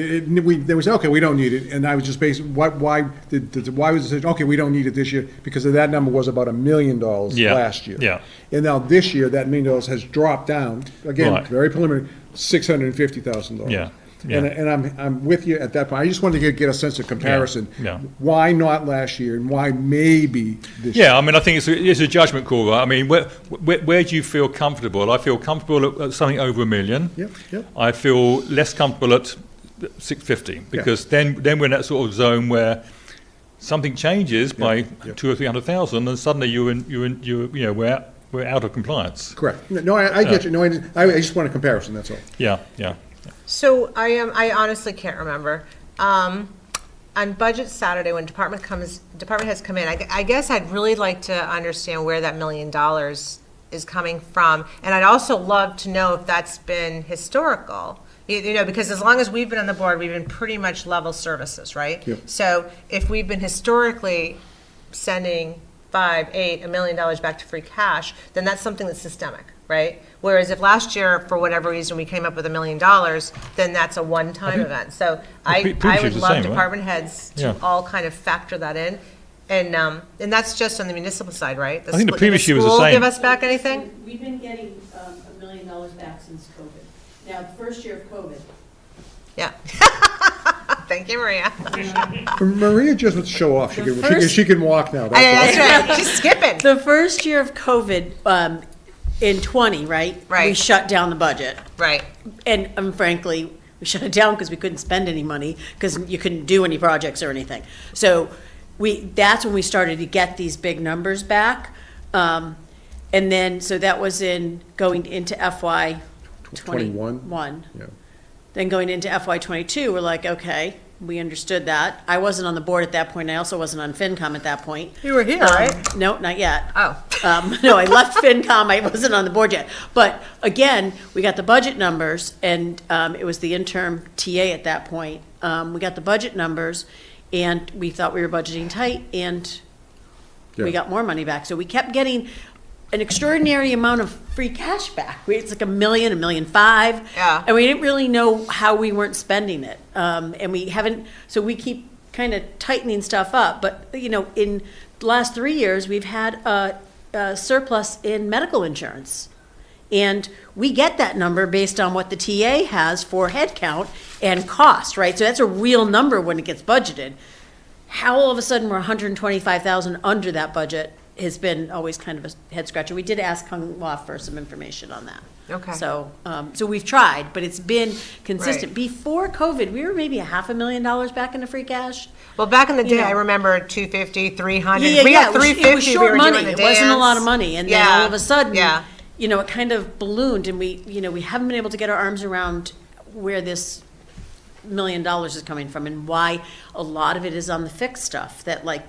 they said, okay, we don't need it, and I was just basically, why was it, okay, we don't need it this year, because that number was about $1 million last year. Yeah. And now this year, that $1 million has dropped down, again, very preliminary, $650,000. Yeah. And I'm with you at that point. I just wanted to get a sense of comparison. Yeah. Why not last year, and why maybe this year? I mean, I think it's a judgment call, right? I mean, where do you feel comfortable? I feel comfortable at something over $1 million. Yep. I feel less comfortable at 650, because then we're in that sort of zone where something changes by 200,000 or 300,000, and suddenly we're out of compliance. Correct. No, I get you. No, I just want a comparison. That's all. Yeah. So I honestly can't remember. On Budget Saturday, when department heads come in, I guess I'd really like to understand where that $1 million is coming from, and I'd also love to know if that's been historical. Because as long as we've been on the board, we've been pretty much level services, right? Yep. So if we've been historically sending $1 million back to free cash, then that's something that's systemic, right? Whereas if last year, for whatever reason, we came up with $1 million, then that's a one-time event. So I would love department heads to all kind of factor that in. And that's just on the municipal side, right? I think the previous year was the same. Give us back anything? We've been getting $1 million back since COVID. Now, the first year of COVID. Yeah. Thank you, Maria. Maria just wants to show off. She can walk now. That's right. She's skipping. The first year of COVID, in 20, right? We shut down the budget. Right. And frankly, we shut it down because we couldn't spend any money, because you couldn't do any projects or anything. So that's when we started to get these big numbers back. And then, so that was going into FY 21. Yeah. Then going into FY22, we're like, okay, we understood that. I wasn't on the board at that point. I also wasn't on FinCom at that point. You were here, right? No, not yet. Oh. No, I left FinCom. I wasn't on the board yet. But again, we got the budget numbers, and it was the interim TA at that point. We got the budget numbers, and we thought we were budgeting tight, and we got more money back. So we kept getting an extraordinary amount of free cash back. It's like $1 million, $1.5 million. Yeah. And we didn't really know how we weren't spending it. And we haven't, so we keep kind of tightening stuff up. But, in the last 3 years, we've had a surplus in medical insurance. And we get that number based on what the TA has for headcount and cost, right? So that's a real number when it gets budgeted. How all of a sudden we're $125,000 under that budget has been always kind of a head scratcher. We did ask Kung Law for some information on that. Okay. So, so we've tried, but it's been consistent. Right. Before COVID, we were maybe $500,000 back into free cash. Well, back in the day, You know. I remember 250, 300. Yeah, we yeah, got it was 350. short we were money. doing It the wasn't a lot dance. of money, and then Yeah. all of a sudden, Yeah. you know, it kind of ballooned, and we haven't been able to get our arms around where this $1 million is coming from, and why a lot of it is on the fixed stuff that, like,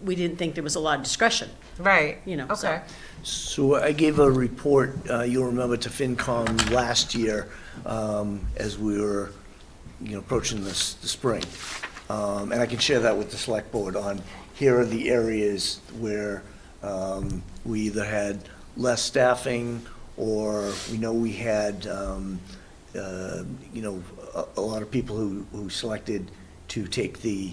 we didn't think there was a lot of discretion. Right. You know. Okay. So I gave a report, you'll remember, to FinCom last year as we were, approaching the spring. And I can share that with the select board on, here are the areas where we either had less staffing or we know we had, a lot of people who selected to take the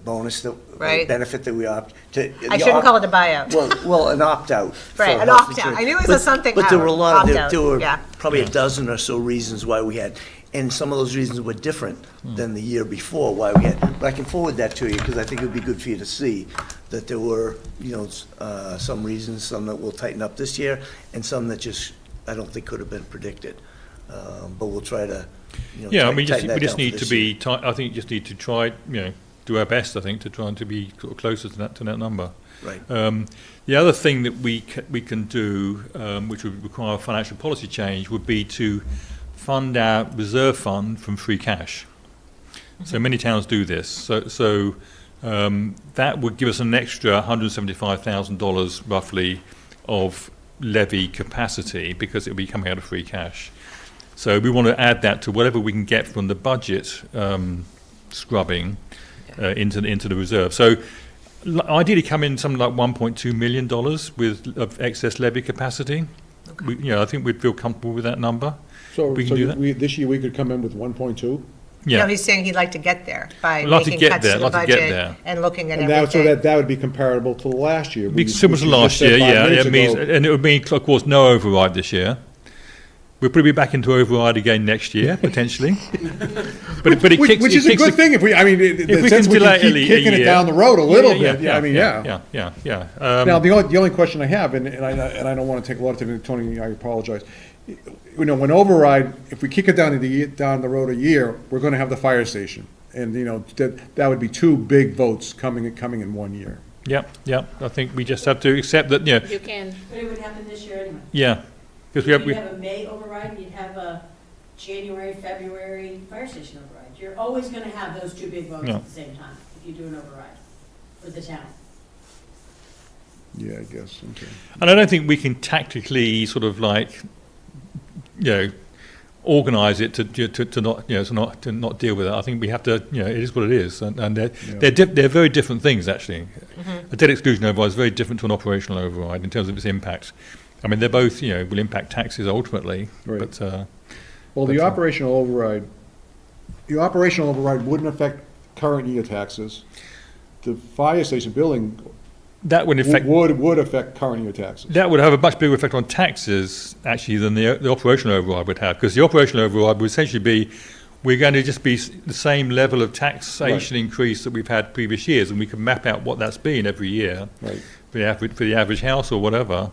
bonus, Right. benefit that we opt to. I shouldn't call it a buyout. Well, an opt-out. for Right, an health opt-out. insurance. I knew it was But- a something But there were a lot of, opt-out, there were yeah. probably a dozen or so reasons why we had, and some of those reasons were different than the year before why we had. But I can forward that to you, because I think it would be good for you to see that there were, some reasons, some that will tighten up this year, and some that just, I don't think could have been predicted. But we'll try to, Yeah, I mean, tighten that we just down for need to this be, year. I think you just need to try, do our best, I think, to try and to be sort of closer to that number. Right. The other thing that we can do, which would require a financial policy change, would be to fund our reserve fund from free cash. So many towns do this. So that would give us an extra $175,000 roughly of levy capacity, because it will be coming out of free cash. So we want to add that to whatever we can get from the budget scrubbing into the reserve. So ideally come in something like $1.2 million of excess levy capacity. Okay. I think we'd feel comfortable with that number. So, we can do that. This year we could come in with 1.2? Yeah. No, he's saying he'd like to get there by I'd like to making get cuts there, to the I'd like to get budget there. and looking at And everything. that would be comparable to last year. Be similar to last year, yeah. It means, and it would mean, of course, no override this year. We'll probably be back into override again next year, potentially. but it kicks, which is a good thing if we, I mean, in the sense we can keep kicking it down the road a little bit. Yeah, I mean, yeah. Now, the only question I have, and I don't want to take a lot of time, Tony, I apologize. When override, if we kick it down the road a year, we're going to have the fire station, and that would be two big votes coming in 1 year. Yep. I think we just have to accept that. You can. But it would happen this year anyway. Yeah, because You'd have a May override, and you'd have a January, February fire station override. You're always going to have those two big votes at the same time if you do an override for the town. Yeah, I guess. Okay. And I don't think we can tactically sort of like, organise it to not deal with it. I think we have to, it is what it is, and they're very different things actually. A debt exclusion override is very different to an operational override in terms of its impact. I mean, they're both, will impact taxes ultimately, Right. but. Well, the operational override wouldn't affect current year taxes. The fire station building that would affect would affect current year taxes. That would have a much bigger effect on taxes actually than the operational override would have, because the operational override would essentially be we're going to just be the same level of taxation increase that we've had previous years, and we can map out what that's been every year for the average house or whatever.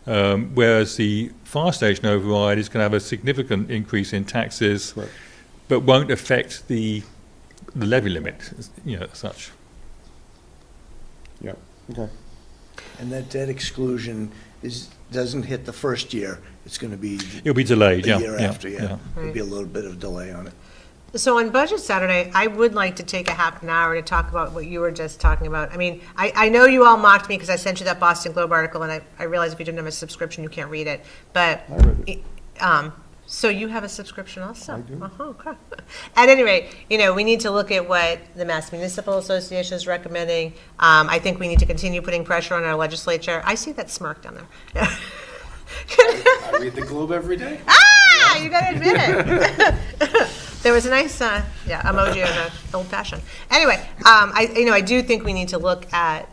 Whereas the fire station override is going to have a significant increase in taxes, but won't affect the levy limit, as such. Yeah. Okay. And that debt exclusion doesn't hit the first year. It's going to be. It'll be delayed. The year after. There'll be a little bit of delay on it. So on Budget Saturday, I would like to take a half an hour to talk about what you were just talking about. I mean, I know you all mocked me because I sent you that Boston Globe article, and I realize if you didn't have a subscription, you can't read it. But I read it. So you have a subscription also? I do. Okay. At any rate, we need to look at what the Mass Municipal Association is recommending. I think we need to continue putting pressure on our legislature. I see that smirk down there. I read the Globe every day. You gotta admit it. There was a nice, emoji of an old fashioned. Anyway, I do think we need to look at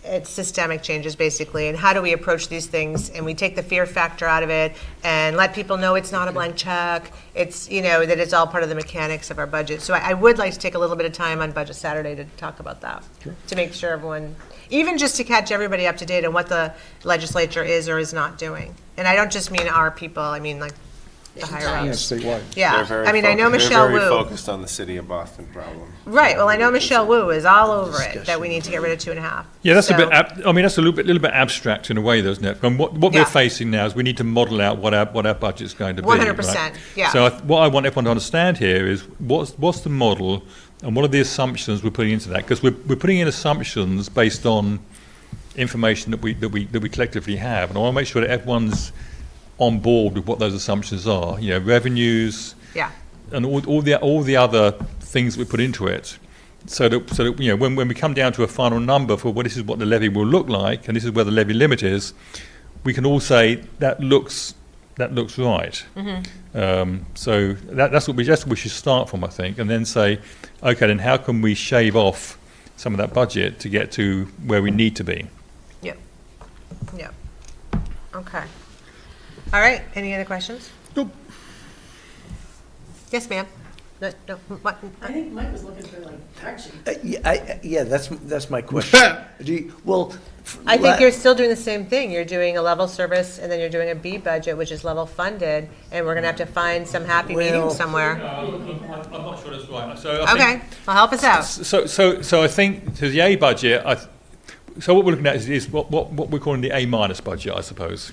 it's systemic changes basically, and how do we approach these things, and we take the fear factor out of it and let people know it's not a blank check, it's, that it's all part of the mechanics of our budget. So I would like to take a little bit of time on Budget Saturday to talk about that, to make sure everyone, even just to catch everybody up to date on what the legislature is or is not doing. And I don't just mean our people, I mean like the higher ups. Statewide. Yeah, They're I mean, I know Michelle They're very Wu. focused on the city of Boston problem. Right, well, I know Michelle Wu is all over it, that we need to get rid of 2.5. Yeah, that's So- a bit. That's a little bit abstract in a way, though, isn't it? And what Yeah. we're facing now is we need to model out what our budget's going to be. 100%, right? yeah. So what I want everyone to understand here is what's the model and what are the assumptions we're putting into that? Because we're putting in assumptions based on information that we collectively have, and I want to make sure that everyone's on board with what those assumptions are. Revenues. Yeah. And all the other things we put into it, so that when we come down to a final number for this is what the levy will look like, and this is where the levy limit is, we can all say that looks right. So that's what we should start from, I think, and then say, okay, then how can we shave off some of that budget to get to where we need to be? Yep. Yep. Okay. All right, any other questions? Nope. Yes, ma'am. No, what? I think Mike was looking for like direction. Yeah, that's my question. I think you're still doing the same thing. You're doing a level service, and then you're doing a B budget, which is level funded, and we're gonna have to find some happy medium somewhere. I'm not sure that's right. So Okay, well, help us out. So I think to the A budget, so what we're looking at is what we're calling the A minus budget, I suppose,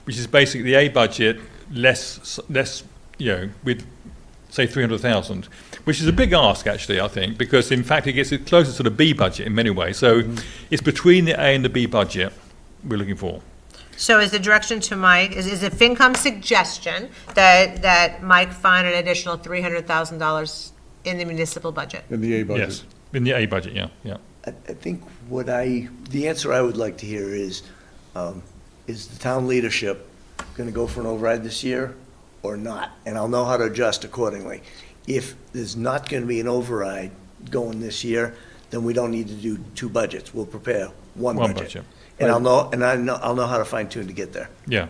which is basically the A budget less with say 300,000, which is a big ask actually, I think, because in fact it gets it closer to the B budget in many ways. So it's between the A and the B budget we're looking for. So is the direction to Mike, is it FinCom's suggestion that Mike find an additional $300,000 in the municipal budget? In the A budget. Yes, in the A budget, yeah. I think the answer I would like to hear is the town leadership going to go for an override this year or not? And I'll know how to adjust accordingly. If there's not going to be an override going this year, then we don't need to do two budgets. We'll prepare one budget. And I'll know how to fine tune to get there. Yeah.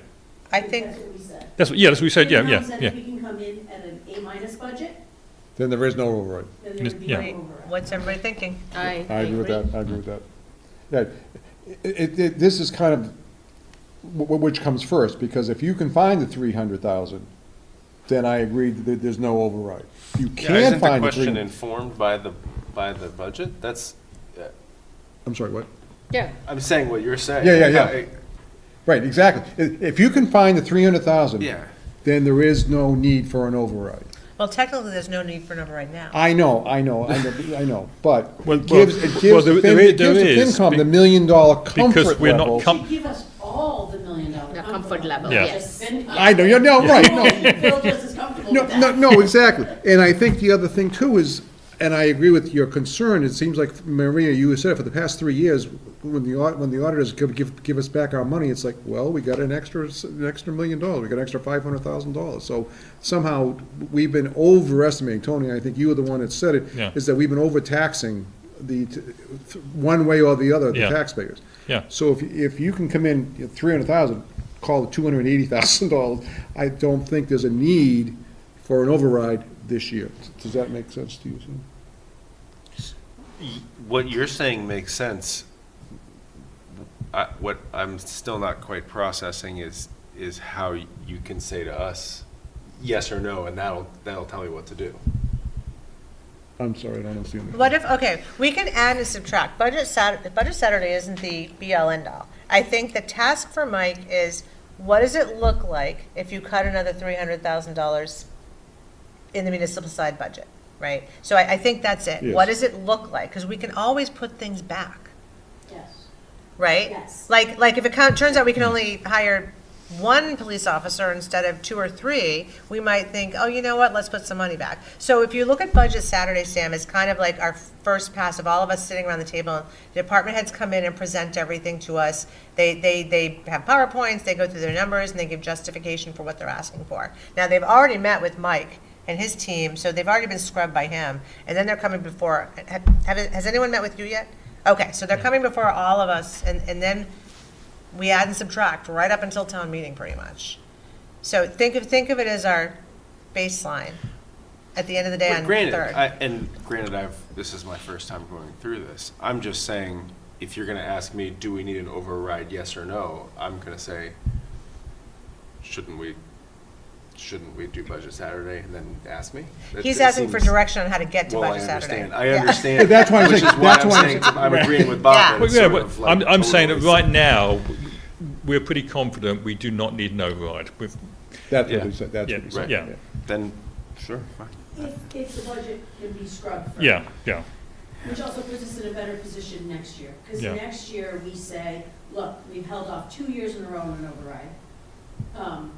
I think That's what we said. That's what we said. Yeah. If we can come in at an A minus budget, Then there is no override. then there would be no override. What's everybody thinking? I agree with that, I agree with that. Yeah, this is kind of, which comes first, because if you can find the 300,000, then I agree that there's no override. You Yeah, can isn't the find the question informed by the budget? That's, I'm sorry, what? Yeah. I'm saying what you're saying. Yeah. Right, exactly. If you can find the 300,000, Yeah. then there is no need for an override. Well, technically, there's no need for an override now. I know, but Well, it gives the FinCom the $1 million comfort Because we're level. not Should give us all the $1 million comfort level, Yeah. yes. I know, right, no. Feel just as comfortable with that. No, exactly. And I think the other thing too is, and I agree with your concern, it seems like, Maria, you said it, for the past 3 years, when the auditors give us back our money, it's like, well, we got an extra $1 million, we got an extra $500,000. So somehow, we've been overestimating, Tony, I think you were the one that said it, Yeah. is that we've been overtaxing one way or the other, the Yeah. taxpayers. Yeah. So if you can come in 300,000, call it $280,000, I don't think there's a need for an override this year. Does that make sense to you, Sam? What you're saying makes sense. What I'm still not quite processing is how you can say to us, yes or no, and that'll tell me what to do. I'm sorry, I don't understand. What if, okay, we can add and subtract. Budget Saturday isn't the be-all, end-all. I think the task for Mike is, what does it look like if you cut another $300,000 in the municipal side budget, right? So I think that's it. Yes. What does it look like? Because we can always put things back, Yes. right? Yes. Like if it turns out we can only hire one police officer instead of 2 or 3, we might think, oh, you know what, let's put some money back. So if you look at Budget Saturday, Sam, it's kind of like our first pass of all of us sitting around the table. The department heads come in and present everything to us. They have PowerPoints, they go through their numbers, and they give justification for what they're asking for. Now, they've already met with Mike and his team, so they've already been scrubbed by him, and then they're coming before. Has anyone met with you yet? Okay, so they're coming before all of us, and then we add and subtract right up until town meeting, pretty much. So think of it as our baseline at the end of the day on the Granted, 3rd. this is my first time going through this. I'm just saying, if you're gonna ask me, do we need an override, yes or no, I'm gonna say, shouldn't we do budget Saturday and then ask me? He's asking for direction on how to get to budget Saturday. I understand. That's why I'm Which saying- is why that's I'm why I'm saying, saying- I'm agreeing with Bob. Yeah. that it's Well, yeah, sort but of like I'm saying that totally right now, we're pretty confident we do not need an override. That's Yeah. what he said, that's what he said. Yeah. Then, sure, fine. If the budget can be scrubbed for. Yeah. Which also puts us in a better position next year. Because Yeah. next year, we say, look, we've held off 2 years in a row on an override.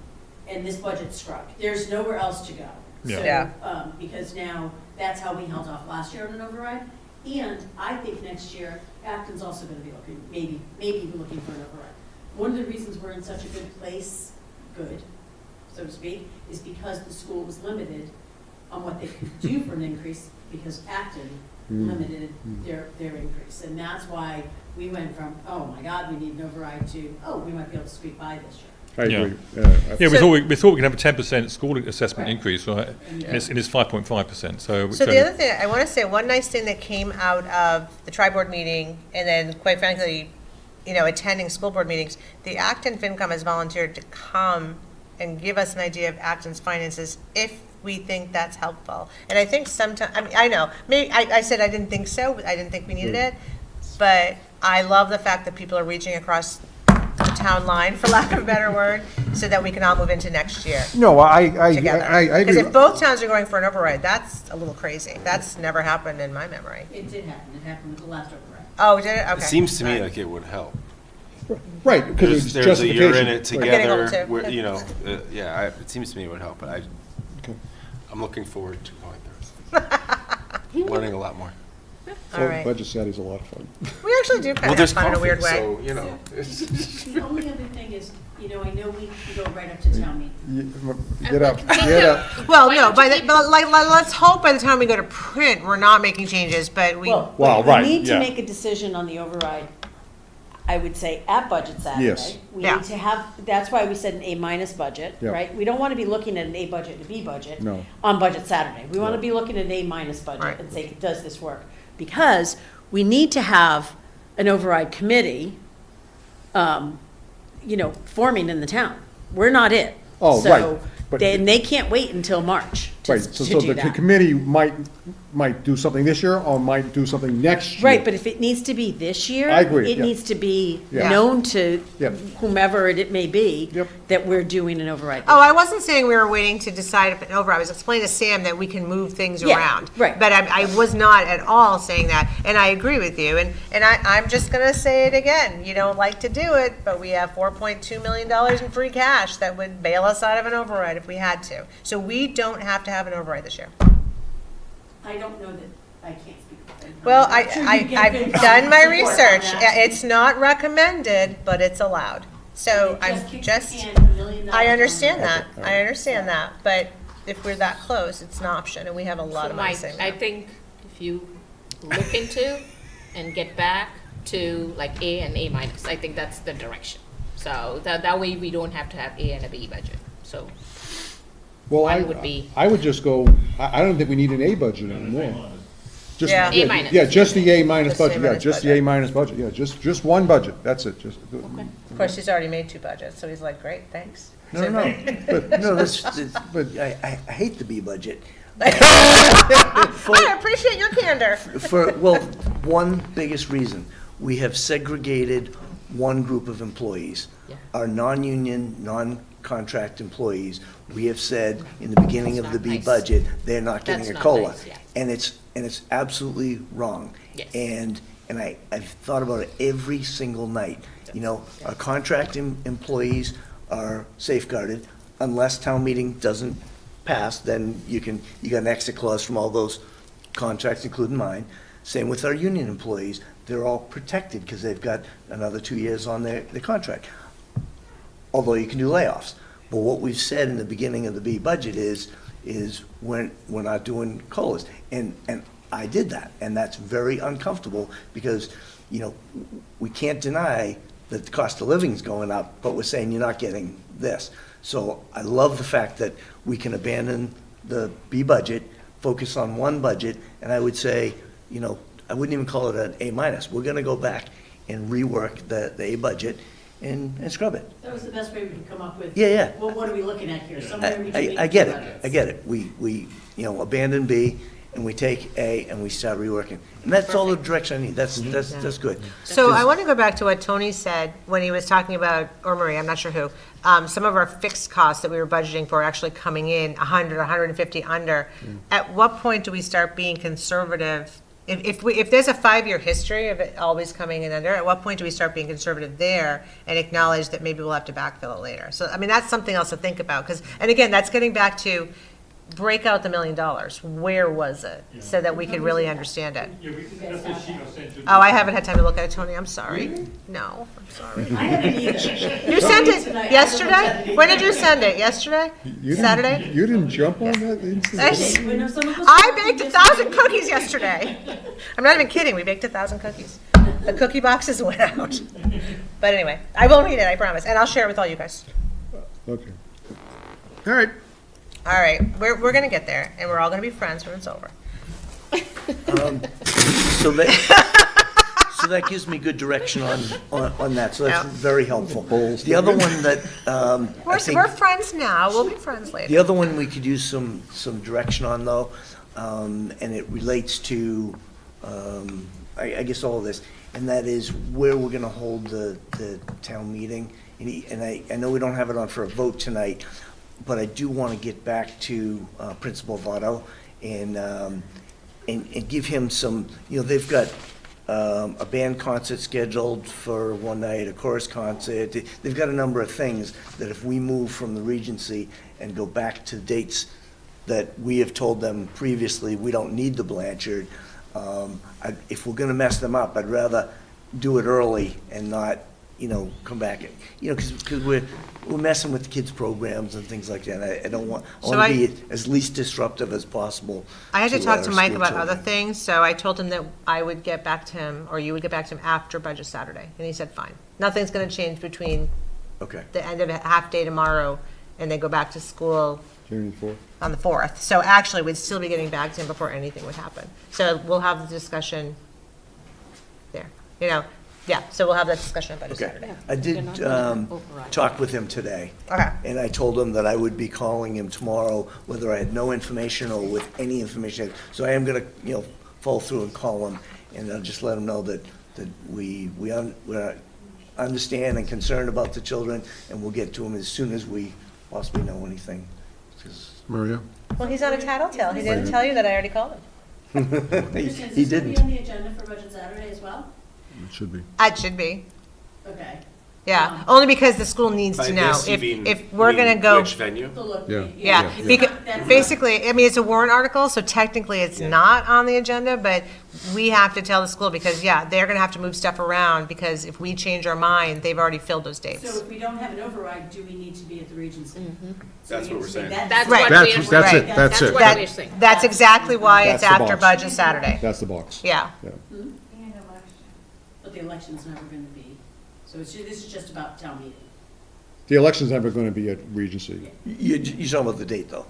And this budget's scrubbed. There's nowhere else to go. Yeah. So, because now, that's how we held off last year on an override. And I think next year, Acton's also gonna be looking, maybe even looking for an override. One of the reasons we're in such a good place, so to speak, is because the school was limited on what they could do for an increase, because Acton limited their increase. And that's why we went from, oh my God, we need an override, to, oh, we might be able to squeak by this year. I agree. Yeah, we thought we could have a 10% school assessment Right. increase, right? And it's 5.5%. So the other thing, I want to say, one nice thing that came out of the tri-board meeting, and then quite frankly, attending school board meetings, the Acton FinCom has volunteered to come and give us an idea of Acton's finances if we think that's helpful. And I think sometimes, I know, maybe, I said I didn't think so, I didn't think we needed it, but I love the fact that people are reaching across the town line, for lack of a better word, so that we can all move into next year. No, I Together. agree. Because if both towns are going for an override, that's a little crazy. That's never happened in my memory. It did happen. It happened with the last override. Oh, did it? Okay. It seems to me All right. like it would help. Right, because it's There's a year in justification. it Getting together, old, too. where, it seems to me it would help, but Okay. I'm looking forward to going through it. Learning a lot more. All right. Budget Saturday's a lot of fun. We actually do kind Well, of there's have fun in a weird coffee, way. so, The only other thing is, I know we can go right up to town meeting. Get up, get up. Well, no, let's hope by the time we go to print, we're not making changes, but we, Well, We right, need to yeah. make a decision on the override, I would say, at budget Saturday. Yes. We Yeah. need to have, that's why we said an A- budget, Yeah. right? We don't want to be looking at an A budget and a B budget. No. On budget Saturday. We want to No. be looking at an A- Right. budget and say, does this work? Because we need to have an override committee, forming in the town. We're not it. Oh, So right, but- they can't wait until March to Right, to so do the that. committee might do something this year, or might do something next year. Right, but if it needs to be this year. I agree, It yeah. needs to be Yeah. known to Yep. whomever it may be. Yep. That we're doing an override. oh, I wasn't saying we were waiting to decide if an override. I was explaining to Sam that we can move things Yeah, around. right. But I was not at all saying that, and I agree with you. And I'm just gonna say it again. You don't like to do it, but we have $4.2 million in free cash that would bail us out of an override if we had to. So we don't have to have an override this year. I don't know that, I can't speak for them. Well, I'm sure you get I've good done my support on research. that. It's not recommended, but it's allowed. So They I'm kicked the just, can $1 million I understand down. that. I understand that. But if we're that close, it's an option, and we have a lot So of money Mike, saving. I think if you look into and get back to like A and A minus, I think that's the direction. So that way we don't have to have A and a B budget. So Well, one would be- I would just go, I don't think we need an A budget anymore. Just- Yeah. A minus. Yeah, just the A minus Just the A budget, yeah, minus just the budget. A minus budget, yeah, just one budget, that's it, just. Of course, he's already made 2 budgets, so he's like, great, thanks. No, but I hate the B budget. I appreciate your candor. One biggest reason, we have segregated one group of employees. Yeah. Our non-union, non-contract employees, we have said in the beginning That's of the not B nice. budget, they're not getting That's a not COLA. nice, yeah. And it's absolutely wrong. Yes. And I've thought about it every single night. Our contract employees are safeguarded unless town meeting doesn't pass, then you got an exit clause from all those contracts, including mine. Same with our union employees. They're all protected because they've got another 2 years on their contract. Although you can do layoffs. But what we've said in the beginning of the B budget is we're not doing COLAs. And I did that, and that's very uncomfortable because we can't deny that the cost of living is going up, but we're saying you're not getting this. So I love the fact that we can abandon the B budget, focus on one budget, and I would say, I wouldn't even call it an A minus. We're gonna go back and rework the A budget and scrub it. That was the best way we could come up with. Yeah. Well, what are we looking at here? Somewhere in between. I get it. We abandon B and we take A and we start reworking. And that's all the direction I need. That's good. So I want to go back to what Tony said when he was talking about, or Marie, I'm not sure who, some of our fixed costs that we were budgeting for actually coming in 100, 150 under. At what point do we start being conservative? If there's a 5-year history of it always coming in under, at what point do we start being conservative there and acknowledge that maybe we'll have to backfill it later? So, I mean, that's something else to think about. And again, that's getting back to break out the $1 million. Where was it? So that we could really understand it. Oh, I haven't had time to look at it, Tony. I'm sorry. No, I'm sorry. I haven't either. You sent it yesterday? When did you send it? Yesterday? Saturday? You didn't jump on that instantly? I baked 1,000 cookies yesterday. I'm not even kidding. We baked 1,000 cookies. The cookie boxes went out. But anyway, I will read it, I promise. And I'll share it with all you guys. Okay. All right. All right. We're going to get there, and we're all going to be friends when it's over. So that gives me good direction on that, so that's very helpful. The other one that I think, we're friends now, we'll be friends later. the other one we could use some direction on, though, and it relates to, I guess, all of this, and that is where we're going to hold the town meeting. And I know we don't have it on for a vote tonight, but I do want to get back to Principal Votto and give him some, they've got a band concert scheduled for one night, a chorus concert. They've got a number of things that if we move from the Regency and go back to dates that we have told them previously, we don't need the Blanchard. If we're going to mess them up, I'd rather do it early and not, come back. Because we're messing with the kids' programs and things like that. I want to be as least disruptive as possible. I had to talk to our Mike school about children. other things, so I told him that I would get back to him, or you would get back to him after Budget Saturday. And he said, fine. Nothing's going to change between the end of a half day tomorrow and then go back to school January 4th. on the 4th. So actually, we'd still be getting back to him before anything would happen. So we'll have the discussion there. So we'll have that discussion on Budget Saturday. I did talk with him today. Okay. And I told him that I would be calling him tomorrow, whether I had no information or with any information. So I am going to, follow through and call him, and I'll just let him know that we understand and concerned about the children, and we'll get to him as soon as we possibly know anything. Maria? Well, he's on a tattletale. He didn't tell you that I already called him. He didn't. Is this going to be on the agenda for Budget Saturday as well? It should be. It should be. Okay. Yeah, only because the school needs to know. If we're going to go. Which venue? Yeah, because basically, I mean, it's a warrant article, so technically it's not on the agenda, but we have to tell the school because, they're going to have to move stuff around because if we change our mind, they've already filled those dates. So if we don't have an override, do we need to be at the Regency? So That's you what we're saying. That's Right. what we're That's saying. it, that's it. what we're saying. That's exactly why it's That's the after box. Budget Saturday. That's the box. Yeah. But the election's never going to be. So this is just about town meeting. The election's never going to be at Regency. You're talking about the date, though?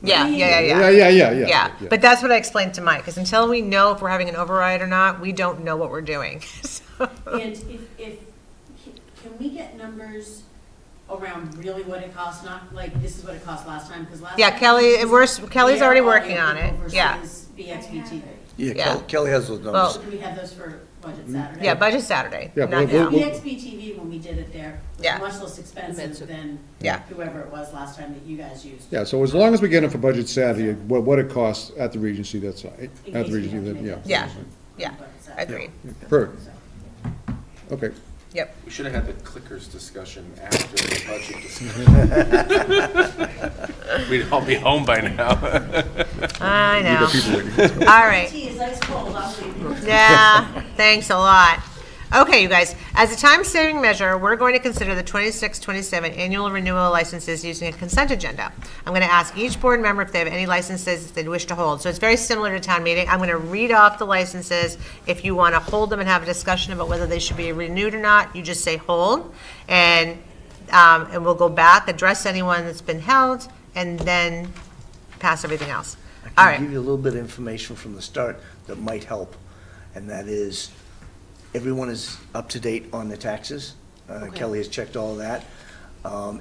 Yeah. Yeah. But that's what I explained to Mike, because until we know if we're having an override or not, we don't know what we're doing. And can we get numbers around really what it costs, not like this is what it cost last time? Because last time. Kelly's already working on it. Yeah. Versus BXB-TV. Yeah, Kelly has those numbers. So do we have those for Budget Saturday? Yeah, Budget Saturday, Yeah, not we'll- now. BXB-TV, when we did it there, Yeah. was much less expensive than whoever it was last time that you guys used. Yeah, so as long as we get it for Budget Saturday, what it costs at the Regency, that's, at the Regency, Yeah, agreed. Perfect. Okay. Yep. We should have had the clickers discussion after the budget discussion. We'd all be home by now. I know. All right. Tea is ice cold, I'll leave you. Yeah, thanks a lot. Okay, you guys, as a time-saving measure, we're going to consider the 26-27 annual renewal licenses using a consent agenda. I'm going to ask each board member if they have any licenses they'd wish to hold. So it's very similar to town meeting. I'm going to read off the licenses. If you want to hold them and have a discussion about whether they should be renewed or not, you just say hold. And we'll go back, address anyone that's been held, and then pass everything else. All I right. can give you a little bit of information from the start that might help, and that is, everyone is up to date on the taxes. Kelly has checked all of that.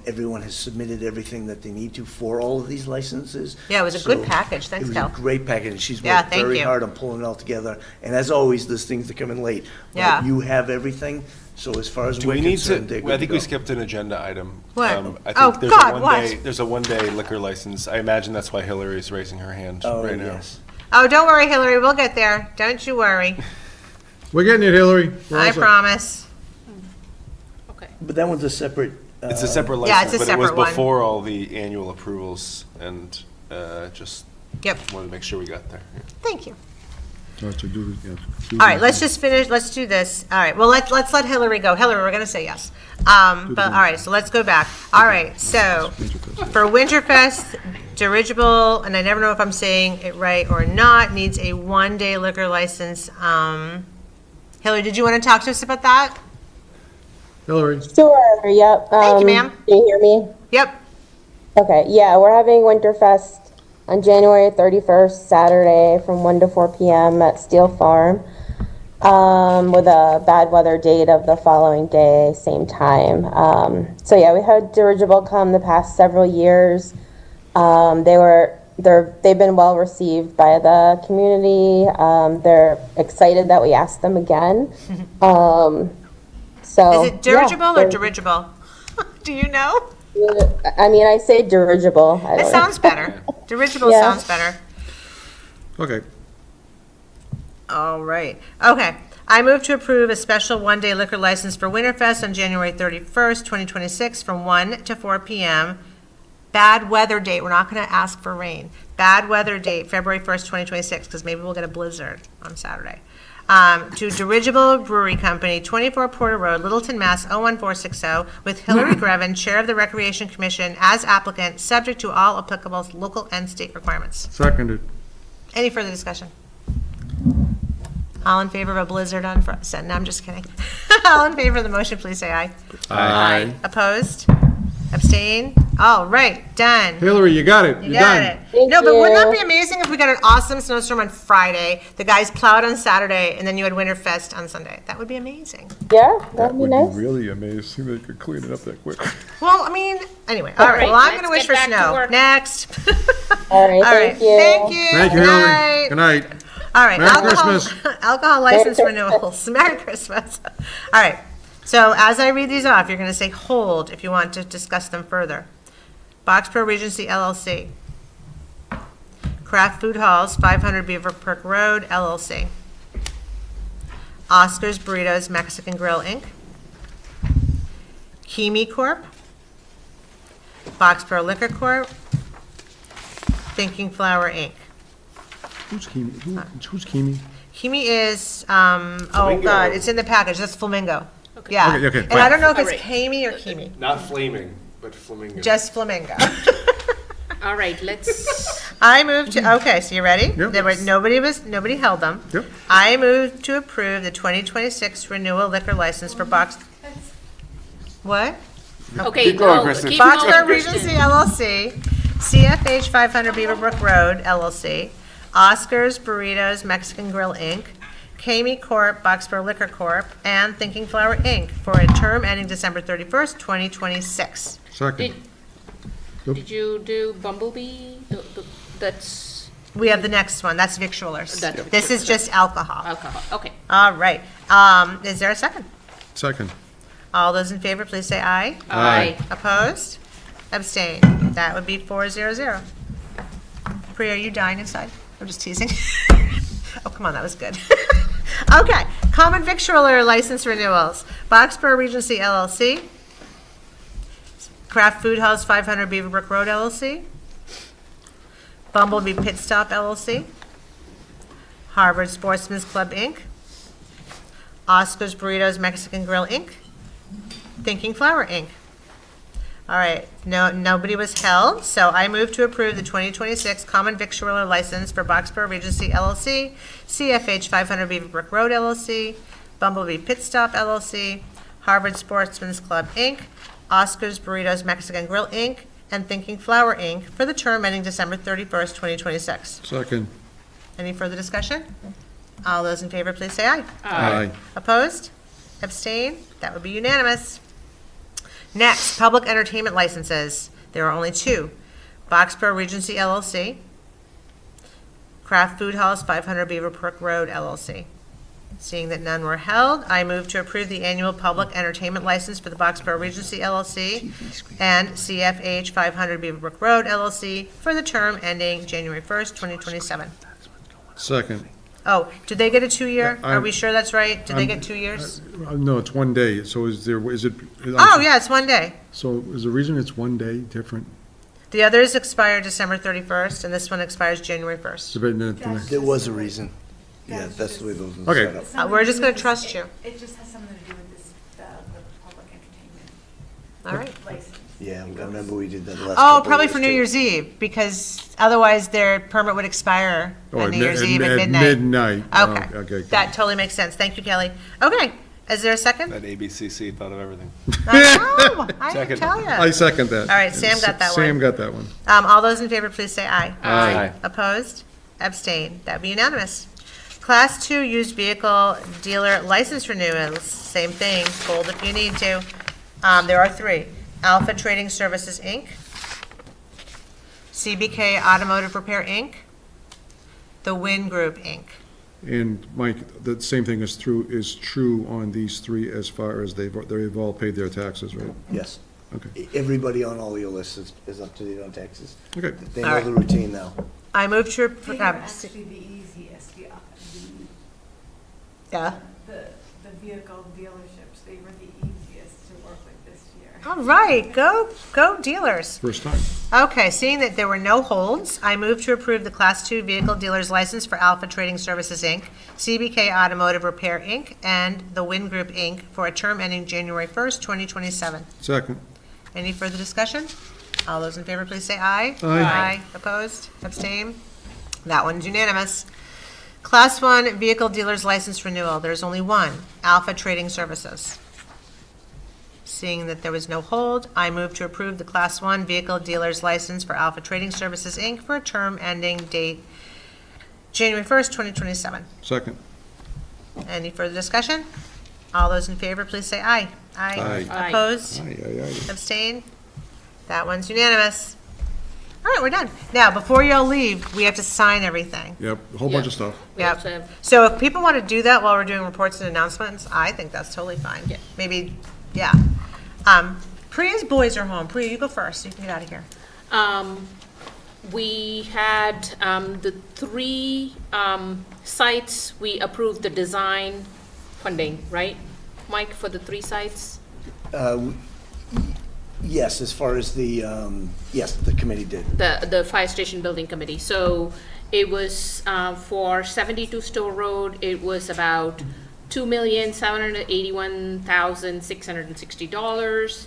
Everyone has submitted everything that they need to for all of these licenses. Yeah, it was a good package. Thanks, Kel. It was a great package. She's Yeah, worked thank very you. hard on pulling it all together. And as always, there's things that come in late. But Yeah. you have everything, so as far as Do we're we need concerned, they're to, good I think to we go. skipped an agenda item. What? I Oh, think God, what? There's a one-day liquor license. I imagine that's why Hillary is raising her hand Oh, right now. yes. Oh, don't worry, Hillary, we'll get there. Don't you worry. We're getting it, Hillary. We're all I set. promise. But that one's a separate. It's a separate Yeah, license, it's a but it was separate one. before all the annual approvals, and just Yep. wanted to make sure we got there. Thank you. All right, so do, yeah, do All right, the- let's just finish, let's do this. All right, well, let's let Hillary go. Hillary, we're gonna say yes. But, all right, so let's go back. All right, so for Winterfest, dirigible, and I never know if I'm saying it right or not, needs a one-day liquor license. Hillary, did you want to talk to us about that? Hillary. Sure, yep. Thank you, ma'am. Can you hear me? Yep. Okay, yeah, we're having Winterfest on January 31st, Saturday, from 1 to 4 p.m. at Steel Farm, with a bad weather date of the following day, same time. So yeah, we had dirigible come the past several years. They've been well received by the community. They're excited that we asked them again. So Is it dirigible or yeah, dirigible? Do you know? I mean, I say dirigible. I It don't sounds better. Dirigible Yeah. sounds better. Okay. All right. Okay. I move to approve a special one-day liquor license for Winterfest on January 31st, 2026, from 1 to 4 p.m. Bad weather date. We're not going to ask for rain. Bad weather date, February 1st, 2026, because maybe we'll get a blizzard on Saturday. To Dirigible Brewery Company, 24 Porter Road, Littleton, Mass. 01460, with Hillary Grevin, Chair of the Recreation Commission, as applicant, subject to all applicable local and state requirements. Seconded. Any further discussion? All in favor of a blizzard on Friday? No, I'm just kidding. All in favor of the motion, please say aye. Aye. Opposed? Abstain? All right, done. Hillary, you got it. You You're got done. it. No, but wouldn't that be amazing if we got an awesome snowstorm on Friday, the guys plowed on Saturday, and then you had Winterfest on Sunday? That would be amazing. Yeah, That that'd be would nice. be really amazing. They could clean it up that quick. Well, I mean, anyway, all right, well, I'm going to wish let's for get back to snow. work. Next. All right, All right, thank you. thank you. Thank you, Good Hillary. night. Good night. All right, Merry alcohol, Christmas. alcohol license renewals. Merry Christmas. All right, so as I read these off, you're going to say hold if you want to discuss them further. Boxborough Regency LLC. Craft Food Halls, 500 Beaverbrook Road, LLC. Oscar's Burritos Mexican Grill, Inc. Kimi Corp. Boxborough Liquor Corp. Thinking Flower, Inc. Who's Kimi? Who's Kimi? Kimi is, oh God, it's in the package, that's Flamingo. Yeah. Okay, okay, And I don't know if All it's right. Kimi or Kimi, Not flaming, but flamingo. just Flamingo. All right, let's, I move to, okay, so you ready? Yep. There were, nobody held them. Yep. I move to approve the 2026 renewal liquor license for what? okay. Keep going, no, Kristen. keep going, Boxborough Kristen. Regency LLC, CFH 500 Beaverbrook Road LLC, Oscar's Burritos Mexican Grill Inc., Kami Corp., Boxborough Liquor Corp., and Thinking Flower Inc. for a term ending December 31st, 2026. Second. Did you do Bumblebee? That's We have the next one, that's victualers. That's This is just alcohol. alcohol, okay. All right. Is there a second? Second. All those in favor, please say aye. Aye. Opposed? Abstain. That would be 400. Priya, are you dying inside? I'm just teasing. Oh, come on, that was good. Okay, common victualler license renewals. Boxborough Regency LLC. Craft Food House 500 Beaverbrook Road LLC. Bumblebee Pit Stop LLC. Harvard Sportsman's Club Inc. Oscar's Burritos Mexican Grill, Inc., Thinking Flower, Inc. All right, nobody was held, so I move to approve the 2026 common victualler license for Boxborough Regency LLC, CFH 500 Beaver Brook Road LLC, Bumblebee Pit Stop LLC, Harvard Sportsman's Club, Inc., Oscar's Burritos Mexican Grill, Inc., and Thinking Flower, Inc., for the term ending December 31st, 2026. Second. Any further discussion? All those in favor, please say aye. Aye. Opposed? Abstain? That would be unanimous. Next, public entertainment licenses. There are only two. Boxborough Regency LLC, Craft Food House, 500 Beaver Brook Road LLC. Seeing that none were held, I move to approve the annual public entertainment license for the Boxborough Regency LLC and CFH 500 Beaver Brook Road LLC for the term ending January 1st, 2027. Second. Oh, did they get a 2-year? I- Are we sure that's right? Did they get 2 years? No, it's 1 day, so is it? Oh, yeah, it's 1 day. So is the reason it's 1 day different? The others expire December 31st, and this one expires January 1st. There was a reason. Yeah, that's the way those ones Okay. set up. We're just going to trust you. It just has something to do with this, the public entertainment. All right. License. Yeah, I remember we did that last Oh, couple of probably years, for New too. Year's Eve, because otherwise their permit would expire on New Year's Eve at midnight. Midnight. Okay, Okay. that totally makes sense. Thank you, Kelly. Okay, is there a second? That ABCC thought of everything. I know, I didn't Second. tell you. I second that. All right, Sam got that one. Sam got that one. All those in favor, please say aye. Aye. Opposed? Abstain. That'd be unanimous. Class 2 used vehicle dealer license renewals, same thing, hold if you need to. There are 3. Alpha Trading Services, Inc., CBK Automotive Repair, Inc., The Win Group, Inc. And Mike, the same thing is true on these 3 as far as they've all paid their taxes, right? Yes. Okay. Everybody on all your lists is up to date on taxes. Okay. They All know right. the routine now. I move to, They are actually the easiest, yeah. the vehicle dealerships, they were the easiest to work with this year. All right, go dealers. First time. Okay, seeing that there were no holds, I move to approve the Class 2 vehicle dealer's license for Alpha Trading Services, Inc., CBK Automotive Repair, Inc., and The Win Group, Inc., for a term ending January 1st, 2027. Second. Any further discussion? All those in favor, please say aye. Aye. Opposed? Abstain? That one's unanimous. Class 1 vehicle dealer's license renewal, there's only one, Alpha Trading Services. Seeing that there was no hold, I move to approve the Class 1 vehicle dealer's license for Alpha Trading Services, Inc. for a term ending date January 1st, 2027. Second. Any further discussion? All those in favor, please say aye. Aye. Aye. Opposed? Aye, aye, aye. Abstain? That one's unanimous. All right, we're done. Now, before y'all leave, we have to sign everything. Yep, a whole bunch of stuff. Yep. So if people want to do that while we're doing reports and announcements, I think that's totally fine. Yeah. Maybe, yeah. Priya's boys are home. Priya, you go first. You can get out of here. We had the 3 sites, we approved the design funding, right, Mike, for the 3 sites? Yes, as far as the, yes, the committee did. The fire station building committee. So it was for 72 Store Road, it was about $2,781,660.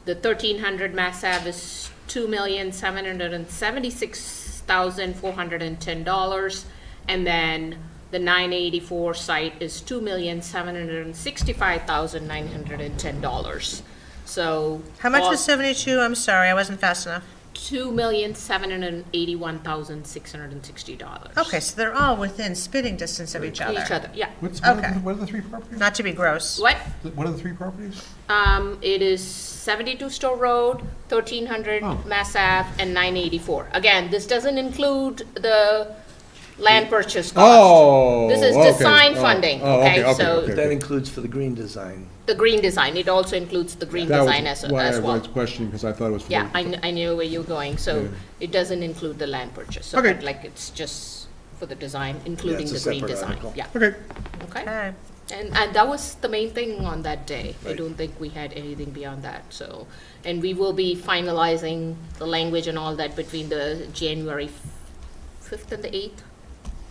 The 1300 Mass Ave is $2,776,410. And then the 984 site is $2,765,910. So. How much all- was 72? I'm sorry, I wasn't fast enough. $2,781,660. Okay, so they're all within spitting distance of each other. Each other, yeah. Okay. What are the 3 properties? Not to be gross. What? What are the 3 properties? It is 72 Store Road, 1300 Oh. Mass Ave, and 984. Again, this doesn't include the land purchase cost. Oh, This is okay. design Oh, funding, oh, okay? okay, So okay. That includes for the green design. the green design, it also includes the green That was design why as I well. was questioning, because I thought it was for Yeah, the- I knew where you were going, so Yeah. it doesn't include the land purchase. So Okay. but like it's just for the design, including it's a the green separate design. article. Yeah, Okay. okay? Okay. And that was the main thing on that day. I Right. don't think we had anything beyond that, so. And we will be finalizing the language and all that between the January 5th and the 8th.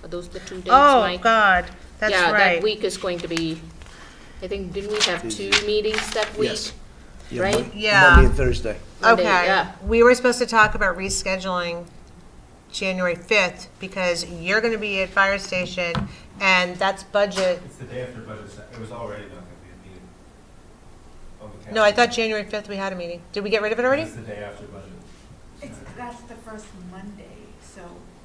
Are those the 2 dates, Oh, Mike? God. That's Yeah, right. that week is going to be, I think, didn't we have 2 meetings that week? Yes. Yeah, Right? Yeah. Monday and Thursday. Monday, Okay. yeah. We were supposed to talk about rescheduling January 5th because you're going to be at fire station and that's budget. It's the day after budget, it was already not going to be a meeting. on the No, I calendar. thought January 5th we had a meeting. Did we get rid of it already? It's the day after budget. That's the first Monday, so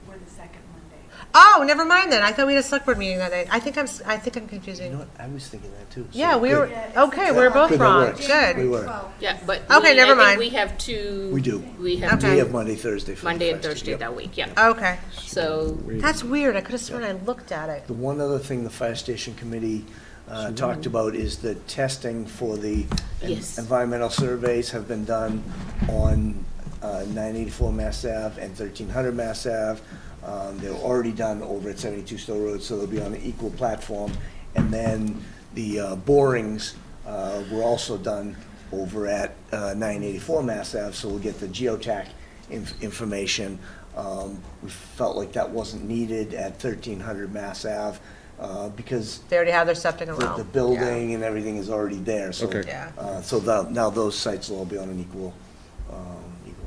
we're the second Monday. Oh, never mind then. I thought we had a select board meeting that day. I think I'm confusing. You know what? I was thinking that too. So Yeah, we good. were, okay, we were both Good, that wrong. works. Good. We were. Yeah, but Okay, never I mind. think we have 2. We do. We have Okay. We have Monday, Thursday. for the Monday and fest, Thursday yep. that week, yeah. Okay. So, That's weird. I could have sworn I looked at it. The one other thing the fire station committee talked about is the testing for the Yes. environmental surveys have been done on 984 Mass Ave and 1300 Mass Ave. They were already done over at 72 Stowe Road, so they'll be on an equal platform. And then the borings were also done over at 984 Mass Ave, so we'll get the geotech information. We felt like that wasn't needed at 1300 Mass Ave because They already have their septic and the well. building and everything is already there. So, Okay. Yeah. so now those sites will all be on an equal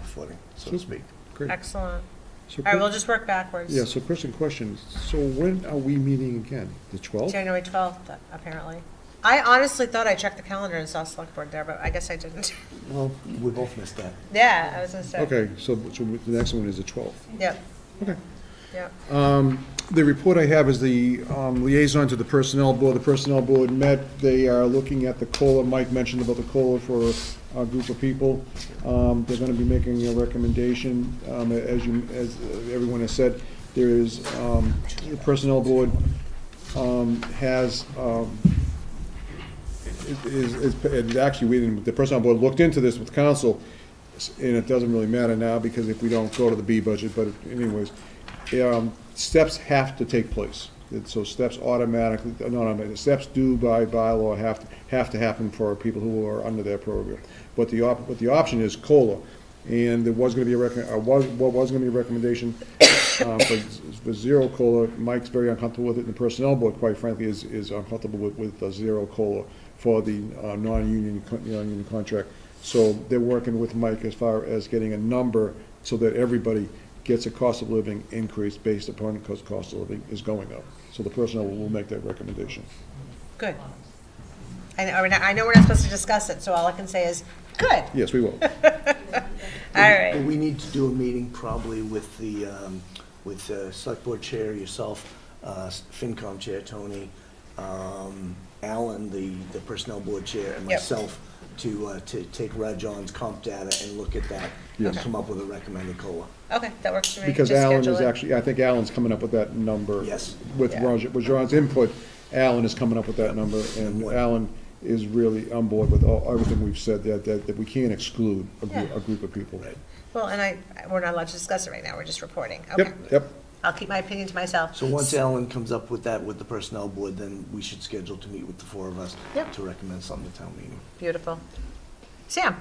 footing, so to speak. Great. Excellent. So All right, we'll just work backwards. Yeah, so Kristen, question, so when are we meeting again? The 12th? January 12th, apparently. I honestly thought I checked the calendar and saw select board there, but I guess I didn't. Well, we both missed that. Yeah, I was gonna say. Okay, so the next one is the 12th. Yep, Okay. yep. The report I have is the liaison to the Personnel Board. The Personnel Board met, they are looking at the COLA. Mike mentioned about the COLA for a group of people. They're gonna be making a recommendation, as everyone has said. There is, the Personnel Board has, the Personnel Board looked into this with council, and it doesn't really matter now, because if we don't go to the B budget, but anyways, steps have to take place. So steps automatically, steps due by bylaw have to happen for people who are under their program. But the option is COLA, and there was gonna be was gonna be a recommendation, for zero COLA. Mike's very uncomfortable with it, and the Personnel Board, quite frankly, is uncomfortable with zero COLA for the non-union contract. So they're working with Mike as far as getting a number so that everybody gets a cost of living increase based upon, because cost of living is going up. So the personnel will make that recommendation. Good. I know we're not supposed to discuss it, so all I can say is, good. Yes, we will. All right. We need to do a meeting probably with the select board chair, yourself, FinCom chair, Tony, Alan, the personnel board chair, and Yep. myself to take Rajon's comp data and look at that and Yes. come up with a recommended COLA. Okay, that works for me. Because Just Alan schedule is it. actually, I think Alan's coming up with that number. Yes. With Yeah. Rajon's input, Alan is coming up with that number, and Alan is really on board with everything we've said, that we can't exclude a group of people. Right. Well, and we're not allowed to discuss it right now, we're just reporting. Okay. Yep. I'll keep my opinion to myself. So once Alan comes up with that with the personnel board, then we should schedule to meet with the four of us Yep. to recommend something to town meeting. Beautiful. Sam,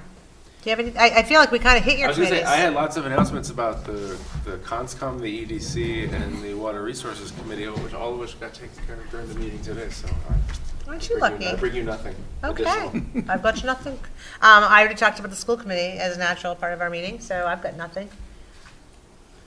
do you have any, I feel like we kind of hit I your was gonna say, committees. I had lots of announcements about the CONSCOM, the EDC, and the Water Resources Committee, all of which got taken care of during the meeting today, so Aren't you I lucky? bring you nothing Okay, additional. I've got nothing. I already talked about the school committee as a natural part of our meeting, so I've got nothing.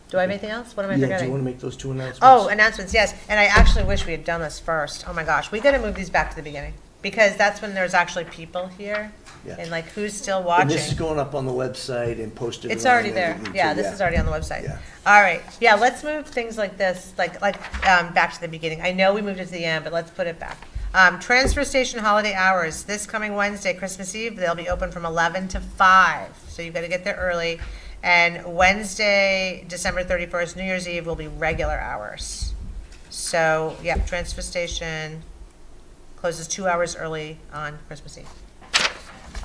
Do I have anything else? What am I Yeah, do forgetting? you want to make those two announcements? Oh, announcements, yes. And I actually wish we had done this first. Oh my gosh, we gotta move these back to the beginning. Because that's when there's actually people here. Yeah. And like, who's still And watching? this is going up on the website and posted. It's around already and there. everything, Yeah, too, this is already on the website. Yeah. All right. Yeah, let's move things like this, back to the beginning. I know we moved it to the end, but let's put it back. Transfer station holiday hours, this coming Wednesday, Christmas Eve, they'll be open from 11 to 5. So you've got to get there early. And Wednesday, December 31st, New Year's Eve will be regular hours. So, yeah, transfer station closes 2 hours early on Christmas Eve.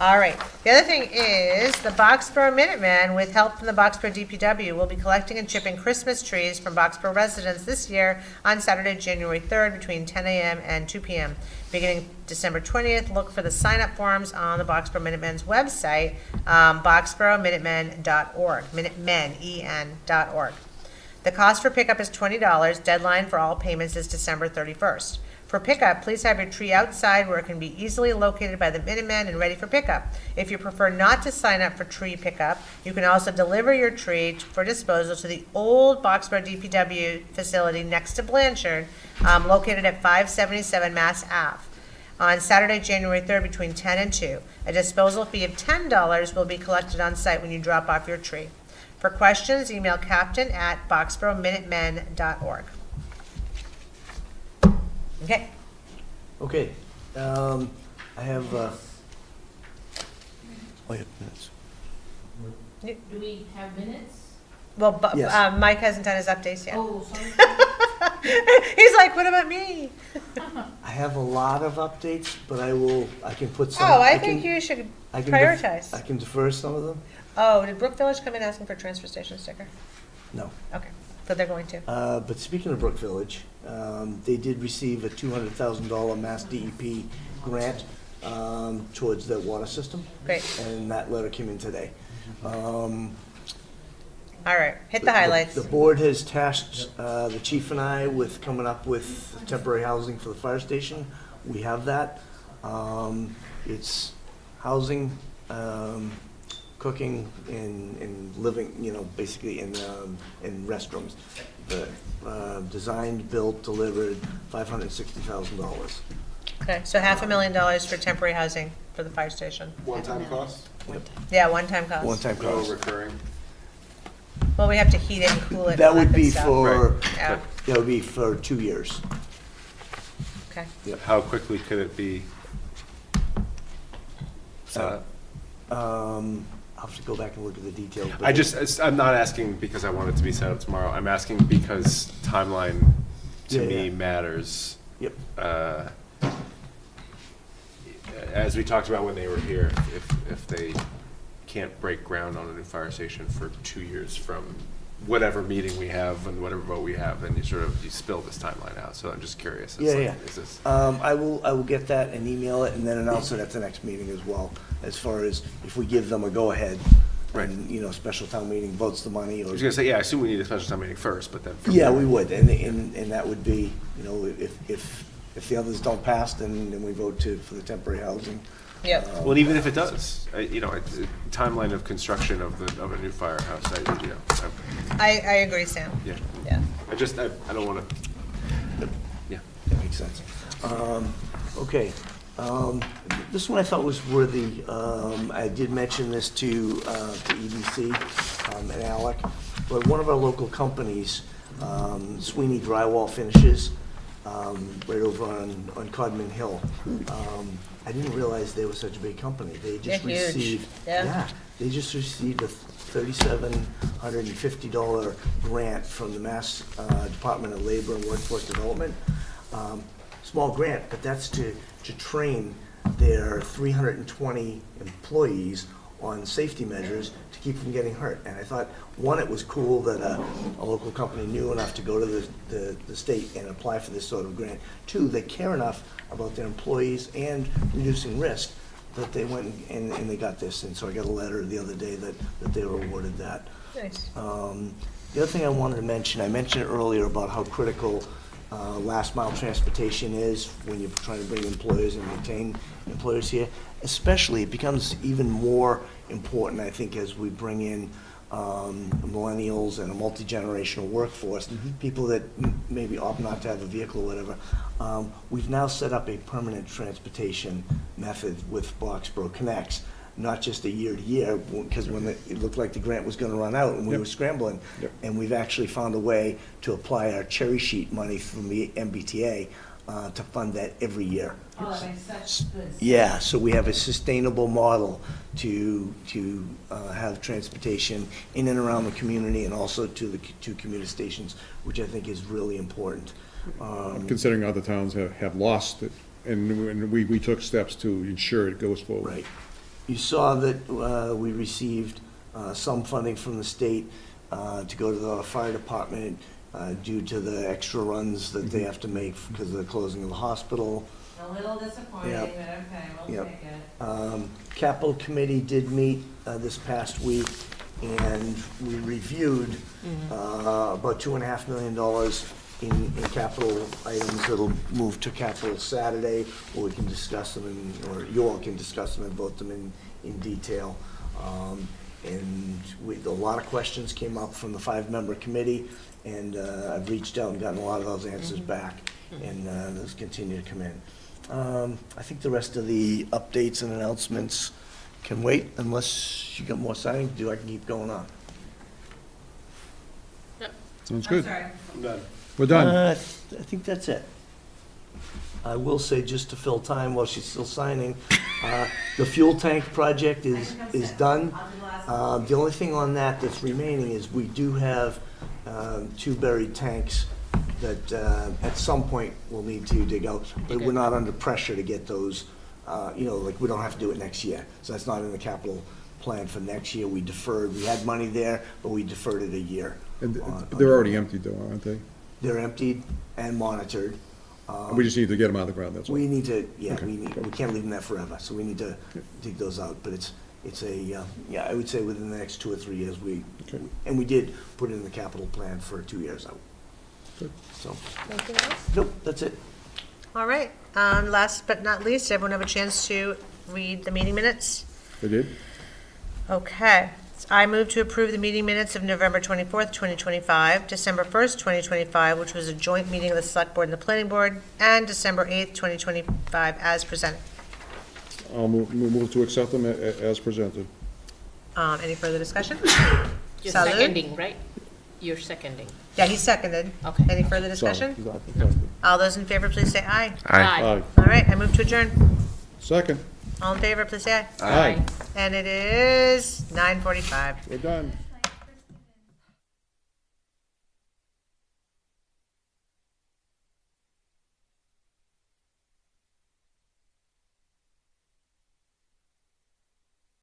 All right. The other thing is the Boxborough Minutemen, with help from the Boxborough DPW, will be collecting and chipping Christmas trees from Boxborough residents this year on Saturday, January 3rd, between 10 a.m. and 2 p.m. Beginning December 20th, look for the sign-up forms on the Boxborough Minutemen's website, boxboroughminutemen.org, Minutemen.org. The cost for pickup is $20. Deadline for all payments is December 31st. For pickup, please have your tree outside where it can be easily located by the Minutemen and ready for pickup. If you prefer not to sign up for tree pickup, you can also deliver your tree for disposal to the old Boxborough DPW facility next to Blanchard, located at 577 Mass Ave, on Saturday, January 3rd, between 10 and 2. A disposal fee of $10 will be collected on site when you drop off your tree. For questions, email captain@boxboroughminutemen.org. Okay. Okay, I have, oh, yeah, minutes. Do we have minutes? Well, Yes. Mike hasn't done his updates yet. Oh, sorry. He's like, what about me? I have a lot of updates, but I can put some. Oh, I think you should I can prioritize. I can defer some of them. Oh, did Brook Village come in asking for a transfer station sticker? No. Okay, so they're going to. But speaking of Brook Village, they did receive a $200,000 Mass DEP grant towards their water system. Great. And that letter came in today. All right, hit the highlights. The board has tasked the chief and I with coming up with temporary housing for the fire station. We have that. It's housing, cooking, and living, basically in restrooms. Designed, built, delivered, $560,000. Okay, so $500,000 for temporary housing for the fire station. One-time cost? Yeah, one-time cost. One-time cost. No recurring? Well, we have to heat it and cool it. and That all would good be stuff. for, Yeah. that would be for 2 years. Okay. How quickly could it be set up? I'll have to go back and look at the details. but I'm not asking because I want it to be set up tomorrow. I'm asking because timeline to me matters. Yep. As we talked about when they were here, if they can't break ground on a new fire station for 2 years from whatever meeting we have and whatever vote we have, then you spill this timeline out. So I'm just curious. Is this I will get that and email it and then announce it at the next meeting as well, as far as if we give them a go-ahead. Right. And, special town meeting votes the money or. I was gonna say, yeah, I assume we need a special town meeting first, but then. Yeah, we would, and that would be, if the others don't pass, then we vote for the temporary housing. Yep. Well, even if it does, timeline of construction of a new firehouse, I agree, Sam. Yeah. Yeah. I don't want to, yeah. That makes sense. Okay. This one I thought was worthy. I did mention this to EDC and Alec, but one of our local companies, Sweeney Drywall Finishes, right over on Codman Hill. I didn't realize they were such a big company. They just They're huge. received, Yeah. they just received a $3,750 grant from the Mass Department of Labor and Workforce Development. Small grant, but that's to train their 320 employees on safety measures to keep from getting hurt. And I thought, one, it was cool that a local company knew enough to go to the state and apply for this sort of grant. Two, they care enough about their employees and reducing risk that they went and they got this. And so I got a letter the other day that they were awarded that. Nice. The other thing I wanted to mention, I mentioned earlier about how critical last mile transportation is when you're trying to bring employers and retain employers here. Especially, it becomes even more important, I think, as we bring in millennials and a multi-generational workforce, people that maybe opt not to have a vehicle or whatever. We've now set up a permanent transportation method with Boxborough Connects, not just a year to year, because it looked like the grant was going to run out and we were scrambling. And we've actually found a way to apply our cherry sheet money from the MBTA to fund that every year. Oh, that makes such good sense. Yeah, so we have a sustainable model to have transportation in and around the community and also to the two commuter stations, which I think is really important. Considering other towns have lost it, and we took steps to ensure it goes forward. Right. You saw that we received some funding from the state to go to the fire department due to the extra runs that they have to make because of the closing of the hospital. A little disappointing, but okay, we'll take it. Capital Committee did meet this past week, and we reviewed about $2.5 million in capital items that'll move to capital Saturday, or we can discuss them or you all can discuss them and vote them in detail. And a lot of questions came up from the 5-member committee, and I've reached out and gotten a lot of those answers back, and those continue to come in. I think the rest of the updates and announcements can wait unless you got more signing to do. I can keep going on. Sounds good. I'm done. We're done. I think that's it. I will say, just to fill time while she's still signing, the fuel tank project is done. The only thing on that that's remaining is we do have 2 buried tanks that at some point we'll need to dig out, but we're not under pressure to get those, like we don't have to do it next year. So that's not in the capital plan for next year. We deferred, we had money there, but we deferred it a year. And they're already emptied though, aren't they? They're emptied and monitored. We just need to get them out of the ground, that's all. We need to, yeah, Okay. we can't leave them there forever, so we need to dig those out. But it's a, I would say within the next 2 or 3 years, and we did put it in the capital plan for 2 years out. Good. So, Anything else? nope, that's it. All right. Last but not least, everyone have a chance to read the meeting minutes? They did? Okay. I move to approve the meeting minutes of November 24th, 2025, December 1st, 2025, which was a joint meeting of the Select Board and the Planning Board, and December 8th, 2025, as presented. I'll move to accept them as presented. Any further discussion? You're Salud? seconding, right? You're seconding. Yeah, he seconded. Okay. Any further discussion? Sorry. All those in favor, please say aye. Aye. All right, I move to adjourn. Second. All in favor, please say aye. Aye. And it is 9:45. We're done.